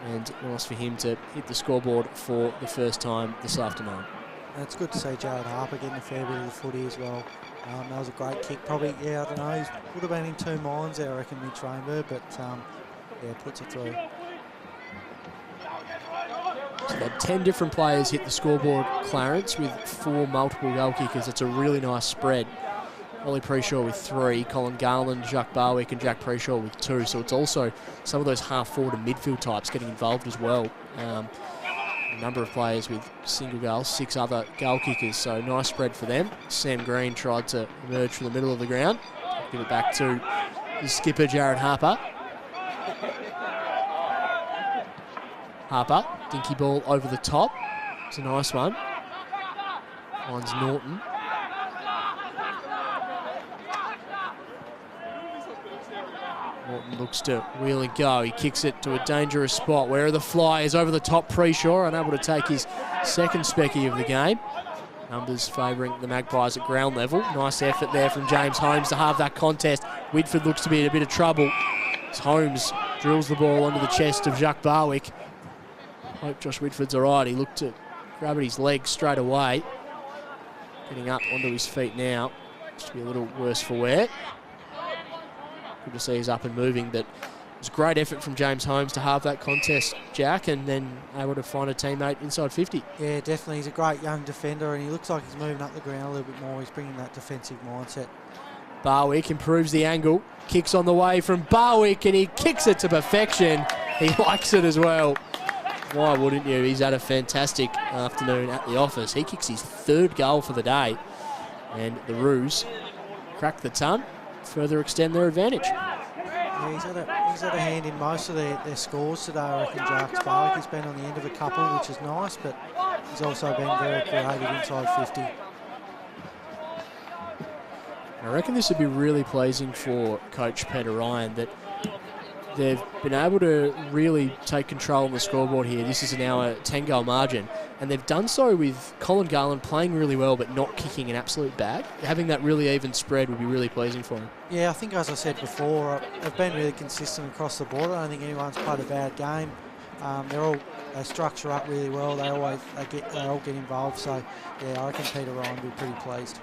And nice for him to hit the scoreboard for the first time this afternoon. And it's good to see Jared Harper getting a fair bit of the footy as well. That was a great kick. Probably, yeah, I don't know, he would have been in two minds there, I reckon, Mitch Rainbird, but yeah, puts it through. So they've had 10 different players hit the scoreboard, Clarence, with 4 multiple goal kickers. It's a really nice spread. Ollie Preshaw with 3, Colin Garland, Jacques Barwick and Jack Preshaw with 2. So it's also some of those half-forward and midfield types getting involved as well. A number of players with single goals, 6 other goal kickers. So nice spread for them. Sam Green tried to emerge from the middle of the ground. Give it back to his skipper, Jared Harper. Harper, dinky ball over the top. It's a nice one. Finds Norton. Norton looks to wheel and go. He kicks it to a dangerous spot. Where are the Flyers? Over the top, Preshaw, unable to take his second specky of the game. Numbers favouring the Magpies at ground level. Nice effort there from James Holmes to halve that contest. Whitford looks to be in a bit of trouble as Holmes drills the ball onto the chest of Jacques Barwick. hope Josh Whitford's all right. He looked to grab at his leg straight away. Getting up onto his feet now. Just be a little worse for wear. Good to see he's up and moving, but it was a great effort from James Holmes to halve that contest, Jack, and then able to find a teammate inside 50. Yeah, definitely. He's a great young defender, and he looks like he's moving up the ground a little bit more. He's bringing that defensive mindset. Barwick improves the angle, kicks on the way from Barwick, and he kicks it to perfection. He likes it as well. Why wouldn't you? He's had a fantastic afternoon at the office. He kicks his 3rd goal for the day, and the Roos crack the ton, further extend their advantage. Yeah, he's had a hand in most of their scores today, I reckon, Jarks Barwick. He's been on the end of a couple, which is nice, but he's also been very creative inside 50. I reckon this would be really pleasing for Coach Peter Ryan, that they've been able to really take control on the scoreboard here. This is now a 10-goal margin, and they've done so with Colin Garland playing really well but not kicking an absolute bag. Having that really even spread would be really pleasing for him. Yeah, I think, as I said before, they've been really consistent across the board. I don't think anyone's played a bad game. They structure up really well. They all get involved. So, yeah, I reckon Peter Ryan will be pretty pleased.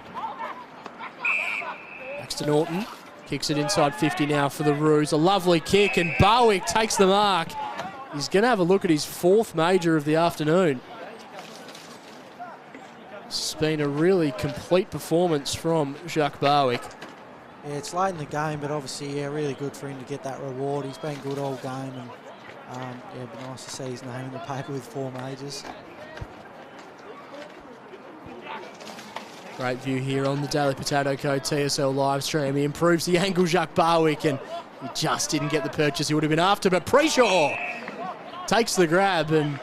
Baxter Norton kicks it inside 50 now for the Roos. A lovely kick, and Barwick takes the mark. He's going to have a look at his 4th major of the afternoon. It's been a really complete performance from Jacques Barwick. Yeah, it's late in the game, but obviously, yeah, really good for him to get that reward. He's been good all game, and yeah, it'd be nice to see his name in the paper with 4 majors. Great view here on the Daily Potato Co. TSL live stream. He improves the angle, Jacques Barwick, and he just didn't get the purchase he would have been after. But Preshaw takes the grab, and,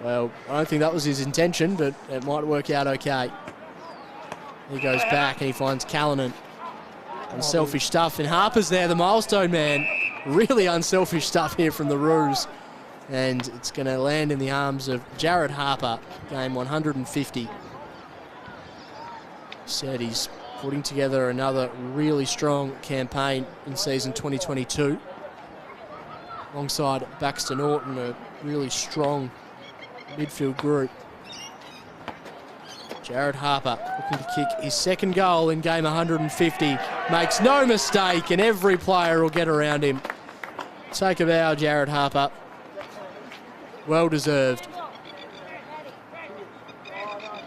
well, I don't think that was his intention, but it might work out okay. He goes back and he finds Callanan. Unselfish stuff, and Harper's there, the milestone man. Really unselfish stuff here from the Roos. And it's going to land in the arms of Jared Harper, game 150. Said he's putting together another really strong campaign in season 2022. Alongside Baxter Norton, a really strong midfield group. Jared Harper looking to kick his 2nd goal in game 150. Makes no mistake, and every player will get around him. Take a bow, Jared Harper. Well deserved.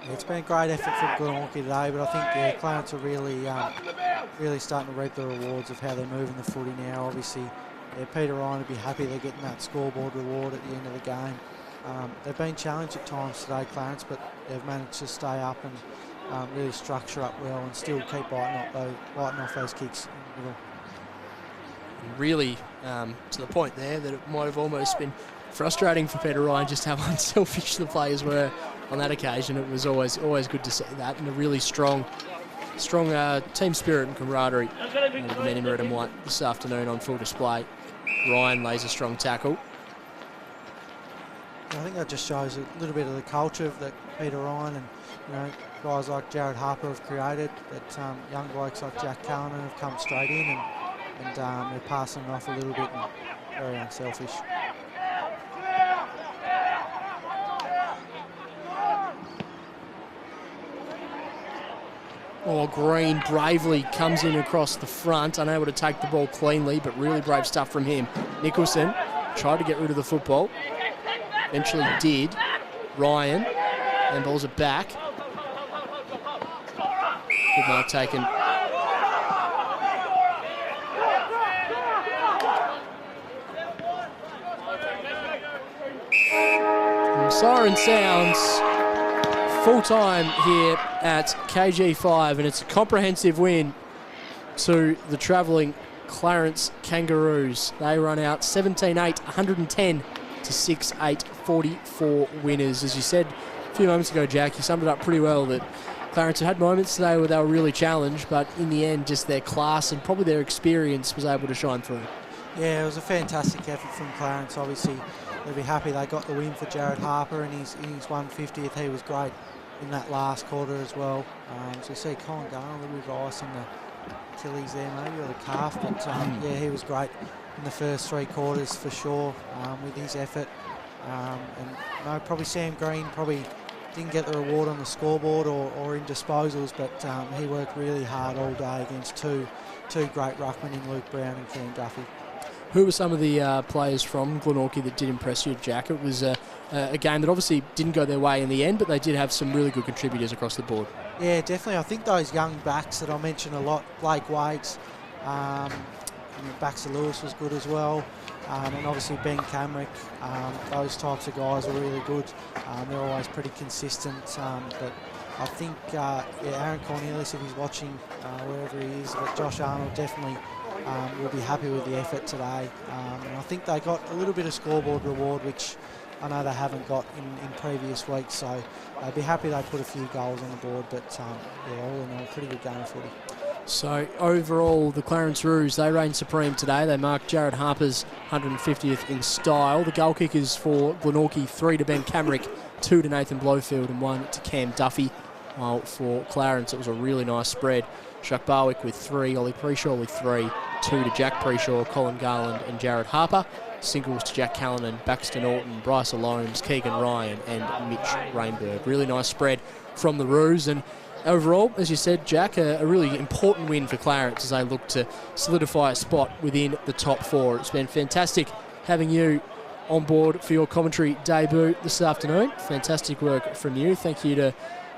It's been a great effort from Glenorchy today, but I think, yeah, Clarence are really starting to reap the rewards of how they're moving the footy now. Obviously, yeah, Peter Ryan would be happy they're getting that scoreboard reward at the end of the game. They've been challenged at times today, Clarence, but they've managed to stay up and really structure up well and still keep biting off those kicks in the middle. Really, to the point there that it might have almost been frustrating for Peter Ryan just how unselfish the players were on that occasion. It was always good to see that, and a really strong team spirit and camaraderie. And the men in red and white this afternoon on full display. Ryan lays a strong tackle. I think that just shows a little bit of the culture that Peter Ryan and, you know, guys like Jared Harper have created. That young blokes like Jack Callanan have come straight in and they're passing it off a little bit and very unselfish. Oh, Green bravely comes in across the front, unable to take the ball cleanly, but really brave stuff from him. Nicholson tried to get rid of the football. Eventually did. Ryan, and balls it back. Good mark taken. And siren sounds full time here at KG5, and it's a comprehensive win to the travelling Clarence Kangaroos. They run out 17-8, 110 to 6-8, 44 winners. As you said a few moments ago, Jack, you summed it up pretty well that Clarence had moments today where they were really challenged, but in the end, just their class and probably their experience was able to shine through. Yeah, it was a fantastic effort from Clarence. Obviously, they'll be happy they got the win for Jared Harper in his 150th. He was great in that last quarter as well. So you see Colin Garner, a little bit of ice on the Achilles there maybe, or the calf, but yeah, he was great in the first 3 quarters for sure with his effort. And probably Sam Green probably didn't get the reward on the scoreboard or in disposals, but he worked really hard all day against two great ruckmen in Luke Brown and Cam Duffy. Who were some of the players from Glenorchy that did impress you, Jack? It was a game that obviously didn't go their way in the end, but they did have some really good contributors across the board. Yeah, definitely. I think those young backs that I mentioned a lot, Blake Waits, Baxter Lewis was good as well, and obviously Ben Camrick. Those types of guys were really good. They're always pretty consistent, but I think Aaron Cornelius, if he's watching wherever he is, but Josh Arnold definitely will be happy with the effort today. And I think they got a little bit of scoreboard reward, which I know they haven't got in previous weeks, so I'd be happy they put a few goals on the board, but all in all, pretty good game of footy. So overall, the Clarence Roos, they reign supreme today. They marked Jared Harper's 150th in style. The goal kickers for Glenorchy, 3 to Ben Camrick, 2 to Nathan Blowfield and 1 to Cam Duffy. While for Clarence, it was a really nice spread. Chuck Barwick with 3, Ollie Preshaw with 3, 2 to Jack Preshaw, Colin Garland and Jared Harper. Singles to Jack Callanan, Baxter Norton, Bryce Alomes, Keegan Ryan and Mitch Rainberg. Really nice spread from the Roos. And overall, as you said, Jack, a really important win for Clarence as they look to solidify a spot within the top 4. It's been fantastic having you on board for your commentary debut this afternoon. Fantastic work from you. Thank you to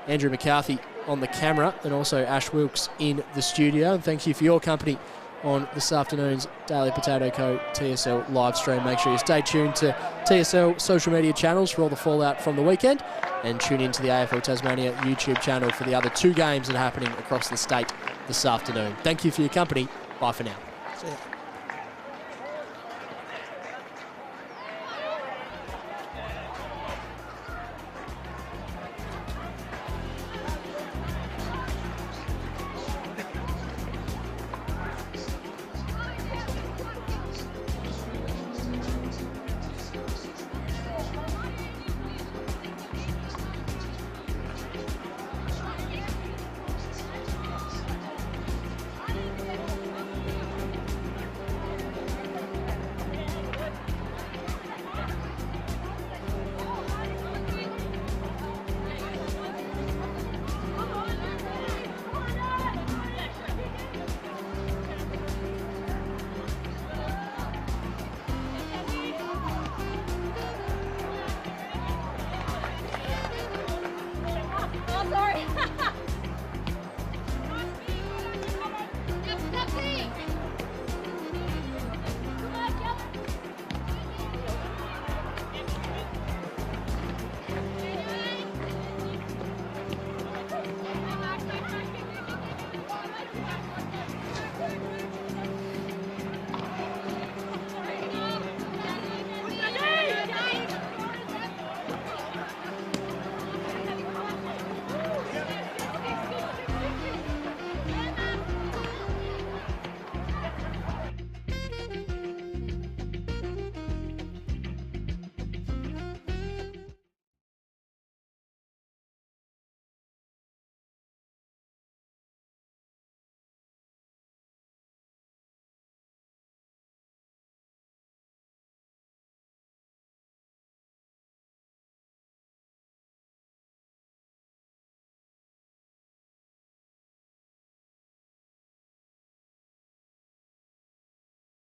Andrew McCarthy on the camera and also Ash Wilkes in the studio. And thank you for your company on this afternoon's Daily Potato Co. TSL live stream. Make sure you stay tuned to TSL social media channels for all the fallout from the weekend, and tune in to the AFL Tasmania YouTube channel for the other 2 games that are happening across the state this afternoon. Thank you for your company. Bye for now. See ya.